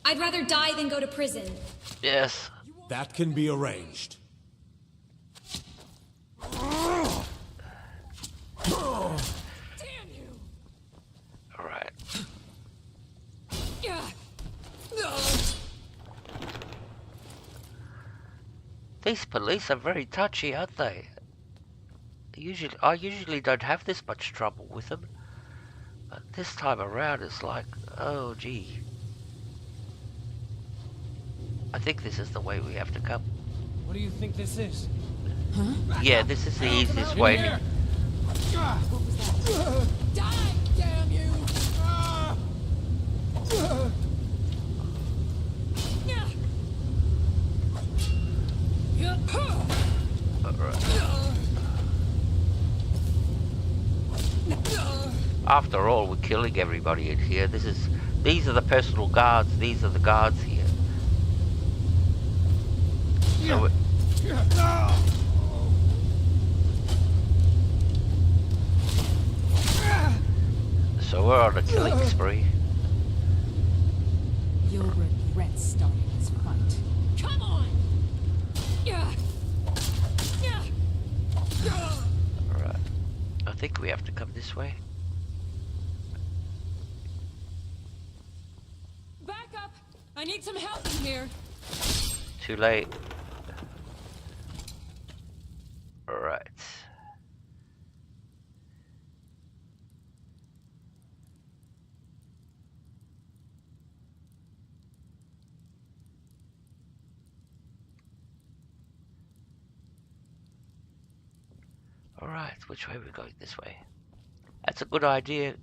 I'd rather die than go to prison.
Yes.
That can be arranged.
Damn you!
Alright. These police are very touchy, aren't they? I usually don't have this much trouble with them. But this time around it's like, oh gee. I think this is the way we have to come.
What do you think this is?
Yeah, this is the easiest way to...
Die, damn you!
After all, we're killing everybody in here. These are the personal guards. These are the guards here. So we're on a killing spree.
You'll regret starting this fight.
Come on!
Alright. I think we have to come this way.
Back up! I need some help in here.
Too late. Alright. Alright, which way are we going? This way. That's a good idea.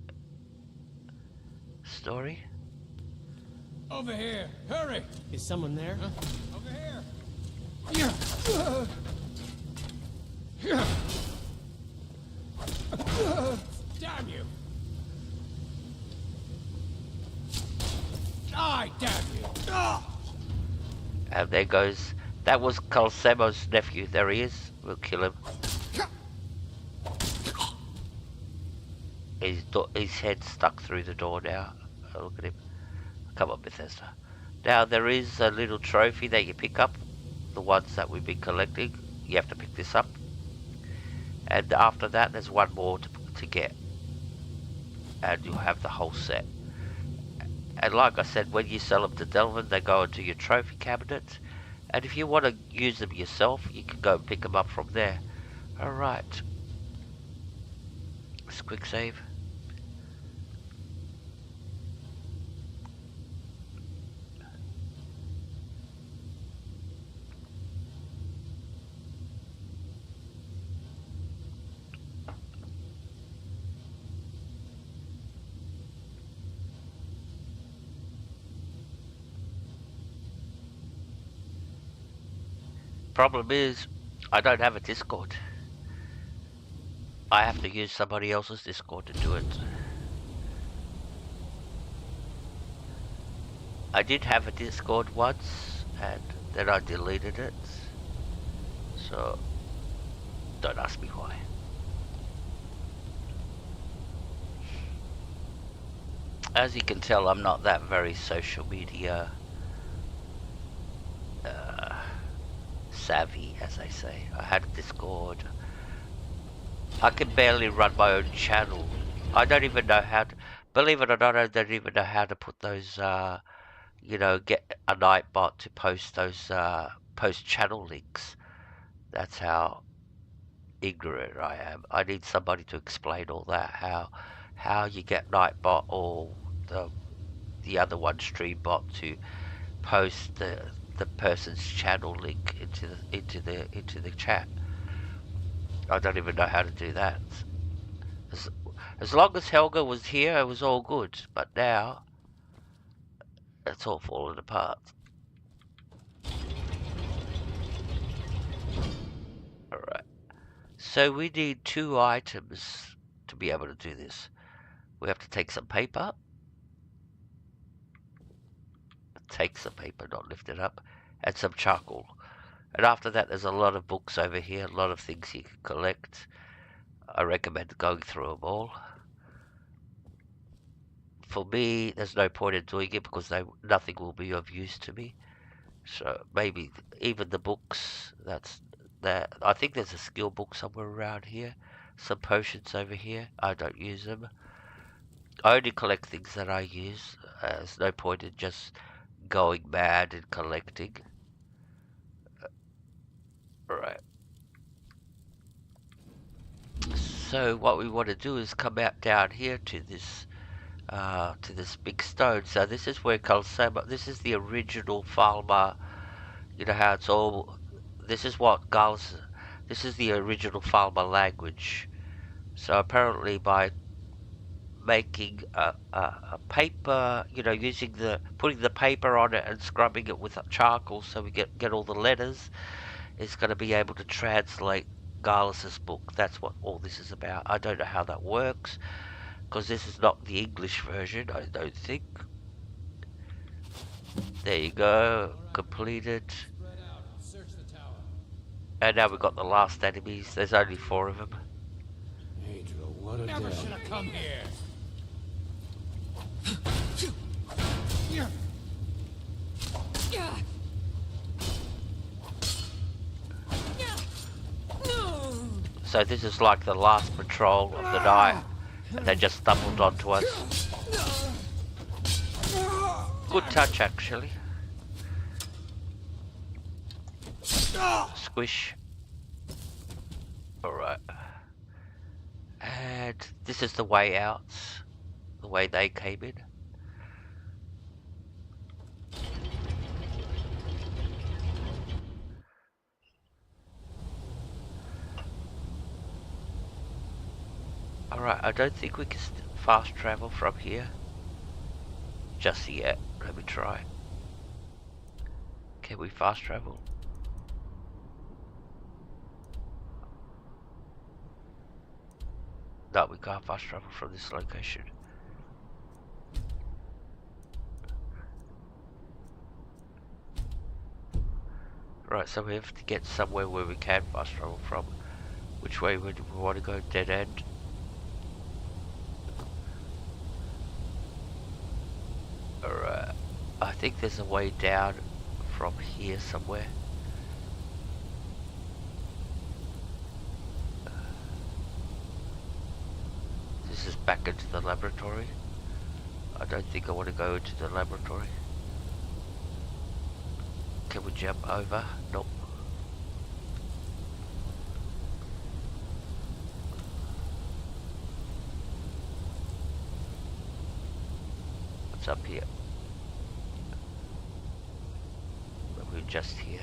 Story.
Over here! Hurry!
Is someone there?
Over here! Damn you! Die, damn you!
And there goes. That was Calcemo's nephew. There he is. We'll kill him. His head's stuck through the door now. Oh, look at him. Come on, Bethesda. Now, there is a little trophy that you pick up. The ones that we've been collecting. You have to pick this up. And after that, there's one more to get. And you'll have the whole set. And like I said, when you sell them to Delvin, they go into your trophy cabinet. And if you want to use them yourself, you can go and pick them up from there. Alright. Let's quick save. Problem is, I don't have a Discord. I have to use somebody else's Discord to do it. I did have a Discord once, and then I deleted it. So, don't ask me why. As you can tell, I'm not that very social media savvy, as I say. I had a Discord. I can barely run my own channel. I don't even know how to, believe it or not, I don't even know how to put those, you know, get a Nightbot to post those, post channel links. That's how ignorant I am. I need somebody to explain all that, how you get Nightbot or the other one, Streambot, to post the person's channel link into the chat. I don't even know how to do that. As long as Helga was here, it was all good. But now, it's all falling apart. Alright. So we need 2 items to be able to do this. We have to take some paper. Take some paper, not lift it up. And some charcoal. And after that, there's a lot of books over here. A lot of things you can collect. I recommend going through them all. For me, there's no point in doing it because nothing will be of use to me. So maybe even the books, I think there's a skill book somewhere around here. Some potions over here. I don't use them. I only collect things that I use. There's no point in just going mad and collecting. Alright. So what we want to do is come out down here to this big stone. So this is where Calcema, this is the original Falma, you know how it's all, this is what Gals, this is the original Falma language. So apparently by making a paper, you know, putting the paper on it and scrubbing it with charcoal so we get all the letters, it's going to be able to translate Garlus's book. That's what all this is about. I don't know how that works, because this is not the English version, I don't think. There you go, completed. And now we've got the last enemies. There's only 4 of them.
Adriel, what a
Never
day.
should have come here.
So this is like the last patrol of the night, and they just stumbled onto us. Good touch, actually. Squish. Alright. And this is the way out, the way they came in. Alright, I don't think we can fast travel from here. Just yet. Let me try. Can we fast travel? No, we can't fast travel from this location. Right, so we have to get somewhere where we can fast travel from. Which way would we want to go? Dead end? Alright, I think there's a way down from here somewhere. This is back into the laboratory. I don't think I want to go into the laboratory. Can we jump over? Nope. What's up here? We're just here.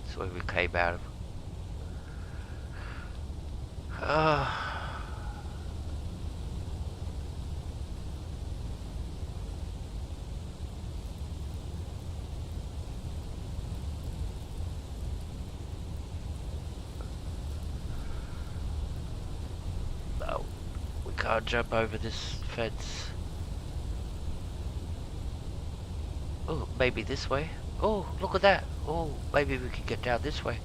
That's where we came out of. No, we can't jump over this fence. Oh, maybe this way. Oh, look at that. Oh, maybe we can get down this way.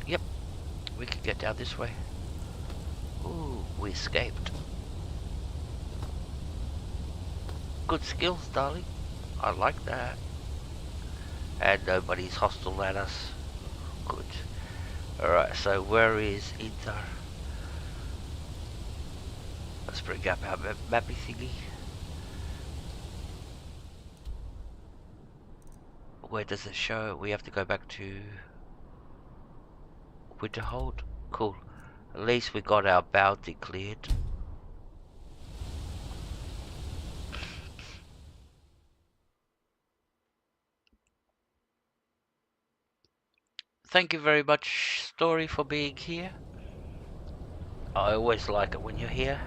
Yep, we can get down this way. Ooh, we escaped. Good skills, darling. I like that. And nobody's hostile at us. Good. Alright, so where is Inter? Let's bring up our mappy thingy. Where does it show? We have to go back to Winterhold. Cool. At least we got our bounty cleared. Thank you very much, Story, for being here. I always like it when you're here.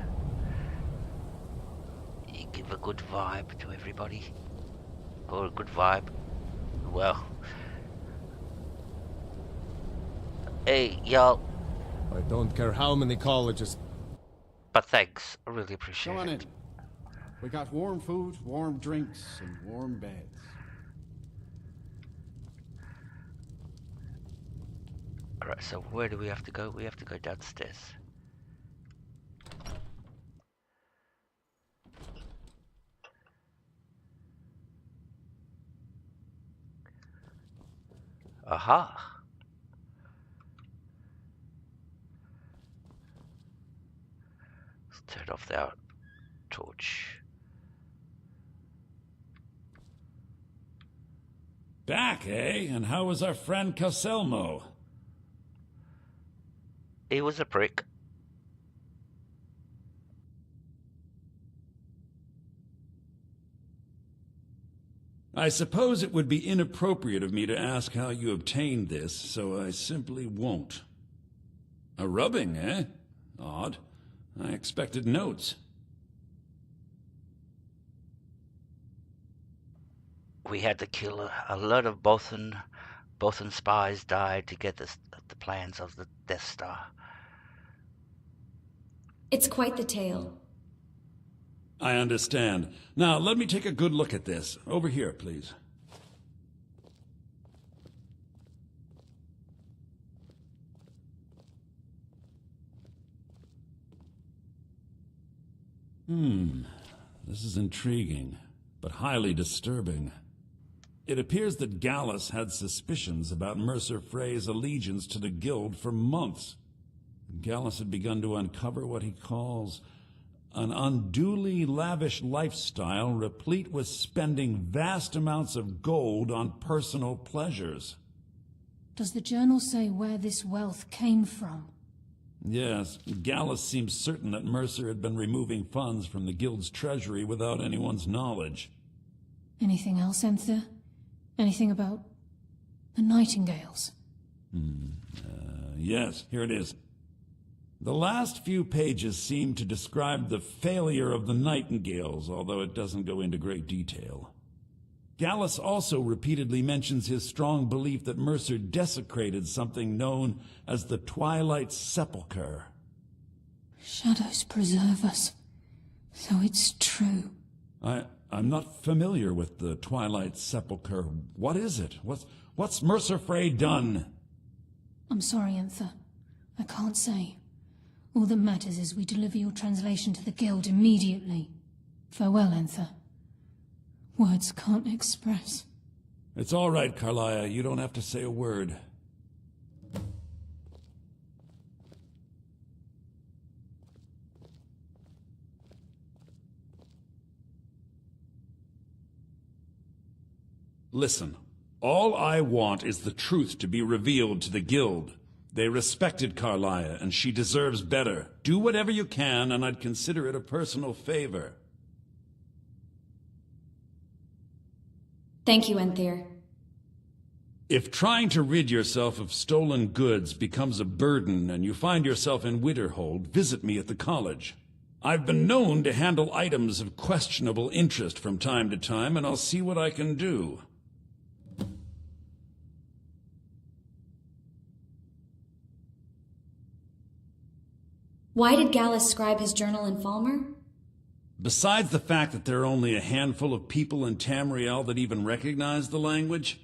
You give a good vibe to everybody. Or a good vibe. Well. Hey, y'all.
I don't care how many colleges.
But thanks. I really appreciate
Come on
it.
in. We got warm food, warm drinks, and warm beds.
Alright, so where do we have to go? We have to go downstairs. Aha! Let's turn off our torch.
Back, eh? And how was our friend Calselmo?
He was a prick.
I suppose it would be inappropriate of me to ask how you obtained this, so I simply won't. A rubbing, eh? Odd. I expected notes.
We had to kill a lot of Bothan spies died to get the plans of the Death Star.
It's quite the tale.
I understand. Now, let me take a good look at this. Over here, please. This is intriguing, but highly disturbing. It appears that Gallus had suspicions about Mercer Frey's allegiance to the Guild for months. Gallus had begun to uncover what he calls an unduly lavish lifestyle replete with spending vast amounts of gold on personal pleasures.
Does the journal say where this wealth came from?
Yes, Gallus seems certain that Mercer had been removing funds from the Guild's treasury without anyone's knowledge.
Anything else, Enther? Anything about the Nightingales?
Yes, here it is. The last few pages seem to describe the failure of the Nightingales, although it doesn't go into great detail. Gallus also repeatedly mentions his strong belief that Mercer desecrated something known as the Twilight Sepulchre.
Shadows preserve us. So it's true.
I'm not familiar with the Twilight Sepulchre. What is it? What's Mercer Frey done?
I'm sorry, Enther. I can't say. All that matters is we deliver your translation to the Guild immediately. Farewell, Enther. Words can't express.
It's all right, Carlia. You don't have to say a word. Listen, all I want is the truth to be revealed to the Guild. They respected Carlia, and she deserves better. Do whatever you can, and I'd consider it a personal favor.
Thank you, Enther.
If trying to rid yourself of stolen goods becomes a burden and you find yourself in Winterhold, visit me at the college. I've been known to handle items of questionable interest from time to time, and I'll see what I can do.
Why did Gallus scribe his journal in Falmer?
Besides the fact that there are only a handful of people in Tamriel that even recognize the language,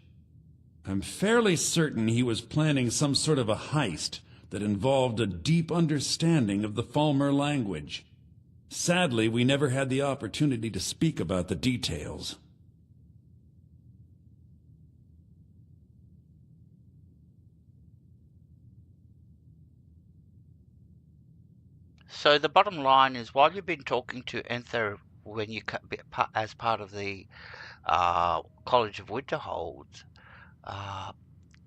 I'm fairly certain he was planning some sort of a heist that involved a deep understanding of the Falmer language. Sadly, we never had the opportunity to speak about the details.
So the bottom line is, while you've been talking to Enther when you as part of the College of Winterhold,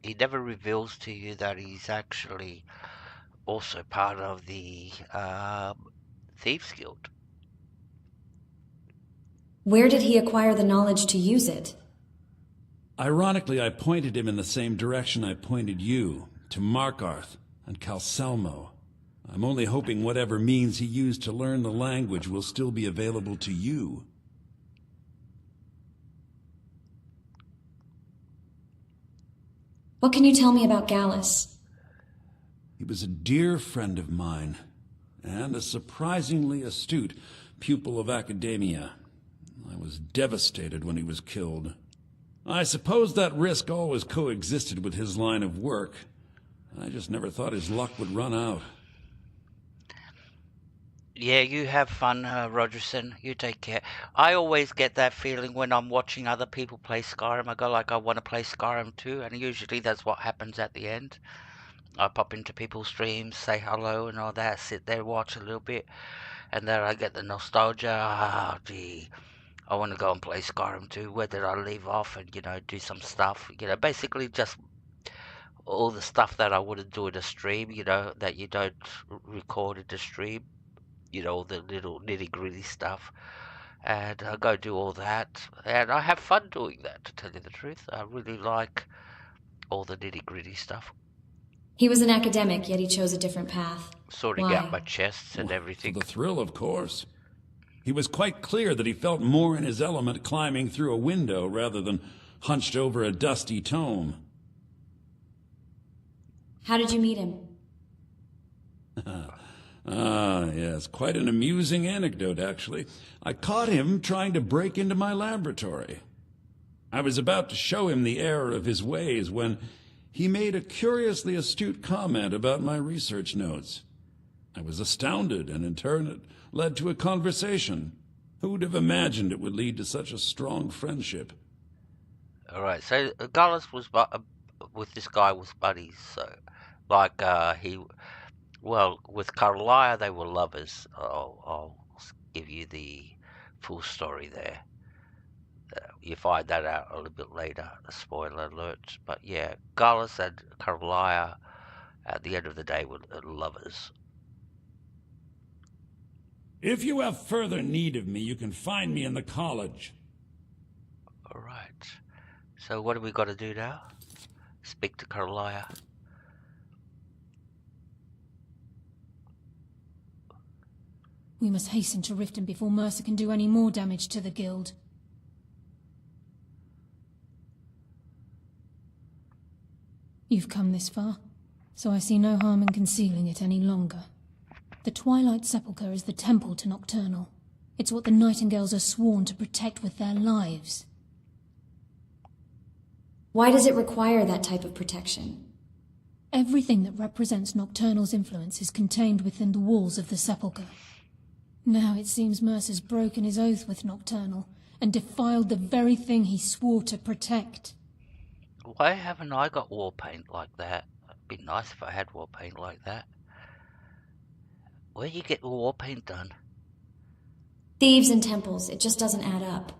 he never reveals to you that he's actually also part of the Thieves Guild.
Where did he acquire the knowledge to use it?
Ironically, I pointed him in the same direction I pointed you, to Markarth and Calselmo. I'm only hoping whatever means he used to learn the language will still be available to you.
What can you tell me about Gallus?
He was a dear friend of mine, and a surprisingly astute pupil of academia. I was devastated when he was killed. I suppose that risk always coexisted with his line of work. I just never thought his luck would run out.
Yeah, you have fun, Rogerson. You take care. I always get that feeling when I'm watching other people play Skyrim. I go like, I want to play Skyrim too, and usually that's what happens at the end. I pop into people's streams, say hello and all that, sit there, watch a little bit, and then I get the nostalgia. Ah, gee, I want to go and play Skyrim too. Where did I leave off and, do some stuff? Basically just all the stuff that I wouldn't do in a stream, that you don't record in the stream. The little nitty-gritty stuff, and I go do all that, and I have fun doing that, to tell you the truth. I really like all the nitty-gritty stuff.
He was an academic, yet he chose a different path.
Sorting
Why?
out my chests and everything.
For the thrill, of course. He was quite clear that he felt more in his element climbing through a window rather than hunched over a dusty tome.
How did you meet him?
Ah, yes, quite an amusing anecdote, actually. I caught him trying to break into my laboratory. I was about to show him the error of his ways when he made a curiously astute comment about my research notes. I was astounded, and in turn it led to a conversation. Who would have imagined it would lead to such a strong friendship?
All right, so Gallus was with this guy was buddies, so with Carlia, they were lovers. I'll give you the full story there. You find that out a little bit later, a spoiler alert. But yeah, Gallus and Carlia, at the end of the day, were lovers.
If you have further need of me, you can find me in the college.
All right. So what do we got to do now? Speak to Carlia.
We must hasten to Riften before Mercer can do any more damage to the Guild. You've come this far, so I see no harm in concealing it any longer. The Twilight Sepulchre is the temple to Nocturnal. It's what the Nightingales are sworn to protect with their lives.
Why does it require that type of protection?
Everything that represents Nocturnal's influence is contained within the walls of the Sepulchre. Now it seems Mercer's broken his oath with Nocturnal and defiled the very thing he swore to protect.
Why haven't I got war paint like that? It'd be nice if I had war paint like that. Where do you get the war paint done?
Thieves and temples, it just doesn't add up.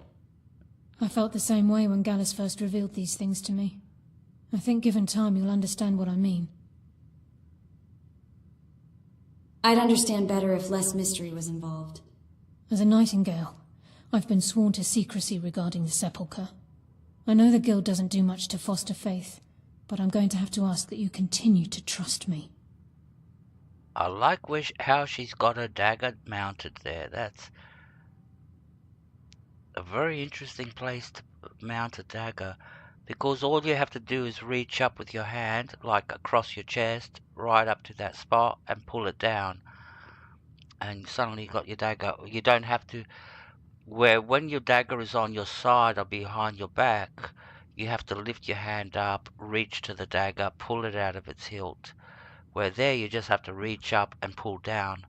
I felt the same way when Gallus first revealed these things to me. I think given time you'll understand what I mean.
I'd understand better if less mystery was involved.
As a Nightingale, I've been sworn to secrecy regarding the Sepulchre. I know the Guild doesn't do much to foster faith, but I'm going to have to ask that you continue to trust me.
I like how she's got her dagger mounted there. That's a very interesting place to mount a dagger, because all you have to do is reach up with your hand, like across your chest, right up to that spot, and pull it down. And suddenly you got your dagger. You don't have to... when your dagger is on your side or behind your back, you have to lift your hand up, reach to the dagger, pull it out of its hilt. Where there you just have to reach up and pull down.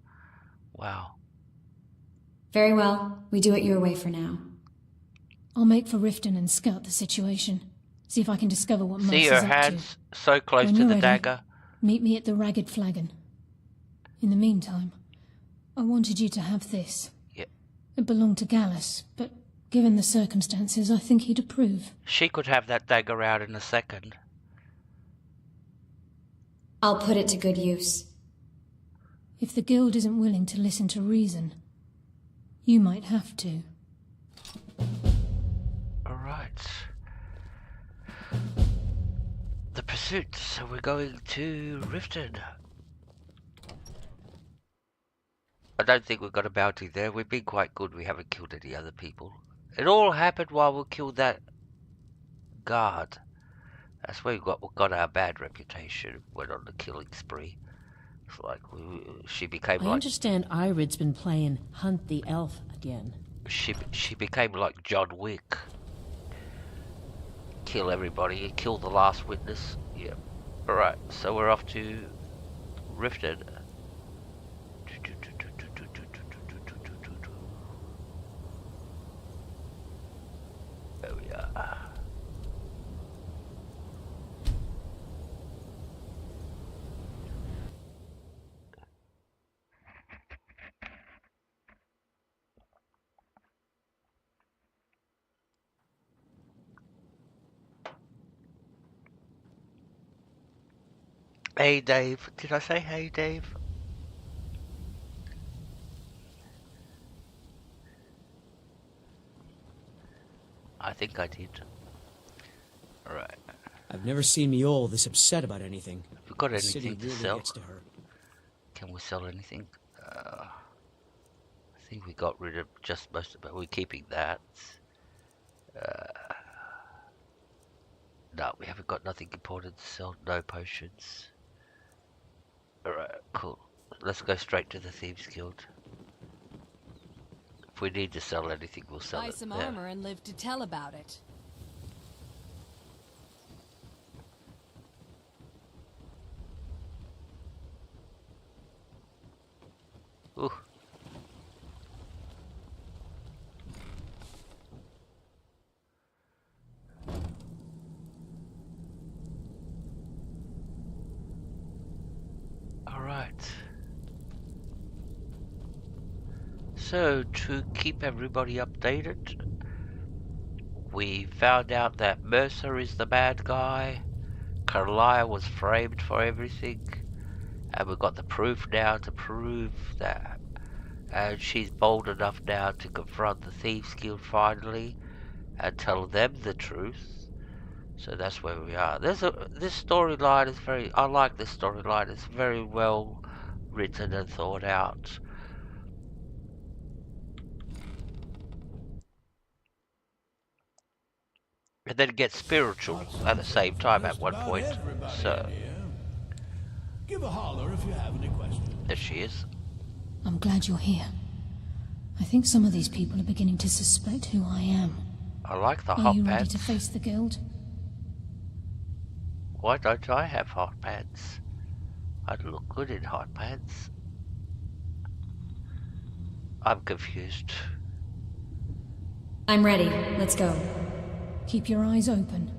Wow.
Very well. We do it your way for now.
I'll make for Riften and scout the situation. See if I can discover what Mercer's
See her
up to.
hands so close
When
to
you're
the
ready,
dagger?
Meet me at the Ragged Flagon. In the meantime, I wanted you to have this.
Yeah.
It belonged to Gallus, but given the circumstances, I think he'd approve.
She could have that dagger out in a second.
I'll put it to good use.
If the Guild isn't willing to listen to reason, you might have to.
Alright. The pursuit. So we're going to Riften. I don't think we've got a bounty there. We've been quite good. We haven't killed any other people. It all happened while we killed that guard. That's where we got our bad reputation. Went on the killing spree. It's like she became
I
like...
understand Irid's been playing Hunt the Elf again.
She became like John Wick. Kill everybody, kill the last witness. Yeah. Alright, so we're off to Riften. There we are. Hey Dave, did I say hey Dave? I think I did. Alright.
I've never seen Miol this upset about anything.
Have we got
The city
anything to
really
sell?
gets to her.
Can we sell anything? I think we got rid of just most of it. We're keeping that. No, we haven't got nothing important to sell. No potions. Alright, cool. Let's go straight to the Thieves Guild. If we need to sell anything, we'll sell
Buy
it
some
there.
armor and live to tell about it.
Ooh. Alright. So, to keep everybody updated, we found out that Mercer is the bad guy, Carlia was framed for everything, and we've got the proof now to prove that. And she's bold enough now to confront the Thieves Guild finally and tell them the truth. So that's where we are. This storyline is I like this storyline. It's very well written and thought out. And then it gets spiritual at the same time at one point. So
Give a holler if you have any questions.
there she is.
I'm glad you're here. I think some of these people are beginning to suspect who I am.
I like the
Are
hot
you ready
pants.
to face the guild?
Why don't I have hot pants? I'd look good in hot pants. I'm confused.
I'm ready. Let's go.
Keep your eyes open.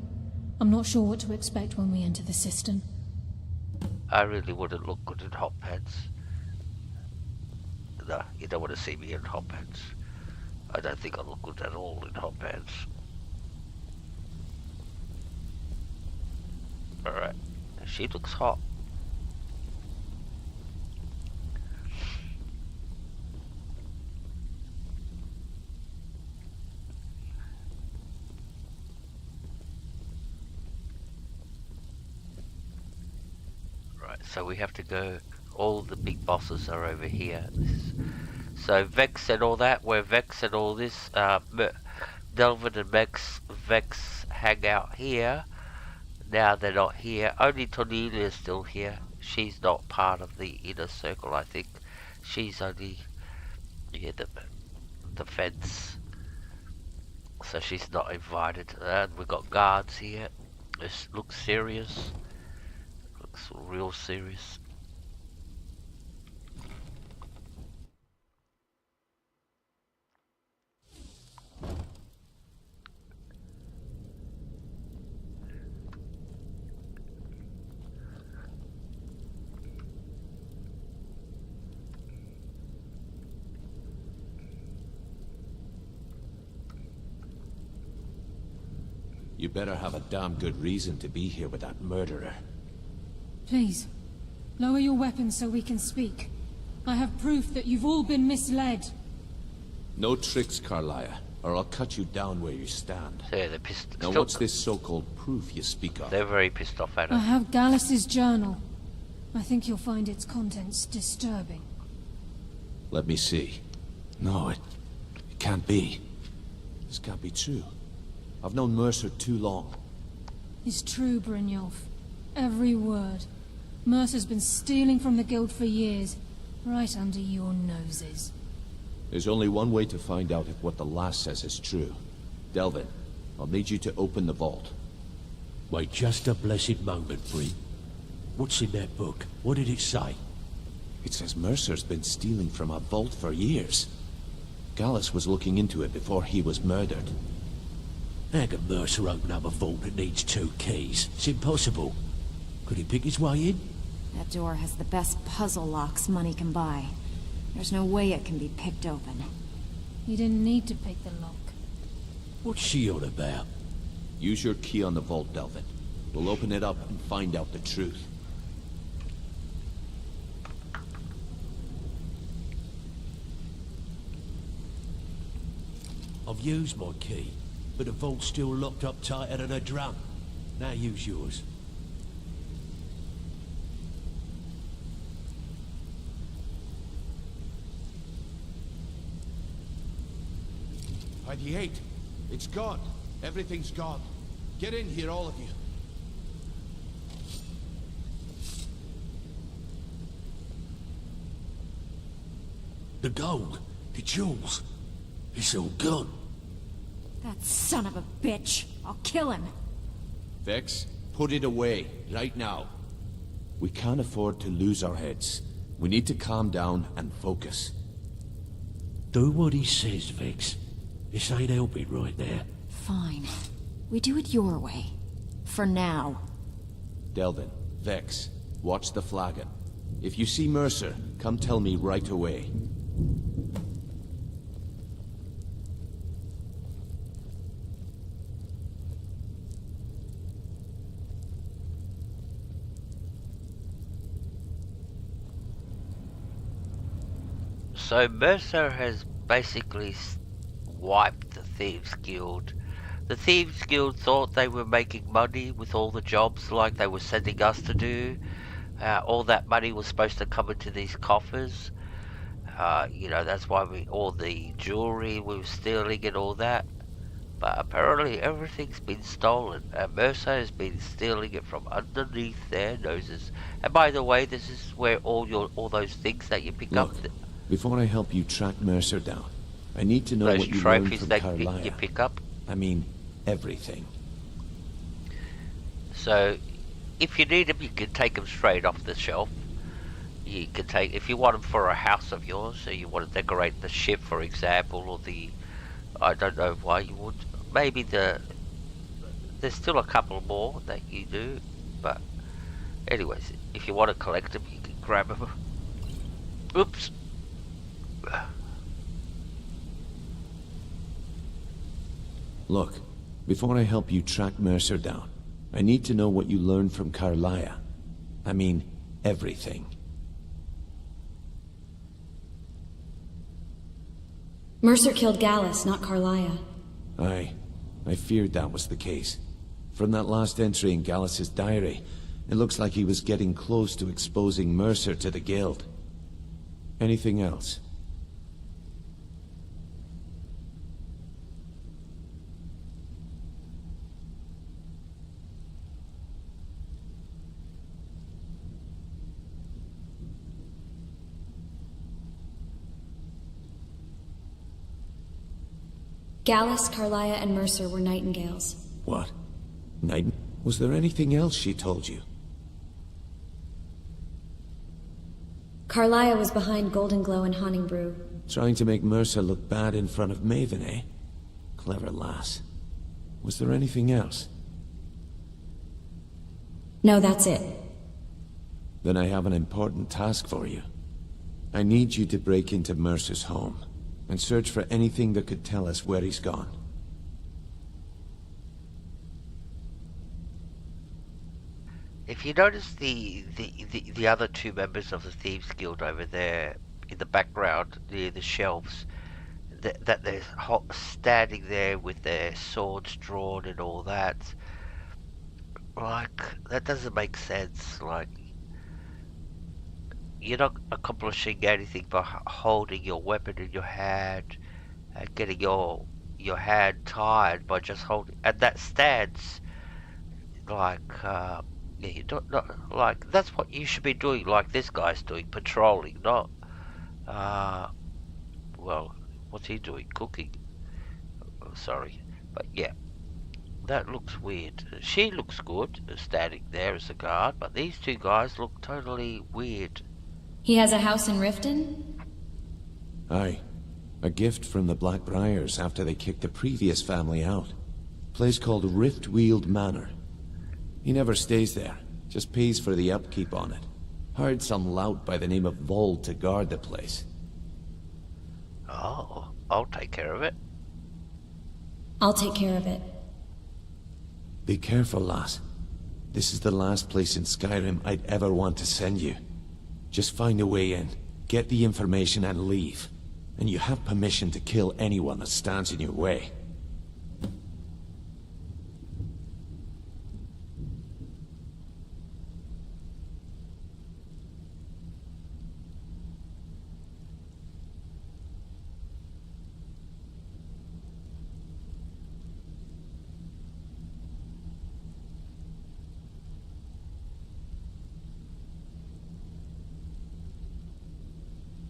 I'm not sure what to expect when we enter the cistern.
I really wouldn't look good in hot pants. No, you don't want to see me in hot pants. I don't think I look good at all in hot pants. Alright, she looks hot. Right, so we have to go, all the big bosses are over here. So Vex and all that, where Vex and all this, Delvin and Vex hang out here. Now they're not here. Only Tornelia's still here. She's not part of the inner circle, I think. She's only, yeah, the fence. So she's not invited. And we've got guards here. This looks serious. Looks real serious.
You better have a damn good reason to be here with that murderer.
Please, lower your weapons so we can speak. I have proof that you've all been misled.
No tricks, Carlia, or I'll cut you down where you stand.
Yeah, they're pissed.
Now what's this so-called proof you speak of?
They're very pissed off at her.
I have Gallus' journal. I think you'll find its contents disturbing.
Let me see. No, it can't be. This can't be true. I've known Mercer too long.
It's true, Brynjolf. Every word. Mercer's been stealing from the guild for years, right under your noses.
There's only one way to find out if what the lass says is true. Delvin, I'll need you to open the vault.
Wait just a blessed moment, Bree. What's in that book? What did it say?
It says Mercer's been stealing from a vault for years. Gallus was looking into it before he was murdered.
How can Mercer open up a vault that needs 2 keys? It's impossible. Could he pick his way in?
That door has the best puzzle locks money can buy. There's no way it can be picked open.
You didn't need to pick the lock.
What's she on about?
Use your key on the vault, Delvin. We'll open it up and find out the truth.
I've used my key, but the vault's still locked up tighter than a drum. Now use yours.
ID8. It's gone. Everything's gone. Get in here, all of you.
The gold, the jewels, it's all gone.
That son of a bitch. I'll kill him.
Vex, put it away, right now. We can't afford to lose our heads. We need to calm down and focus.
Do what he says, Vex. This ain't helping right now.
Fine. We do it your way. For now.
Delvin, Vex, watch the flagon. If you see Mercer, come tell me right away.
So Mercer has basically wiped the Thieves Guild. The Thieves Guild thought they were making money with all the jobs like they were sending us to do. All that money was supposed to come into these coffers. You know, that's why all the jewelry we were stealing and all that. But apparently everything's been stolen. Mercer has been stealing it from underneath their noses. And by the way, this is where all those things that you pick up.
Before I help you track Mercer down, I need to know
Those
what you learned
trophies
from
that
Carlisle.
you pick up.
I mean, everything.
So, if you need them, you can take them straight off the shelf. You can take, if you want them for a house of yours, so you want to decorate the ship, for example, or the, I don't know why you would. Maybe there's still a couple more that you do, but anyways, if you want to collect them, you can grab them. Oops.
Look, before I help you track Mercer down, I need to know what you learned from Carlisle. I mean, everything.
Mercer killed Gallus, not Carlisle.
Aye, I feared that was the case. From that last entry in Gallus's diary, it looks like he was getting close to exposing Mercer to the Guild. Anything else?
Gallus, Carlisle, and Mercer were nightingales.
What? Was there anything else she told you?
Carlisle was behind Golden Glow and Haunting Brew.
Trying to make Mercer look bad in front of Maven, eh? Clever lass. Was there anything else?
No, that's it.
Then I have an important task for you. I need you to break into Mercer's home and search for anything that could tell us where he's gone.
If you notice the other two members of the Thieves Guild over there in the background near the shelves, that they're standing there with their swords drawn and all that, like, that doesn't make sense. Like, you're not accomplishing anything by holding your weapon in your hand and getting your hand tied by just holding. And that stance, like, yeah, you don't, not, like, that's what you should be doing, like this guy's doing, patrolling, not, well, what's he doing? Cooking. Oh, sorry. But yeah, that looks weird. She looks good, standing there as a guard, but these two guys look totally weird.
He has a house in Riften?
Aye. A gift from the Blackbriars after they kicked the previous family out. Place called Riftweald Manor. He never stays there, just pays for the upkeep on it. Hired some lout by the name of Vold to guard the place.
Oh, I'll take care of it.
I'll take care of it.
Be careful, lass. This is the last place in Skyrim I'd ever want to send you. Just find a way in, get the information and leave. And you have permission to kill anyone that stands in your way.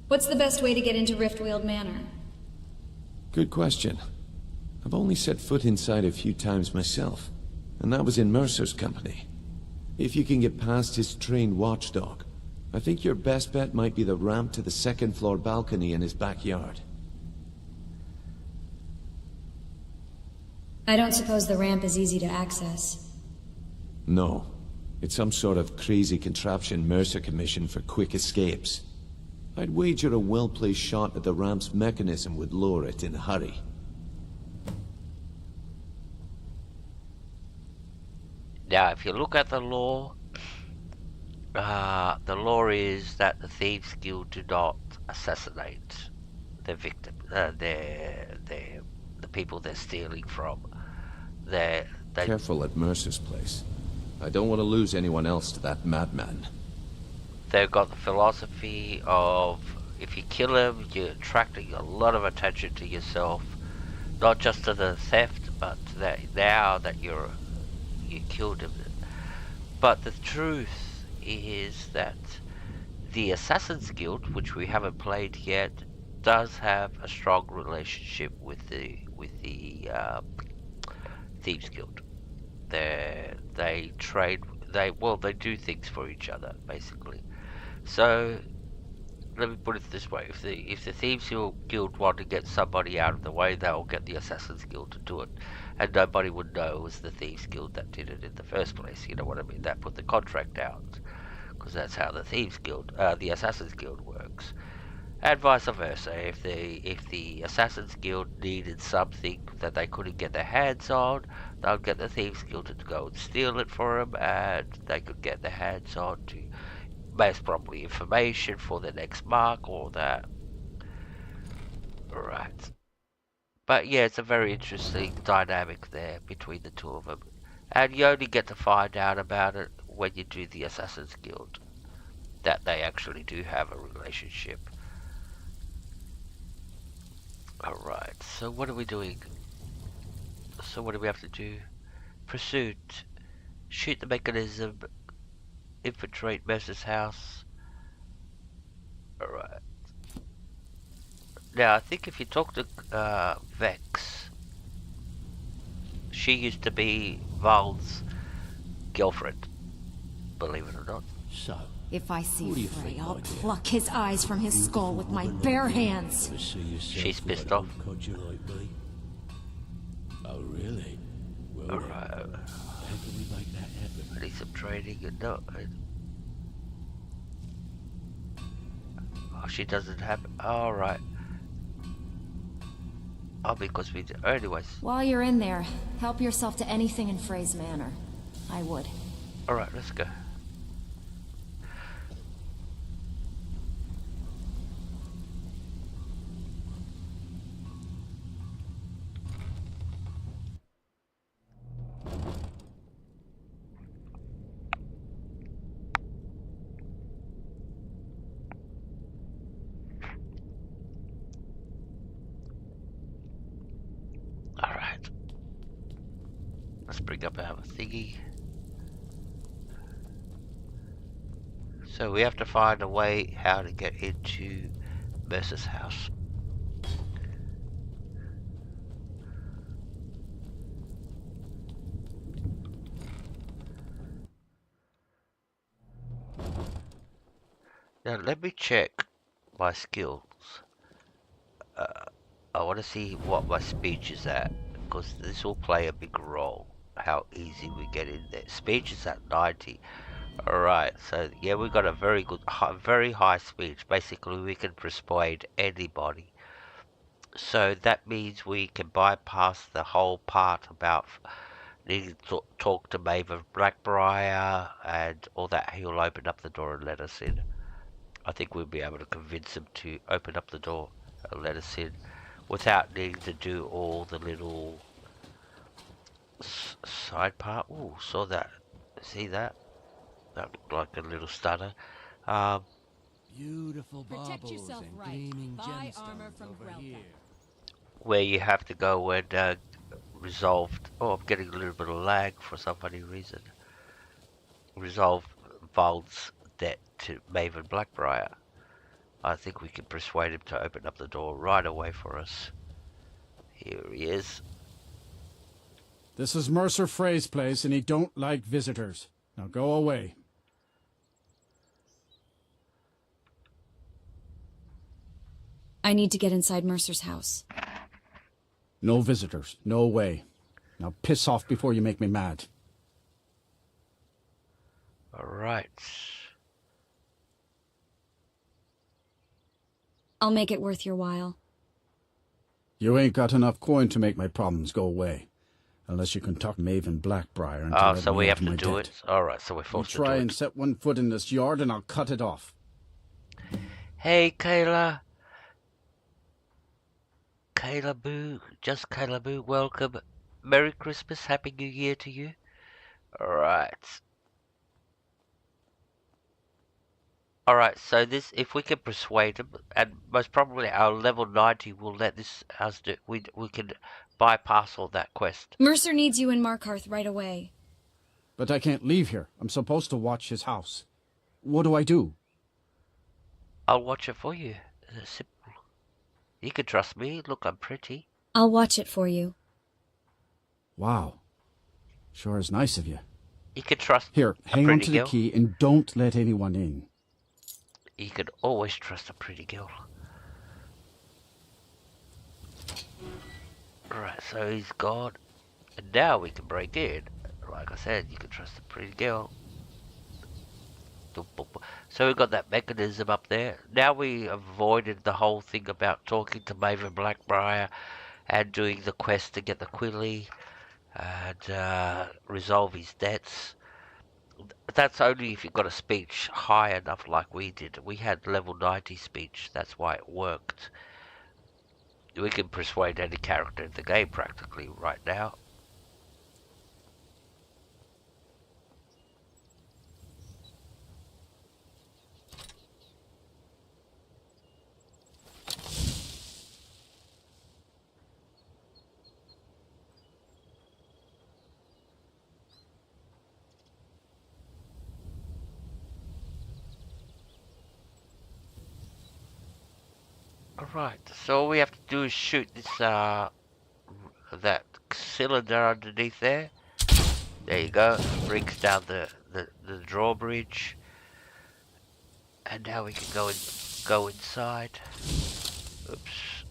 What's the best way to get into Riftweald Manor?
Good question. I've only set foot inside a few times myself, and that was in Mercer's company. If you can get past his trained watchdog, I think your best bet might be the ramp to the second-floor balcony in his backyard.
I don't suppose the ramp is easy to access.
No. It's some sort of crazy contraption Mercer commissioned for quick escapes. I'd wager a well-placed shot at the ramp's mechanism would lower it in a hurry.
Now, if you look at the law is that the Thieves Guild do not assassinate their victim, the people they're stealing from.
Careful at Mercer's place. I don't want to lose anyone else to that madman.
They've got the philosophy of, if you kill him, you're attracting a lot of attention to yourself, not just to the theft, but that now that you killed him. But the truth is that the Assassin's Guild, which we haven't played yet, does have a strong relationship with the Thieves Guild. They trade. They do things for each other basically. So let me put it this way: if the Thieves Guild want to get somebody out of the way, they'll get the Assassin's Guild to do it, and nobody would know it was the Thieves Guild that did it in the first place. You know what I mean? That put the contract out, because that's how the Thieves Guild, the Assassin's Guild works. And vice versa. If the Assassin's Guild needed something that they couldn't get their hands on, they'll get the Thieves Guild to go and steal it for them, and they could get their hands on to most probably information for the next mark or that. Right. But yeah, it's a very interesting dynamic there between the two of them. And you only get to find out about it when you do the Assassin's Guild, that they actually do have a relationship. Alright, so what are we doing? So what do we have to do? Pursuit. Shoot the mechanism. Infiltrate Mercer's house. Alright. Now, I think if you talk to Vex, she used to be Val's girlfriend, believe it or not.
So,
If I see
what do you
Frey,
think,
I'll
my dear?
pluck his eyes from his skull with my bare hands.
Ever see yourself
She's
with
pissed
an
off.
old codger like me? Oh, really? Well,
Alright.
how can we make that happen?
I need some training and not. Oh, she doesn't have. Alright. Oh, because we. Anyways.
While you're in there, help yourself to anything in Frey's manor. I would.
Alright, let's go. Alright. Let's bring up our thingy. So we have to find a way how to get into Mercer's house. Now let me check my skills. I want to see what my speech is at, because this will play a big role. How easy we get in there. Speech is at 90. Alright, so yeah, we got a very good, very high speech. Basically, we can persuade anybody. So that means we can bypass the whole part about needing to talk to Maven Blackbriar and all that. He'll open up the door and let us in. I think we'll be able to convince him to open up the door and let us in without needing to do all the little side part. Ooh, saw that. See that? That looked like a little stunner.
Beautiful
Protect
baubles
yourself
and
right.
gleaming
Buy armor
gemstones
from
over
Grelka.
here.
Where you have to go and resolve. Oh, I'm getting a little bit of lag for some funny reason. Resolve Val's debt to Maven Blackbriar. I think we can persuade him to open up the door right away for us. Here he is.
This is Mercer Frey's place, and he don't like visitors. Now go away.
I need to get inside Mercer's house.
No visitors. No way. Now piss off before you make me mad.
Alright.
I'll make it worth your while.
You ain't got enough coin to make my problems go away. Unless you can talk Maven Blackbriar into
Oh,
letting
so
me
we
out
have
of my
to do
debt.
it? Alright, so we're
You
forced to do
try
it.
and set one foot in this yard and I'll cut it off.
Hey, Kayla. Kayla Boo. Just Kayla Boo. Welcome. Merry Christmas. Happy New Year to you. Alright. Alright, so this, if we can persuade him, and most probably our level 90 will let this us do, we can bypass all that quest.
Mercer needs you in Markarth right away.
But I can't leave here. I'm supposed to watch his house. What do I do?
I'll watch it for you. Simple. You can trust me. Look, I'm pretty.
I'll watch it for you.
Wow. Sure is nice of you.
You can trust
Here,
a
hang on
pretty
to the
girl.
key and don't let anyone in.
You can always trust a pretty girl. Right, so he's gone. And now we can break in. Like I said, you can trust a pretty girl. So we've got that mechanism up there. Now we avoided the whole thing about talking to Maven Blackbriar and doing the quest to get the Quilly and resolve his debts. That's only if you've got a speech high enough like we did. We had level 90 speech, that's why it worked. We can persuade any character in the game practically right now. Alright, so all we have to do is shoot this, that cylinder underneath there. There you go, brings down the drawbridge. And now we can go inside. Oops.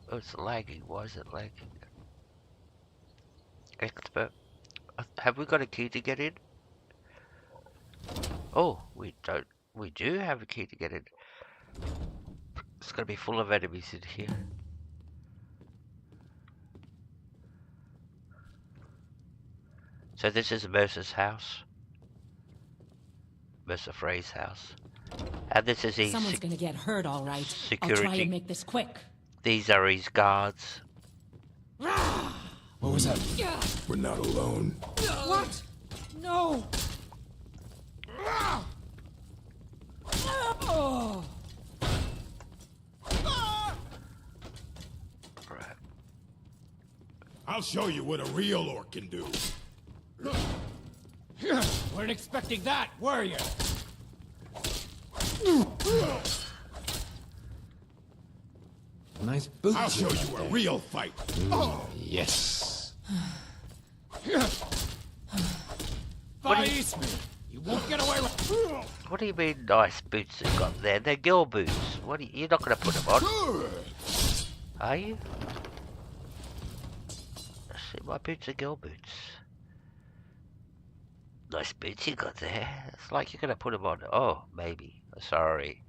Oh, it's lagging. Why is it lagging? Expert. Have we got a key to get in? Oh, we don't. We do have a key to get in. It's gonna be full of enemies in here. So this is Mercer's house. Mercer Frey's house. And this is his
Someone's gonna get hurt, all right.
security.
I'll try and make this quick.
These are his guards.
What was that? We're not alone.
What? No!
Right.
I'll show you what a real orc can do.
Weren't expecting that, were you?
Nice boots.
I'll show you a real fight.
Yes.
Face me. You won't get away with.
What do you mean nice boots you've got there? They're girl boots. What? You're not gonna put them on, are you? See, my boots are girl boots. Nice boots you got there. It's like you're gonna put them on. Oh, maybe. Sorry.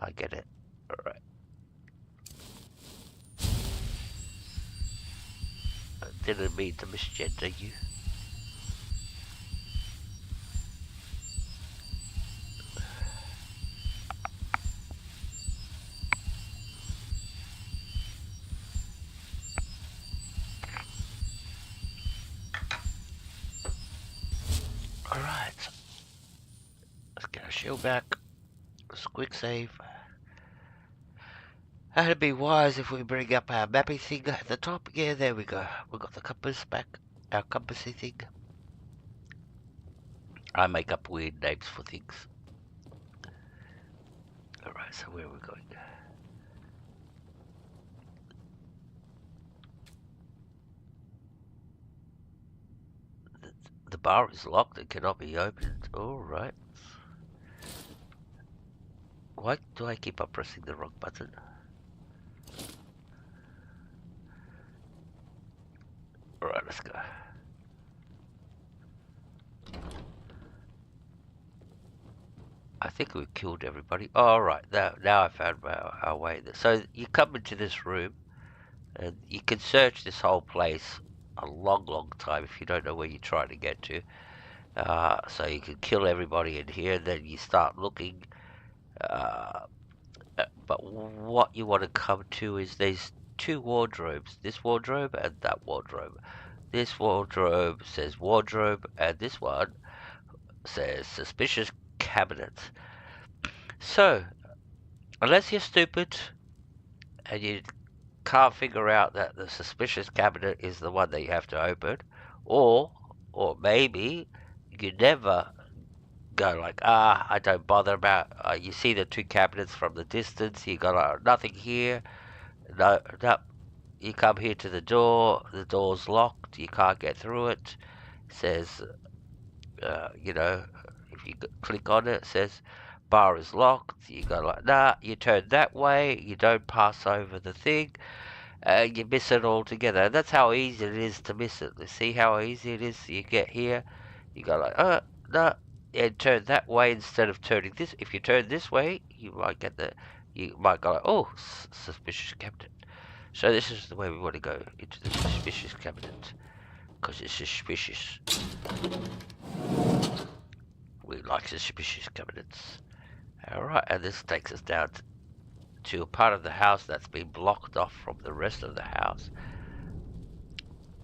I get it. Alright. I didn't mean to misgender you. Alright. Let's get our shield back. Let's quick save. That'd be wise if we bring up our mapping thing at the top. Yeah, there we go. We got the compass back. Our compassy thing. I make up weird names for things. Alright, so where are we going? The bar is locked and cannot be opened. Alright. Why do I keep on pressing the wrong button? Alright, let's go. I think we've killed everybody. Oh, alright, now I found our way. So you come into this room and you can search this whole place a long time if you don't know where you're trying to get to. So you can kill everybody in here, then you start looking. But what you want to come to is there's two wardrobes, this wardrobe and that wardrobe. This wardrobe says wardrobe and this one says suspicious cabinet. So, unless you're stupid and you can't figure out that the suspicious cabinet is the one that you have to open, or maybe you never go like, I don't bother about, you see the two cabinets from the distance, you go like, nothing here, no, you come here to the door's locked, you can't get through it, says, you know, if you click on it, it says, bar is locked, you go like, nah, you turn that way, you don't pass over the thing, you miss it altogether. And that's how easy it is to miss it. See how easy it is? You get here, you go like, no, and turn that way instead of turning this. If you turn this way, you might go like, oh, suspicious cabinet. So this is the way we want to go, into the suspicious cabinet, because it's suspicious. We like suspicious cabinets. Alright, and this takes us down to a part of the house that's been blocked off from the rest of the house.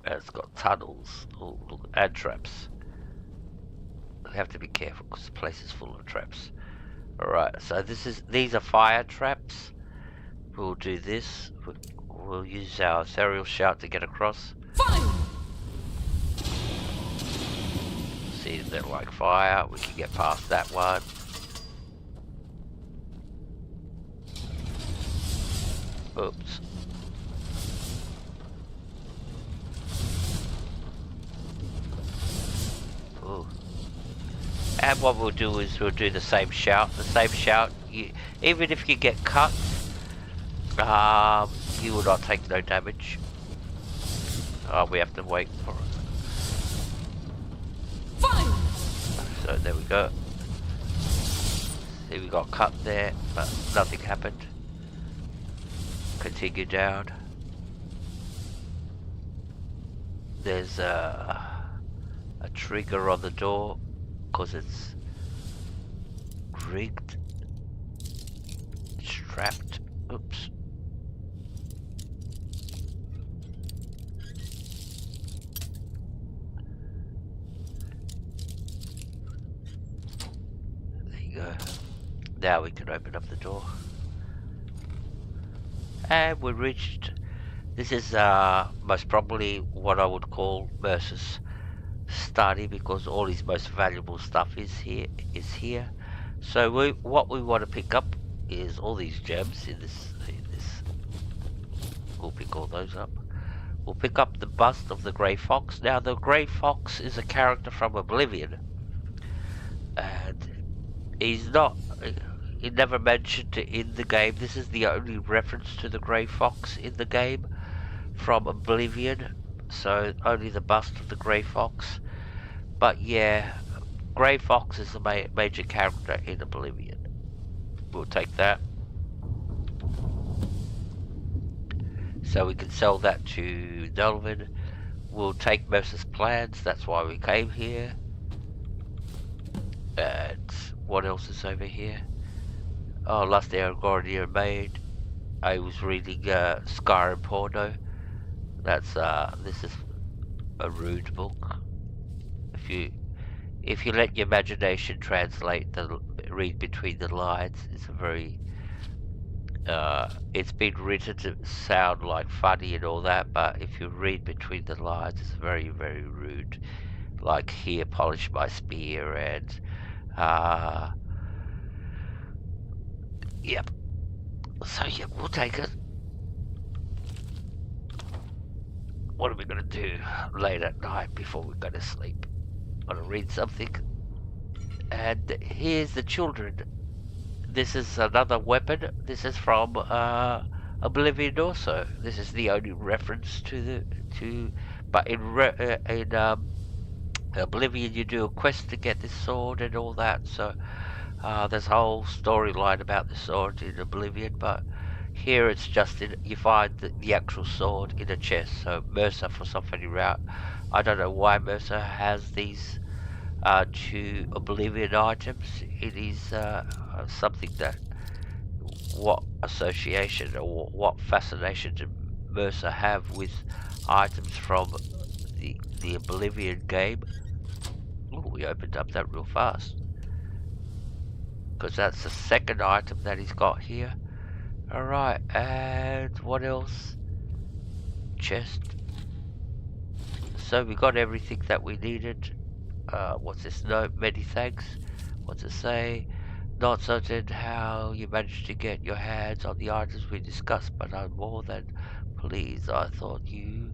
And it's got tunnels and traps. We have to be careful because the place is full of traps. Alright, so these are fire traps. We'll do this. We'll use our ethereal shout to get across. Fire! See, they're like fire. We can get past that one. Oops. Ooh. And what we'll do is we'll do the same shout. The same shout, even if you get cut, you will not take no damage. We have to wait for it. Fire! So there we go. See, we got cut there, but nothing happened. Continue down. There's a trigger on the door because it's rigged. It's strapped. Oops. There you go. Now we can open up the door. And we reached, this is most probably what I would call Mercer's study, because all his most valuable stuff is here. So what we want to pick up is all these gems in this. We'll pick all those up. We'll pick up the bust of the Grey Fox. Now the Grey Fox is a character from Oblivion, and he's not. He never mentioned in the game. This is the only reference to the Grey Fox in the game from Oblivion. So only the bust of the Grey Fox. But yeah, Grey Fox is a major character in Oblivion. We'll take that. So we can sell that to Delvin. We'll take Mercer's plans. That's why we came here. And what else is over here? Oh, Last Aragornian Maid. I was reading Skyrim porno. That's this is a rude book. If you let your imagination read between the lines, it's a very it's been written to sound like funny and all that, but if you read between the lines, it's very, very rude. Like, here, polish my spear, and yep. So yeah, we'll take it. What are we gonna do late at night before we go to sleep? Wanna read something? And here's the children. This is another weapon. This is from Oblivion also. This is the only reference but in Oblivion you do a quest to get this sword and all that. So there's a whole storyline about the sword in Oblivion, but here it's just you find the actual sword in a chest. So Mercer, for some funny route, I don't know why Mercer has these two Oblivion items. It is something that, what association or what fascination did Mercer have with items from the Oblivion game? Oh, we opened up that real fast, because that's the second item that he's got here. Alright, and what else? Chest. So we got everything that we needed. What's this note? Many thanks. What's it say? Not certain how you managed to get your hands on the items we discussed, but I'm more than pleased. I thought you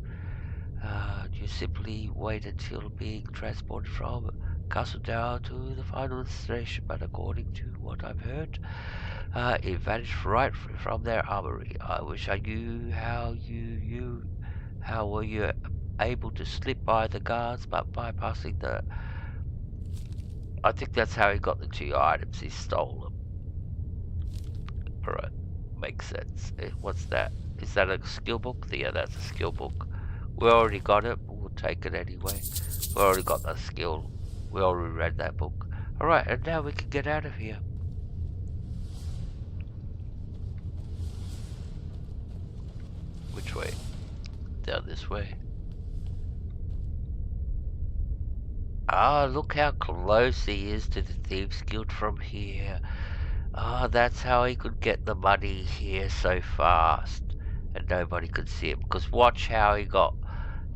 simply wait until being transported from Castle down to the final destination, but according to what I've heard, it vanished right from their armory. I wish I knew how how were you able to slip by the guards, but bypassing the... I think that's how he got the 2 items. He stole them. Alright, makes sense. What's that? Is that a skill book? Yeah, that's a skill book. We already got it, but we'll take it anyway. We already got that skill. We already read that book. Alright, and now we can get out of here. Which way? Down this way. Ah, look how close he is to the Thieves Guild from here. Ah, that's how he could get the money here so fast. And nobody could see him. Because watch how he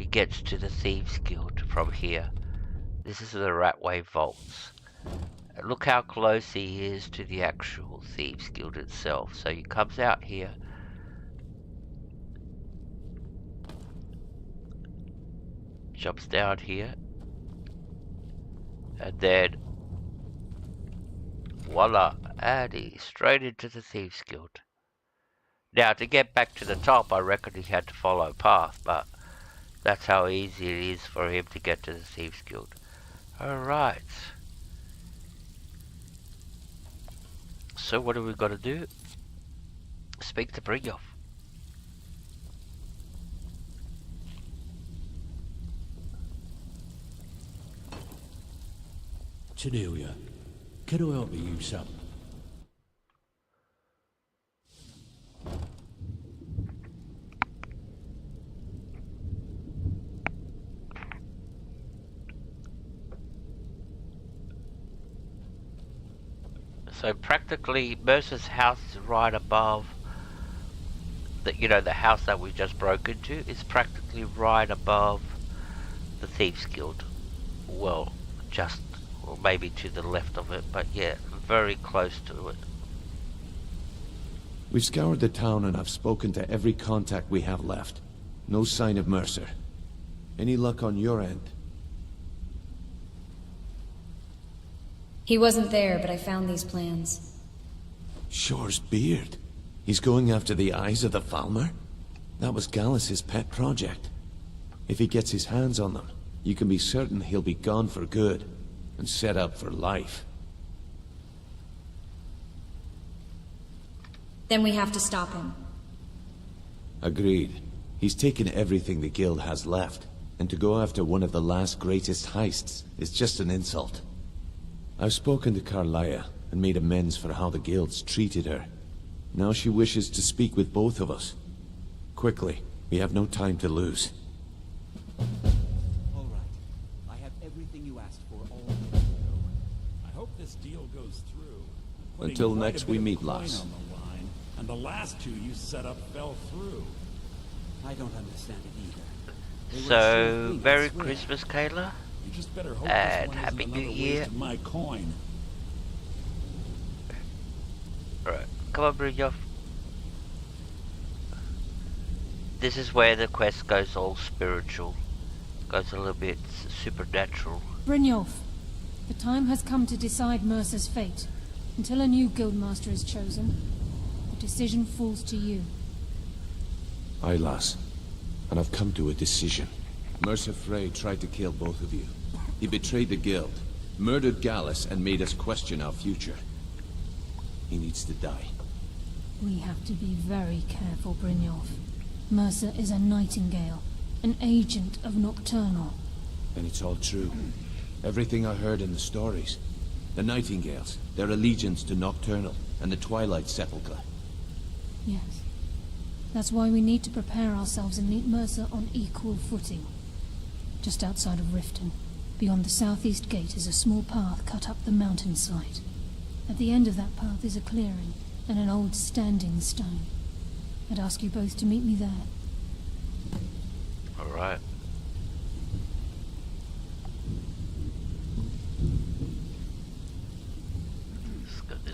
gets to the Thieves Guild from here. This is the Ratway Vaults. And look how close he is to the actual Thieves Guild itself. So he comes out here. Jumps down here. And then, voila, and he's straight into the Thieves Guild. Now, to get back to the top, I reckon he had to follow a path, but that's how easy it is for him to get to the Thieves Guild. Alright. So what are we got to do? Speak to Brynjolf.
Cornelia, can I help you something?
So practically Mercer's house is right above the house that we just broke into is practically right above the Thieves Guild. Well, just or maybe to the left of it, but yeah, very close to it.
We've scoured the town and I've spoken to every contact we have left. No sign of Mercer. Any luck on your end?
He wasn't there, but I found these plans.
Shore's beard. He's going after the eyes of the Falmer? That was Gallus's pet project. If he gets his hands on them, you can be certain he'll be gone for good, and set up for life.
Then we have to stop him.
Agreed. He's taken everything the guild has left, and to go after one of the last greatest heists is just an insult. I've spoken to Carlia and made amends for how the guild's treated her. Now she wishes to speak with both of us. Quickly, we have no time to lose.
All right. I have everything you asked for all.
I hope this deal goes through.
Until next we meet, Lass.
And the last 2 you set up fell through.
I don't understand it either.
So, Merry Christmas, Kayla.
You just better hope
And
this one
Happy
isn't
New
another
Year.
waste of my coin.
Alright, come on, Brynjolf. This is where the quest goes all spiritual. Goes a little bit supernatural.
Brynjolf, the time has come to decide Mercer's fate. Until a new guildmaster is chosen, the decision falls to you.
Aye, lass. And I've come to a decision. Mercer Frey tried to kill both of you. He betrayed the guild, murdered Gallus, and made us question our future. He needs to die.
We have to be very careful, Brynjolf. Mercer is a nightingale, an agent of Nocturnal.
And it's all true. Everything I heard in the stories. The Nightingales, their allegiance to Nocturnal, and the Twilight Sepulchre.
Yes. That's why we need to prepare ourselves and meet Mercer on equal footing. Just outside of Riften, beyond the southeast gate, is a small path cut up the mountainside. At the end of that path is a clearing and an old standing stone. I'd ask you both to meet me there.
Alright.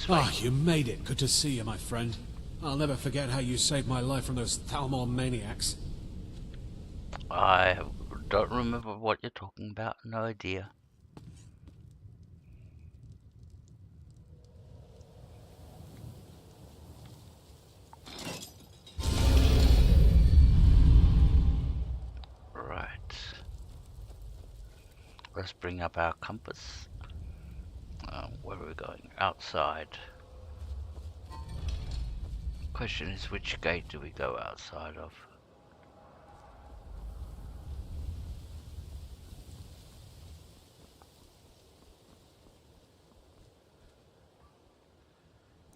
this way.
Ah, you made it. Good to see you, my friend. I'll never forget how you saved my life from those Thalmor maniacs.
I don't remember what you're talking about. No idea. Right. Let's bring up our compass. Where are we going? Outside. Question is, which gate do we go outside of?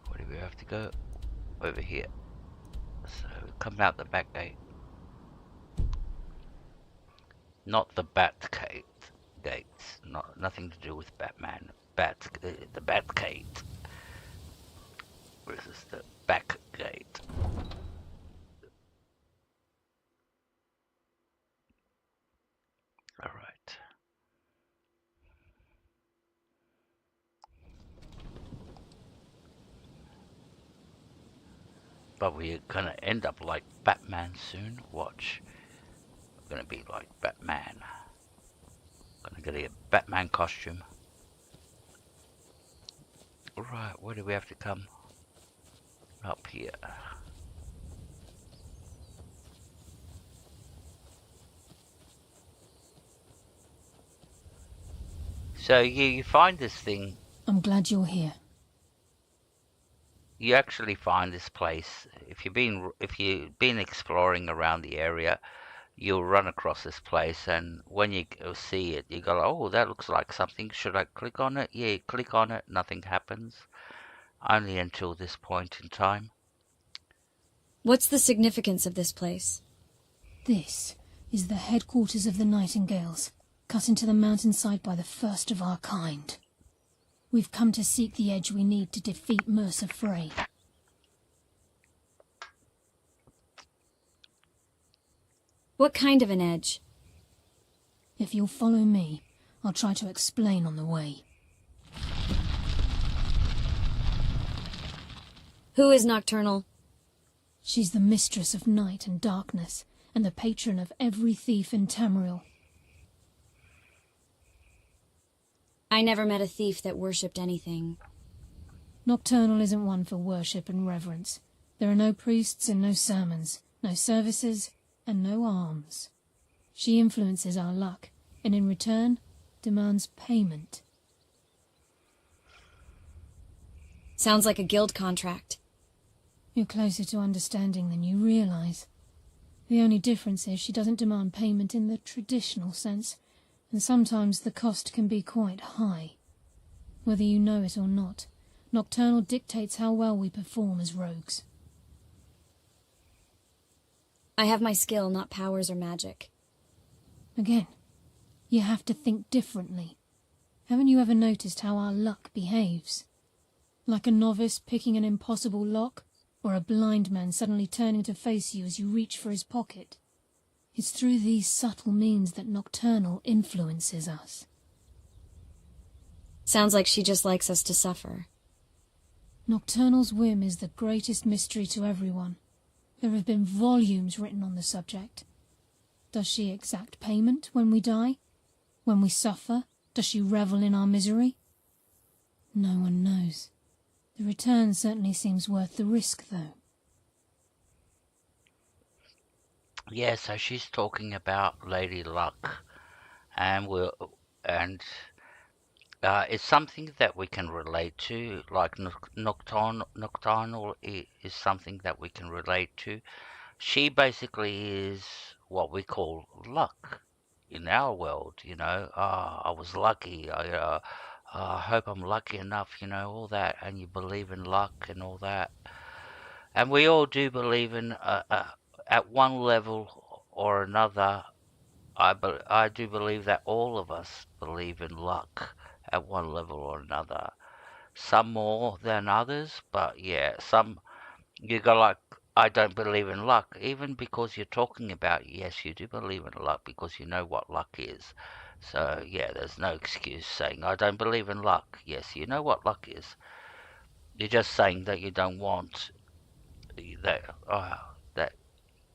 Where do we have to go? Over here. So come out the back gate. Not the bat gate. Gates. Nothing to do with Batman. The bat gate. This is the back gate. All right. But we're gonna end up like Batman soon. Watch. We're gonna be like Batman. Gonna get a Batman costume. Right, where do we have to come? Up here. So you find this thing.
I'm glad you're here.
You actually find this place. If you've been exploring around the area, you'll run across this place, and when you see it, you go, "Oh, that looks like something. Should I click on it?" Yeah, you click on it. Nothing happens. Only until this point in time.
What's the significance of this place?
This is the headquarters of the Nightingales, cut into the mountainside by the first of our kind. We've come to seek the edge we need to defeat Mercer Frey.
What kind of an edge?
If you'll follow me, I'll try to explain on the way.
Who is Nocturnal?
She's the mistress of night and darkness, and the patron of every thief in Tamriel.
I never met a thief that worshipped anything.
Nocturnal isn't one for worship and reverence. There are no priests and no sermons, no services and no alms. She influences our luck, and in return, demands payment.
Sounds like a guild contract.
You're closer to understanding than you realize. The only difference is she doesn't demand payment in the traditional sense, and sometimes the cost can be quite high. Whether you know it or not, Nocturnal dictates how well we perform as rogues.
I have my skill, not powers or magic.
Again, you have to think differently. Haven't you ever noticed how our luck behaves? Like a novice picking an impossible lock, or a blind man suddenly turning to face you as you reach for his pocket. It's through these subtle means that Nocturnal influences us.
Sounds like she just likes us to suffer.
Nocturnal's whim is the greatest mystery to everyone. There have been volumes written on the subject. Does she exact payment when we die? When we suffer, does she revel in our misery? No one knows. The return certainly seems worth the risk, though.
Yeah, so she's talking about Lady Luck, and it's something that we can relate to. Like Nocturnal is something that we can relate to. She basically is what we call luck in our world. You know, I was lucky. I hope I'm lucky enough, you know, all that, and you believe in luck and all that. And we all do believe in, at one level or another, I do believe that all of us believe in luck at one level or another. Some more than others, but yeah, you go like, I don't believe in luck, even because you're talking about, yes, you do believe in luck because you know what luck is. So, yeah, there's no excuse saying, I don't believe in luck. Yes, you know what luck is. You're just saying that you don't want that. That.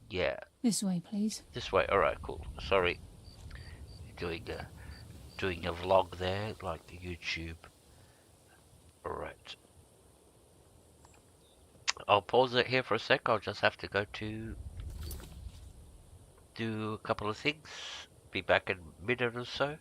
Yeah.
This way, please.
This way. All right. Cool. Sorry. Doing a vlog there, like the YouTube. All right. I'll pause it here for a sec. I'll just have to go to do a couple of things. Be back in a minute or so.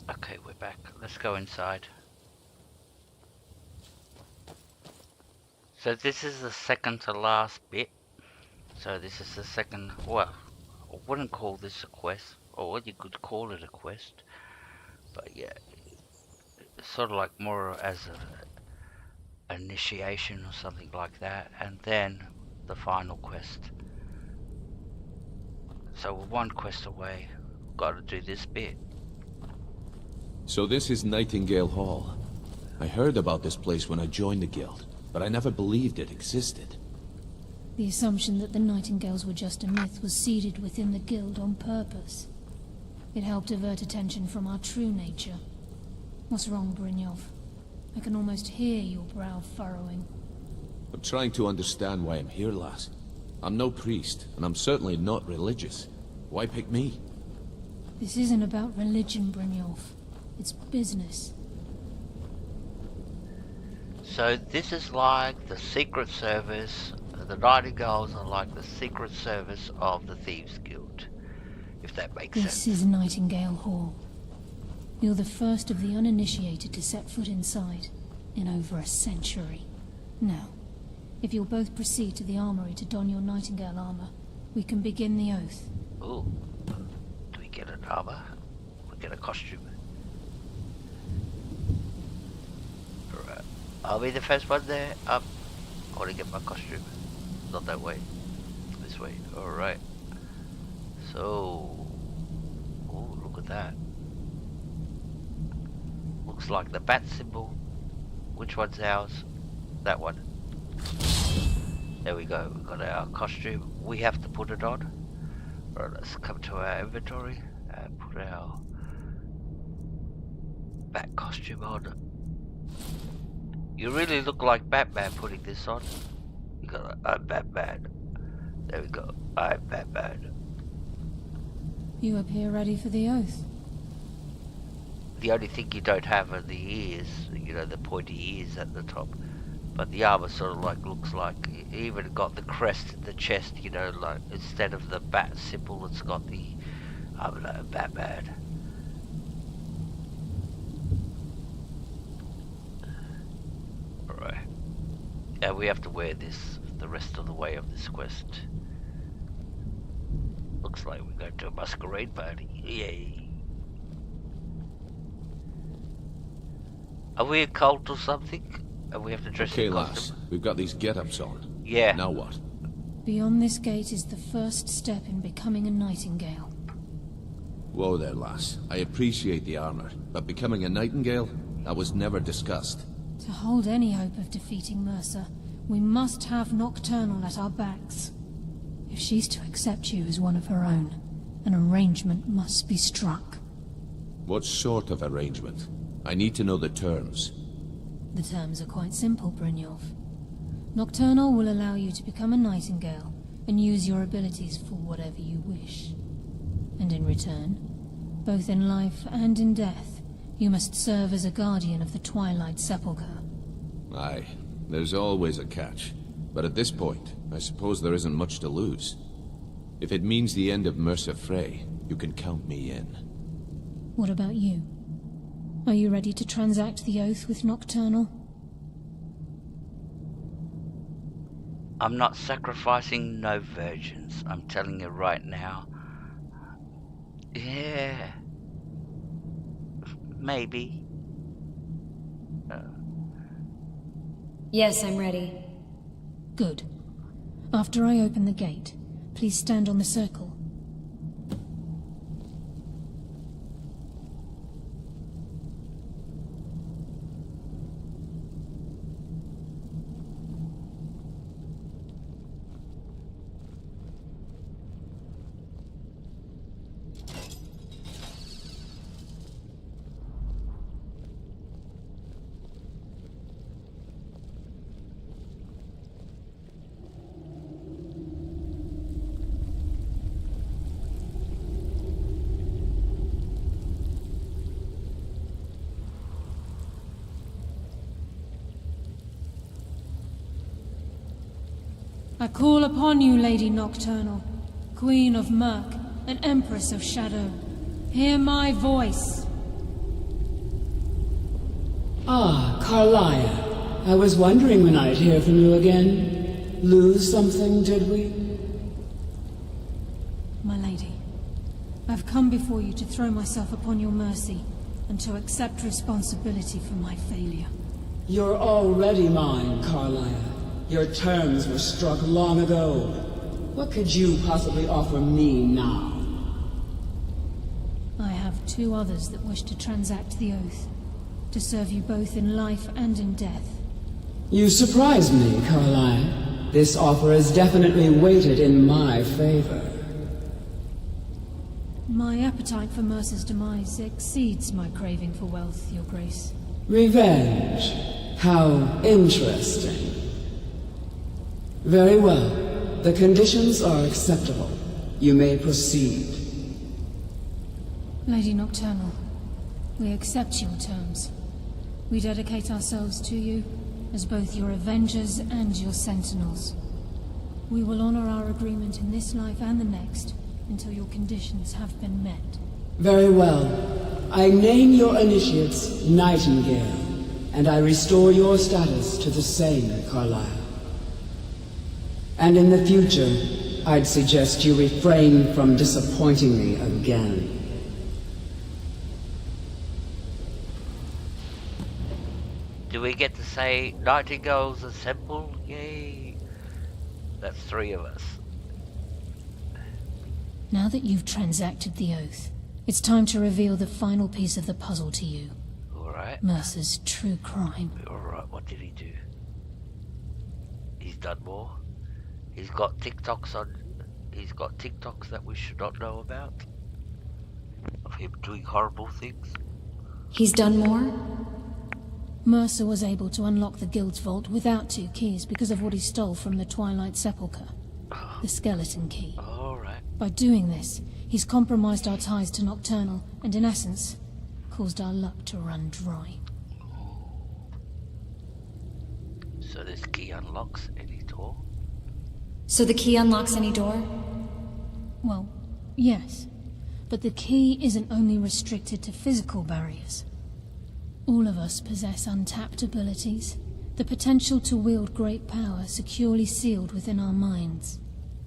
Okay, we're back. Let's go inside. So this is the second to last bit. So this is the second, well, I wouldn't call this a quest, or what you could call it a quest. But yeah, it's sort of like more as a initiation or something like that. And then the final quest. So we're one quest away. Got to do this bit.
So this is Nightingale Hall. I heard about this place when I joined the guild, but I never believed it existed.
The assumption that the Nightingales were just a myth was seeded within the guild on purpose. It helped divert attention from our true nature. What's wrong, Brynjolf? I can almost hear your brow furrowing.
I'm trying to understand why I'm here, lass. I'm no priest, and I'm certainly not religious. Why pick me?
This isn't about religion, Brynjolf. It's business.
So this is like the Secret Service. The Nightingales are like the Secret Service of the Thieves Guild, if that makes sense.
This is Nightingale Hall. You're the first of the uninitiated to set foot inside in over a century. Now, if you'll both proceed to the armory to don your Nightingale armor, we can begin the oath.
Ooh. Do we get an armor? We get a costume. Alright. I'll be the first one there. I want to get my costume. Not that way. This way. Alright. So... oh, look at that. Looks like the bat symbol. Which one's ours? That one. There we go. We've got our costume. We have to put it on. Right, let's come to our inventory and put our bat costume on. You really look like Batman putting this on. You got I'm Batman. There we go. I'm Batman.
You appear ready for the oath.
The only thing you don't have are the ears, you know, the pointy ears at the top. But the armor sort of like looks like, even got the crest in the chest, you know, like instead of the bat symbol, it's got the, I don't know, Batman. We have to wear this the rest of the way of this quest. Looks like we're going to a masquerade party. Yay. Are we a cult or something? We have to dress
Okay,
in
lass.
costume?
We've got these get-ups on.
Yeah.
Now what?
Beyond this gate is the first step in becoming a nightingale.
Whoa there, lass. I appreciate the armor, but becoming a nightingale? That was never discussed.
To hold any hope of defeating Mercer, we must have Nocturnal at our backs. If she's to accept you as one of her own, an arrangement must be struck.
What sort of arrangement? I need to know the terms.
The terms are quite simple, Brynjolf. Nocturnal will allow you to become a nightingale and use your abilities for whatever you wish. And in return, both in life and in death, you must serve as a guardian of the Twilight Sepulchre.
Aye, there's always a catch. But at this point, I suppose there isn't much to lose. If it means the end of Mercer Frey, you can count me in.
What about you? Are you ready to transact the oath with Nocturnal?
I'm not sacrificing no virgins. I'm telling you right now. Yeah. Maybe.
Yes, I'm ready.
Good. After I open the gate, please stand on the circle. I call upon you, Lady Nocturnal, Queen of Murk and Empress of Shadow. Hear my voice.
Ah, Carlia. I was wondering when I'd hear from you again. Lose something, did we?
My lady, I've come before you to throw myself upon your mercy and to accept responsibility for my failure.
You're already mine, Carlia. Your terms were struck long ago. What could you possibly offer me now?
I have two others that wish to transact the oath, to serve you both in life and in death.
You surprise me, Carlia. This offer is definitely weighted in my favor.
My appetite for Mercer's demise exceeds my craving for wealth, Your Grace.
Revenge. How interesting. Very well. The conditions are acceptable. You may proceed.
Lady Nocturnal, we accept your terms. We dedicate ourselves to you as both your avengers and your sentinels. We will honor our agreement in this life and the next until your conditions have been met.
Very well. I name your initiates Nightingale, and I restore your status to the same, Carlisle. And in the future, I'd suggest you refrain from disappointing me again.
Do we get to say Nightingales assemble? Yay! That's 3 of us.
Now that you've transacted the oath, it's time to reveal the final piece of the puzzle to you.
Alright.
Mercer's true crime.
Alright, what did he do? He's done more. He's got TikToks that we should not know about. Of him doing horrible things.
He's done more?
Mercer was able to unlock the Guild's vault without 2 keys because of what he stole from the Twilight Sepulchre. The skeleton key.
Alright.
By doing this, he's compromised our ties to Nocturnal and, in essence, caused our luck to run dry.
So this key unlocks any door?
So the key unlocks any door?
Well, yes. But the key isn't only restricted to physical barriers. All of us possess untapped abilities, The potential to wield great power securely sealed within our minds.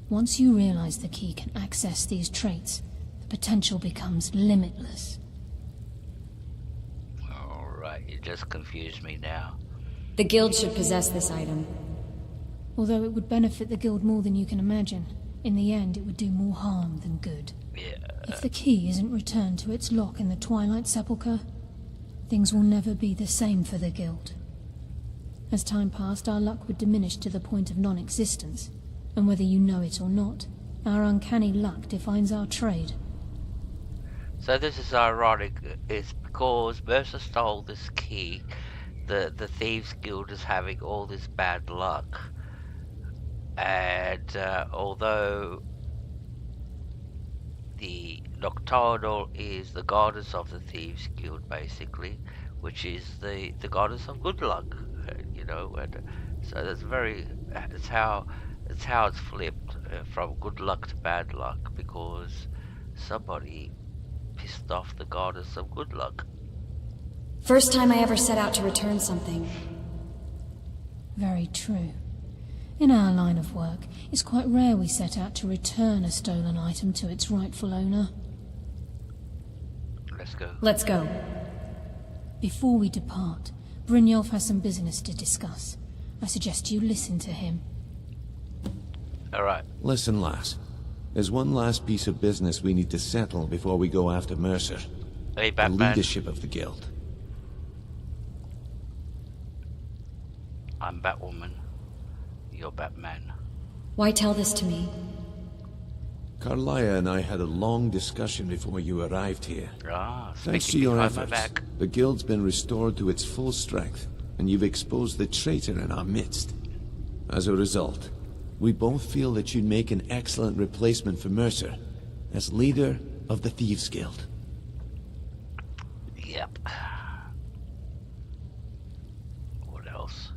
Once you realize the key can access these traits, the potential becomes limitless.
Alright, you just confused me now.
The guild should possess this item.
Although it would benefit the guild more than you can imagine, in the end it would do more harm than good.
Yeah.
If the key isn't returned to its lock in the Twilight Sepulchre, things will never be the same for the guild. As time passed, our luck would diminish to the point of non-existence, and whether you know it or not, our uncanny luck defines our trade.
So this is ironic, it's because Mercer stole this key, the Thieves Guild is having all this bad luck. And although the Nocturnal is the goddess of the Thieves Guild, basically, which is the goddess of good luck, you know, and so it's how it's flipped from good luck to bad luck, because somebody pissed off the goddess of good luck.
First time I ever set out to return something.
Very true. In our line of work, it's quite rare we set out to return a stolen item to its rightful owner.
Let's go.
Let's go.
Before we depart, Brynjolf has some business to discuss. I suggest you listen to him.
Alright.
Listen, lass. There's one last piece of business we need to settle before we go after Mercer.
Hey,
the
Batman.
leadership of the guild.
I'm Batwoman. You're Batman.
Why tell this to me?
Carlia and I had a long discussion before you arrived here. Thanks to
speaking
your
behind my
efforts,
back.
the guild's been restored to its full strength, and you've exposed the traitor in our midst. As a result, we both feel that you'd make an excellent replacement for Mercer as leader of the Thieves Guild.
Yep. What else?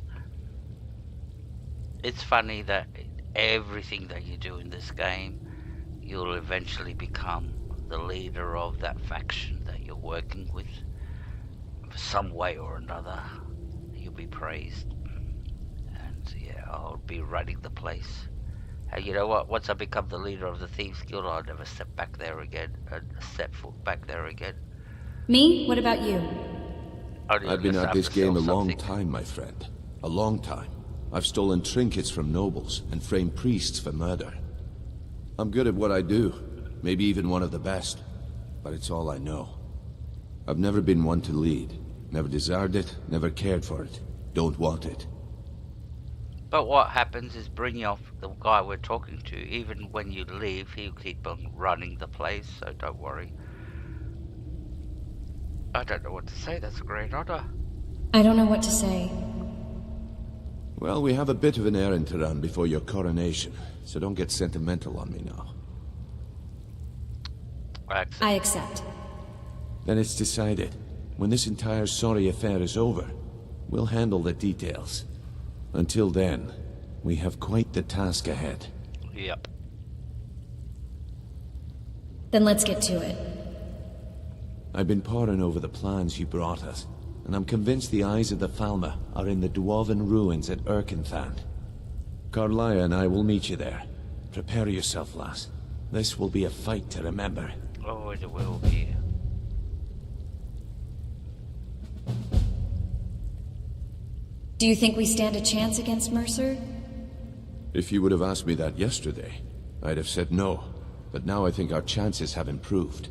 It's funny that everything that you do in this game, you'll eventually become the leader of that faction that you're working with. Some way or another, you'll be praised. And yeah, I'll be running the place. And you know what? Once I become the leader of the Thieves Guild, I'll never step back there again. Step foot back there again.
Me? What about you?
I've been at this game a long time, my friend. A long time. I've stolen trinkets from nobles and framed priests for murder. I'm good at what I do, maybe even one of the best, but it's all I know. I've never been one to lead, never desired it, never cared for it, don't want it.
But what happens is Brynjolf, the guy we're talking to, even when you leave, he'll keep on running the place, so don't worry. I don't know what to say, that's a great honor.
I don't know what to say.
Well, we have a bit of an errand to run before your coronation, so don't get sentimental on me now.
I accept.
Then it's decided. When this entire sorry affair is over, we'll handle the details. Until then, we have quite the task ahead.
Yep.
Then let's get to it.
I've been poring over the plans you brought us, and I'm convinced the eyes of the Falmer are in the dwarven ruins at Erkenthan. Carlia and I will meet you there. Prepare yourself, lass. This will be a fight to remember.
Oh, it will be.
Do you think we stand a chance against Mercer?
If you would have asked me that yesterday, I'd have said no. But now I think our chances have improved.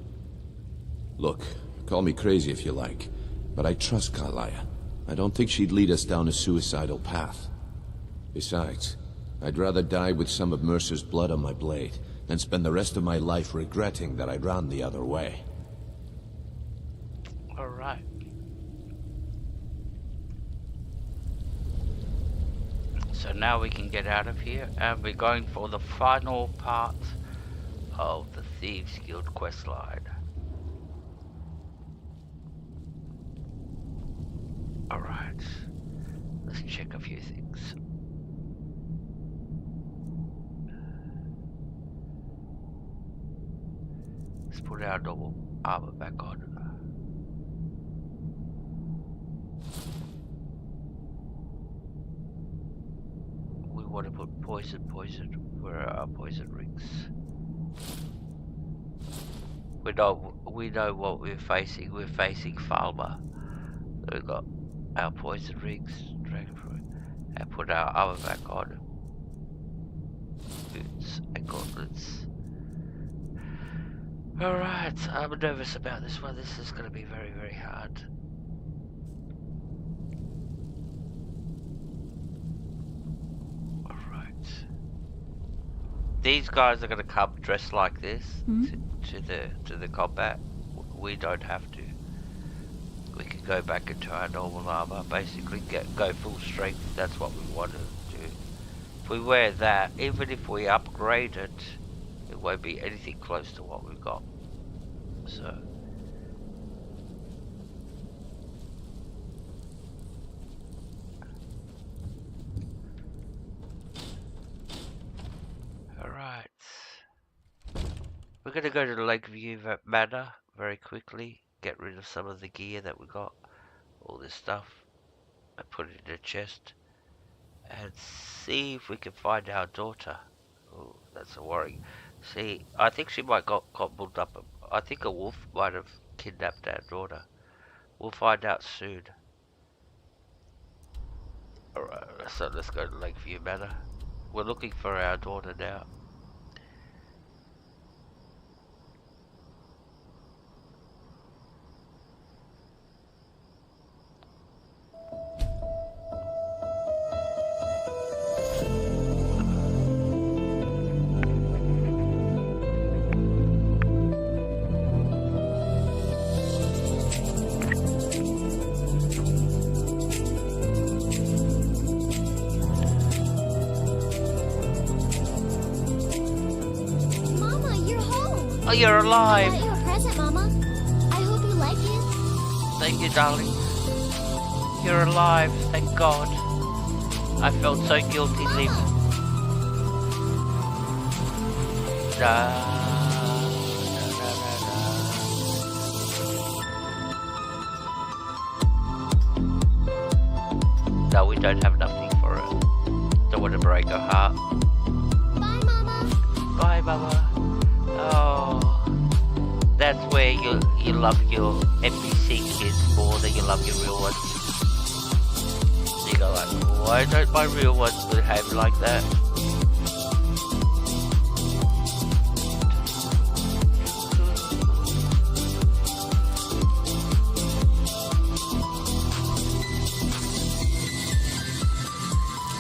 Look, call me crazy if you like, but I trust Carlia. I don't think she'd lead us down a suicidal path. Besides, I'd rather die with some of Mercer's blood on my blade than spend the rest of my life regretting that I ran the other way.
Alright. So now we can get out of here, and we're going for the final part of the Thieves Guild questline. Alright, let's check a few things. Let's put our normal armor back on. want to put poison. Where are our poison rings? We know what we're facing. We're facing Falmer. We've got our poison rings, Dragonborn, and put our armor back on. Boots and gauntlets. Alright, I'm nervous about this one. This is going to be very, very hard. Alright. These guys are going to come dressed like this to the combat. We don't have to. We can go back into our normal armor, basically go full strength. That's what we want to do. If we wear that, even if we upgrade it, it won't be anything close to what we've got. So alright. We're gonna go to the Lakeview Manor very quickly, get rid of some of the gear that we got, all this stuff, and put it in a chest, and see if we can find our daughter. Oh, that's a worry. See, I think she might got gobbled up. I think a wolf might have kidnapped our daughter. We'll find out soon. Alright, so let's go to Lakeview Manor. We're looking for our daughter now. Oh, you're alive!
I got you a present, Mama. I hope you like it.
Thank you, darling. You're alive, thank God. I felt so guilty leaving. No, we don't have nothing for her. Don't want to break her heart.
Bye, Mama.
Bye, Mama. Oh, that's where you love your NPC kids more than you love your real ones. You go like, why don't my real ones behave like that?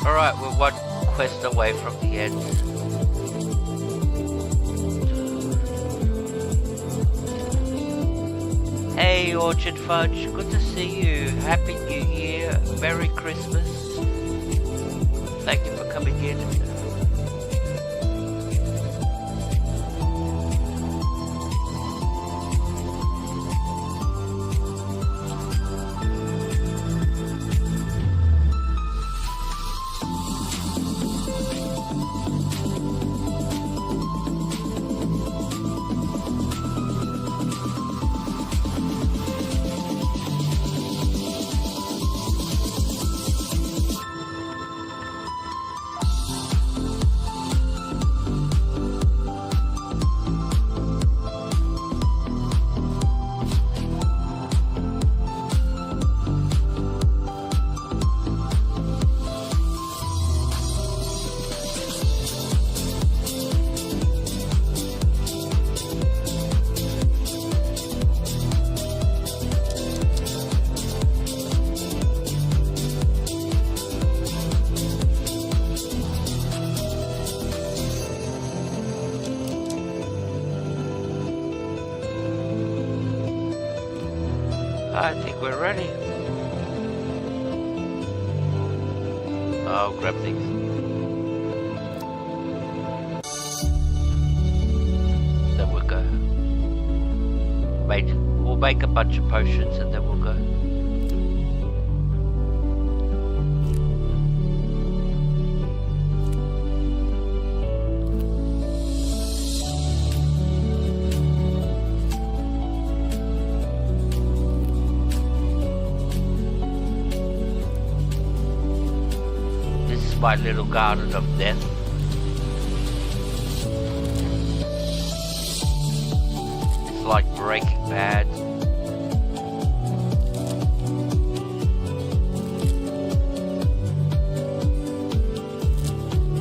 Alright, we're one quest away from the end. Hey Orchard Fudge, good to see you. Happy New Year, Merry Christmas. Thank you for coming in. I think we're ready. I'll grab things. Then we'll go. We'll make a bunch of potions and then we'll go. my little garden of death. It's like Breaking Bad.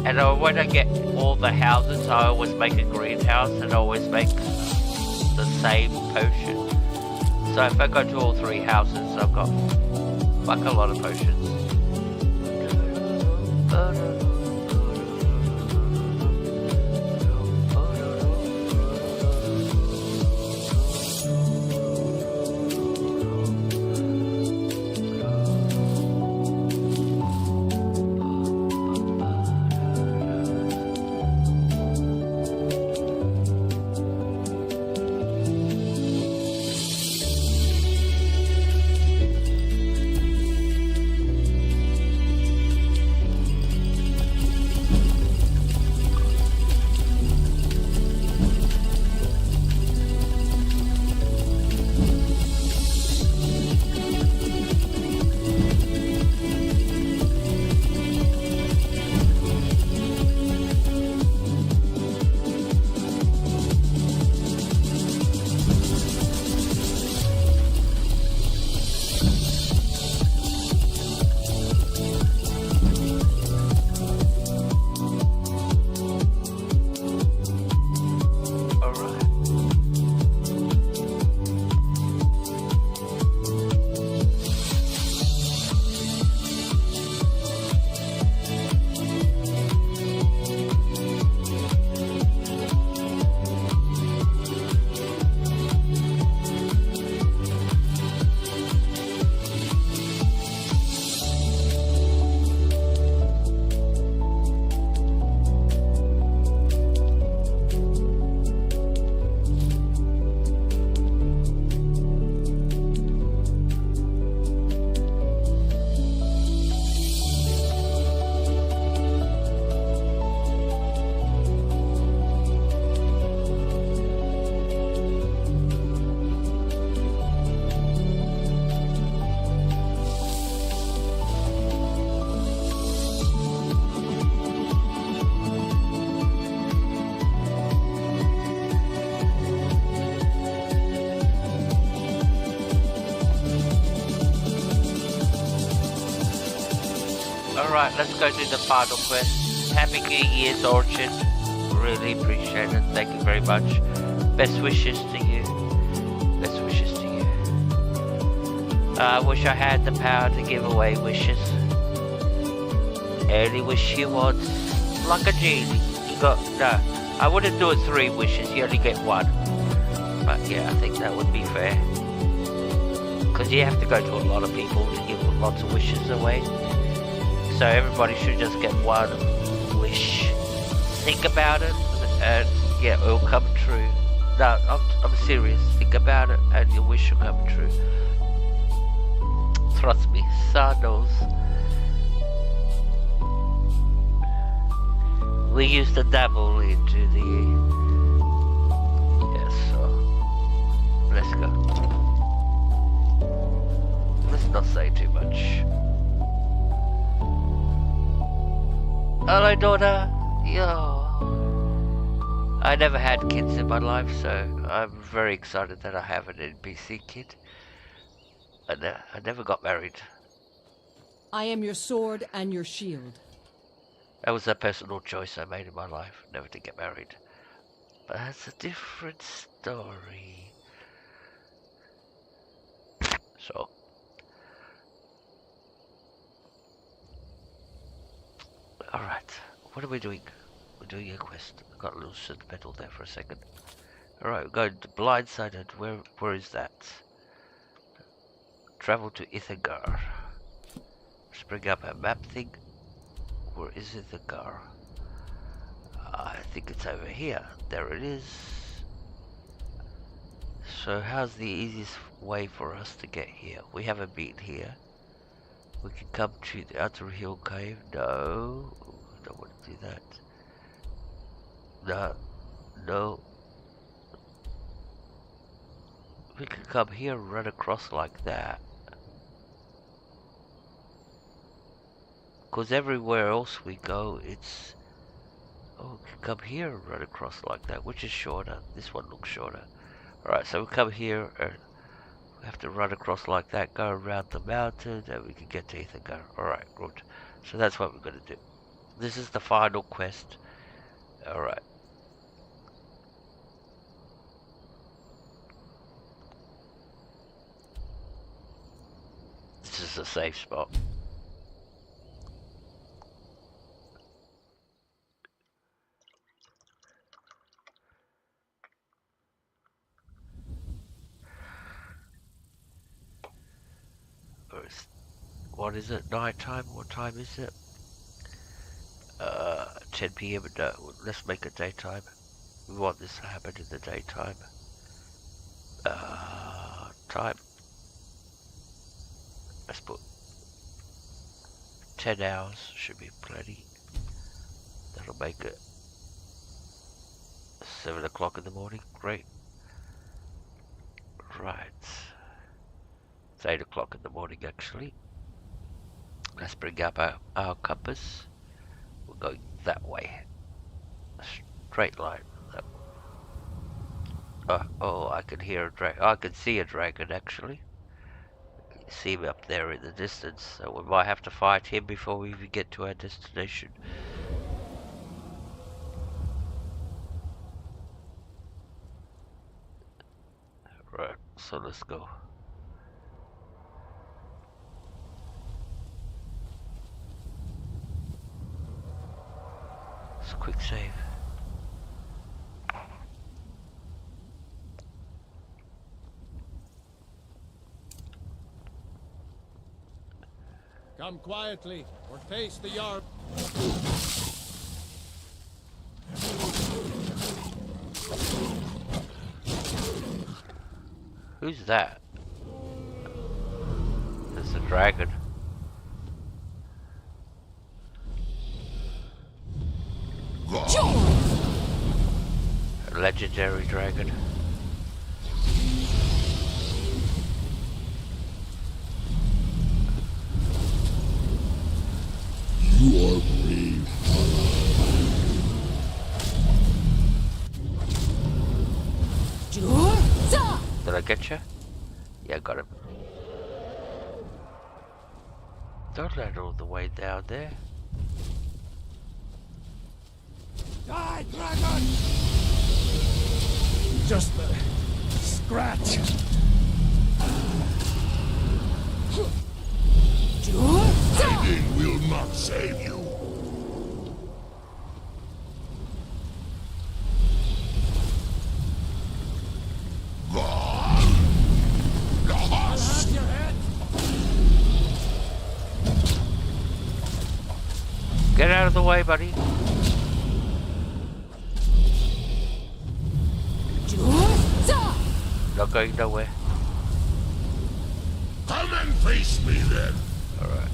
And when I get all the houses, I always make a greenhouse and I always make the same potion. So if I go to all 3 houses, I've got like a lot of potions. Alright, let's go do the final quest. Happy New Year's, Orchard. Really appreciate it. Thank you very much. Best wishes to you. Best wishes to you. I wish I had the power to give away wishes. Any wish you want. Like a genie. You got... No. I wouldn't do it 3 wishes. You only get 1. But yeah, I think that would be fair. Because you have to go to a lot of people to give lots of wishes away. So everybody should just get 1 wish. Think about it, and yeah, it'll come true. No, I'm serious. Think about it, and your wish will come true. Trust me, Son knows. We used to dabble into the... Yes, so... Let's go. Let's not say too much. Hello, daughter. Yo. I never had kids in my life, so I'm very excited that I have an NPC kid. I never got married.
I am your sword and your shield.
That was a personal choice I made in my life, never to get married. But that's a different story. So. Alright, what are we doing? We're doing a quest. I got a little sentimental there for a second. Alright, we're going to Blindsided. Where is that? Travel to Ithagar. Let's bring up a map thing. Where is Ithagar? I think it's over here. There it is. So how's the easiest way for us to get here? We haven't been here. We can come to the Outer Hill Cave. No, I don't want to do that. No, no. We can come here and run across like that. Because everywhere else we go, it's... Oh, we can come here and run across like that, which is shorter. This one looks shorter. Alright, so we come here and we have to run across like that, go around the mountain, and we can get to Ethan. Alright, good. So that's what we're going to do. This is the final quest. Alright. This is a safe spot. What is it? Nighttime? What time is it? 10 PM. No, let's make it daytime. We want this to happen in the daytime. Time. Let's put 10 hours. Should be plenty. That'll make it 7 o'clock in the morning. Great. Right. It's 8 o'clock in the morning actually. Let's bring up our compass. We're going that way. Straight line. Oh, I can hear a dragon. I can see a dragon actually. You see him up there in the distance. So we might have to fight him before we even get to our destination. Right, so let's go. It's a quick save.
Come quietly, or face the yard.
Who's that? It's a dragon. A legendary dragon.
You are brave.
Did I get you? Yeah, I got him. Don't land all the way down there.
Die, dragon! Just a scratch.
Hiding will not save you.
Have your head.
Get out of the way, buddy. Not going nowhere.
Come and face me then.
Alright.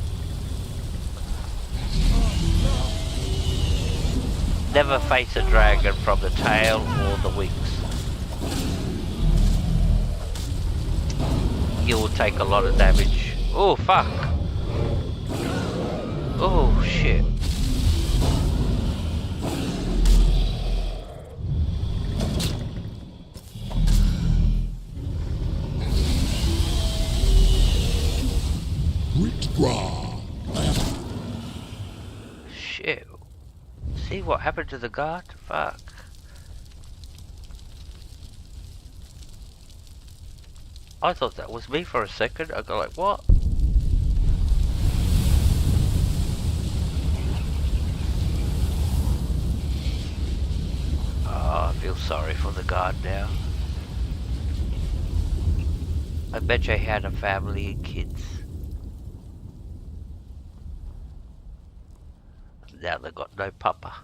Never face a dragon from the tail or the wings. You will take a lot of damage. Oh, fuck. Oh, shit. Shit. See what happened to the guard? Fuck. I thought that was me for a second. I go like, what? Oh, I feel sorry for the guard now. I bet you he had a family and kids. Now they got no papa.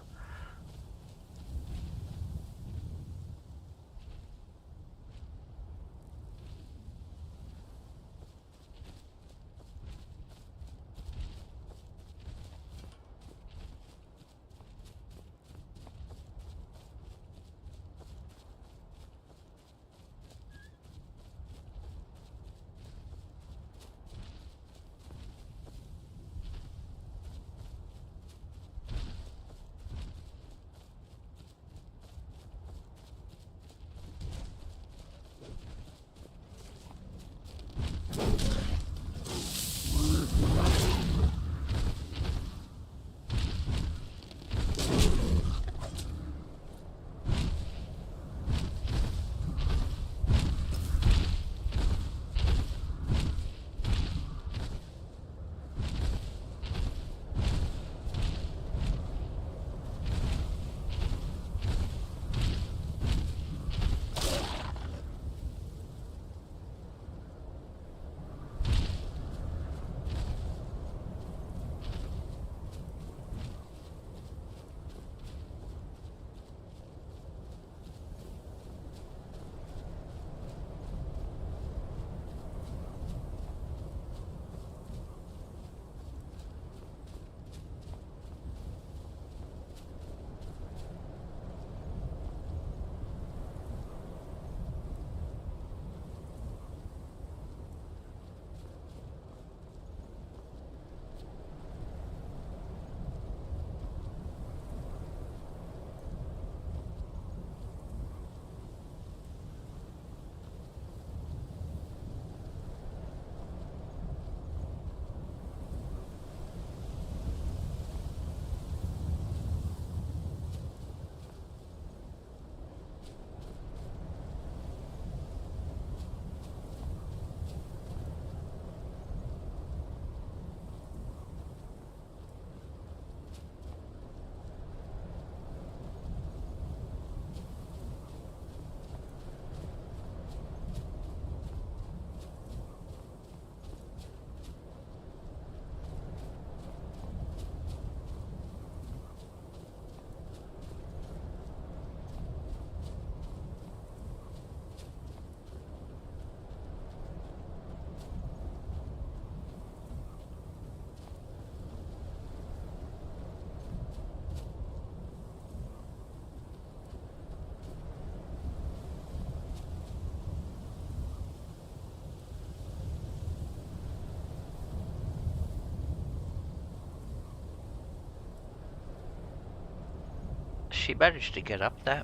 she managed to get up there.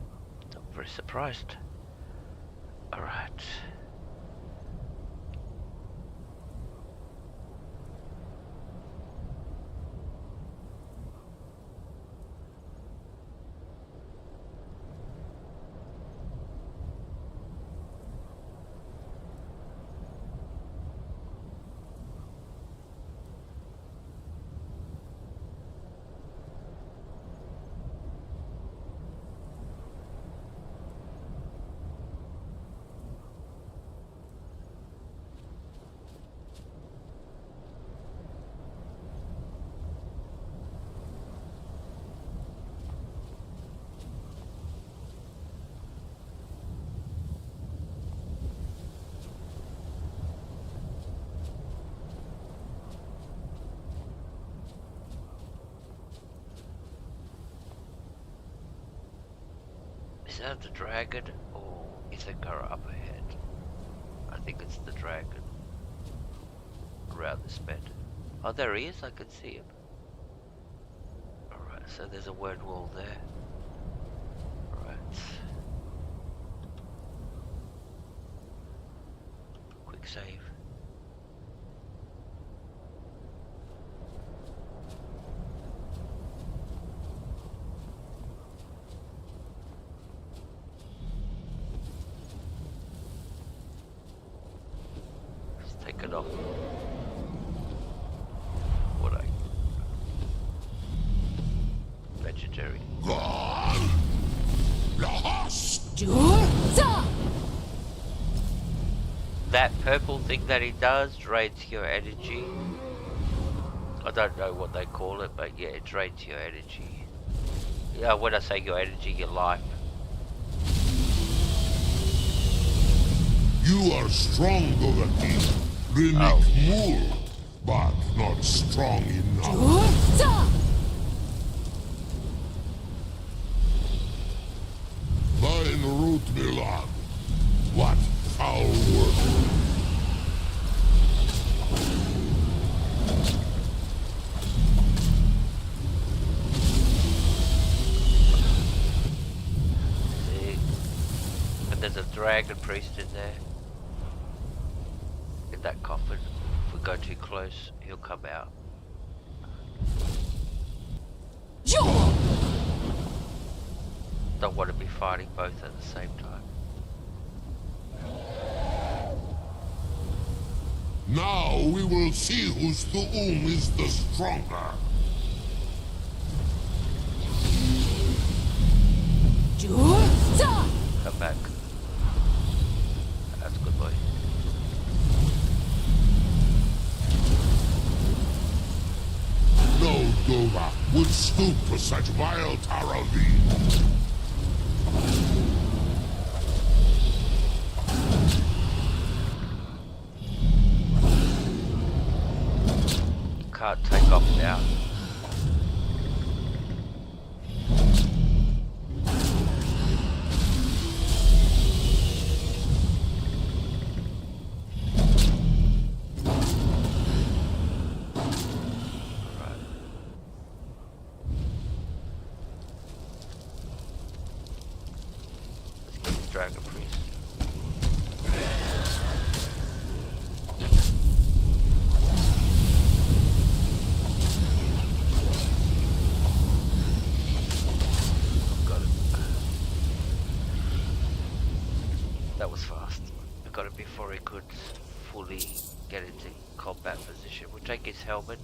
I'm very surprised. Alright. Is that the dragon, or is it Gara up ahead? I think it's the dragon. Around this bed. Oh, there he is, I can see him. Alright, so there's a word wall there. Alright. Quick save. Take it off. What I vegetarian. That purple thing that he does drains your energy. I don't know what they call it, but yeah, it drains your energy. Yeah, when I say your energy, your life.
You are stronger than me. Renick more, but not strong enough. Thine root Milan. What foul work?
See? And there's a dragon priest in there. In that coffin. If we go too close, he'll come out. Don't want to be fighting both at the same time.
Now we will see whose Thu'um is the stronger.
Come back. That's good boy.
No Dova would stoop to such vile Taravi.
Can't take off now. Dragon priest. Got it. That was fast. I got it before he could fully get into combat position. We'll take his helmet.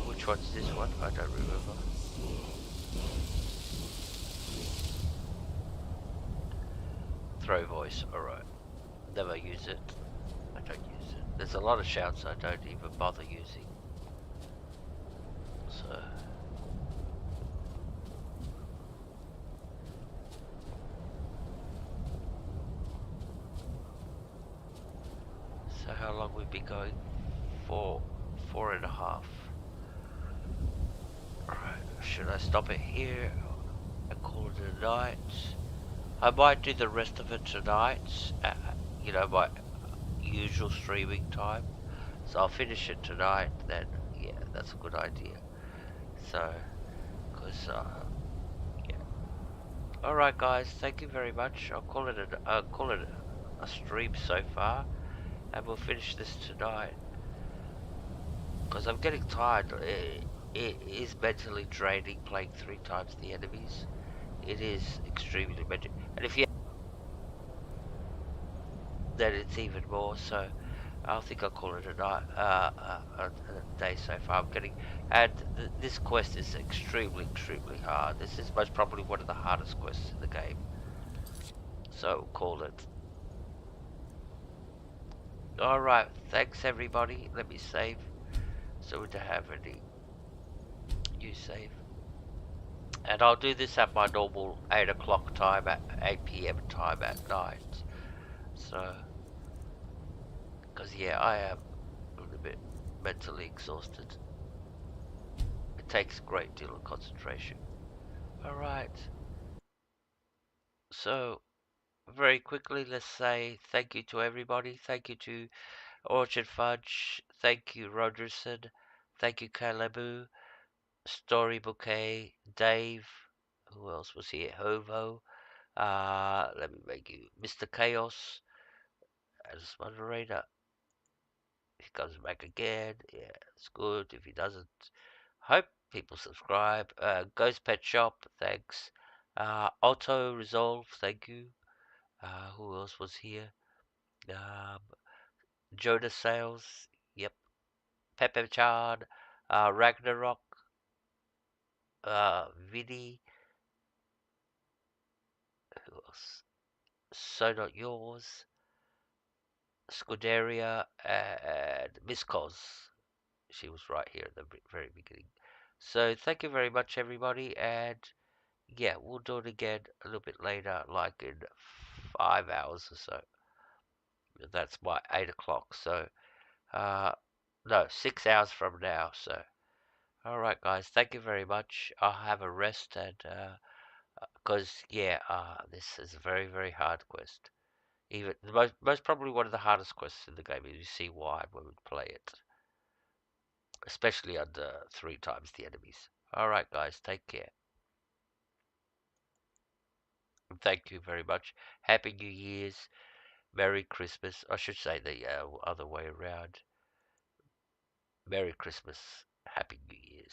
Which one's this one? I don't remember. Throw voice, alright. Never use it. I don't use it. There's a lot of shouts I don't even bother using. So... So how long we've been going? 4.5. Alright, should I stop it here? it a night. I might do the rest of it tonight, you know, my usual streaming time. So I'll finish it tonight, then, yeah, that's a good idea. So, because, yeah. Alright guys, thank you very much. I'll call it a stream so far, and we'll finish this tonight. Because I'm getting tired. It is mentally draining playing 3 times the enemies. It is extremely mentally, and if you then it's even more. So I think I'll call it a night, a day so far. I'm getting, and this quest is extremely hard. This is most probably one of the hardest quests in the game. So we'll call it. All right, thanks everybody. Let me save so we don't have any. You save. And I'll do this at my normal 8 o'clock time, at 8 p.m. time at night. So, because yeah, I am a little bit mentally exhausted. It takes a great deal of concentration. Alright. So, very quickly, let's say thank you to everybody. Thank you to Orchard Fudge. Thank you, Rogerson. Thank you, Kalebu. Story Bouquet. Dave. Who else was here? Hovo. Let me make you Mr. Chaos as moderator. He comes back again. Yeah, it's good. If he doesn't, hope people subscribe. Ghost Pet Shop, thanks. Auto Resolve, thank you. Who else was here? Um, Jonas Sales, yep. Pepe Chan, Ragnarok, Vinny. Who else? So Not Yours, Scuderia, and Miss Cos. She was right here at the very beginning. So thank you very much, everybody, and yeah, we'll do it again a little bit later, like in 5 hours or so. That's my 8 o'clock. So, no, 6 hours from now. So, all right, guys, thank you very much. I'll have a rest, and because yeah, this is a very hard quest. Even most probably one of the hardest quests in the game. You see why when we play it, especially under 3 times the enemies. All right, guys, take care. Thank you very much. Happy New Year's. Merry Christmas. I should say the other way around. Merry Christmas. Happy New Year's.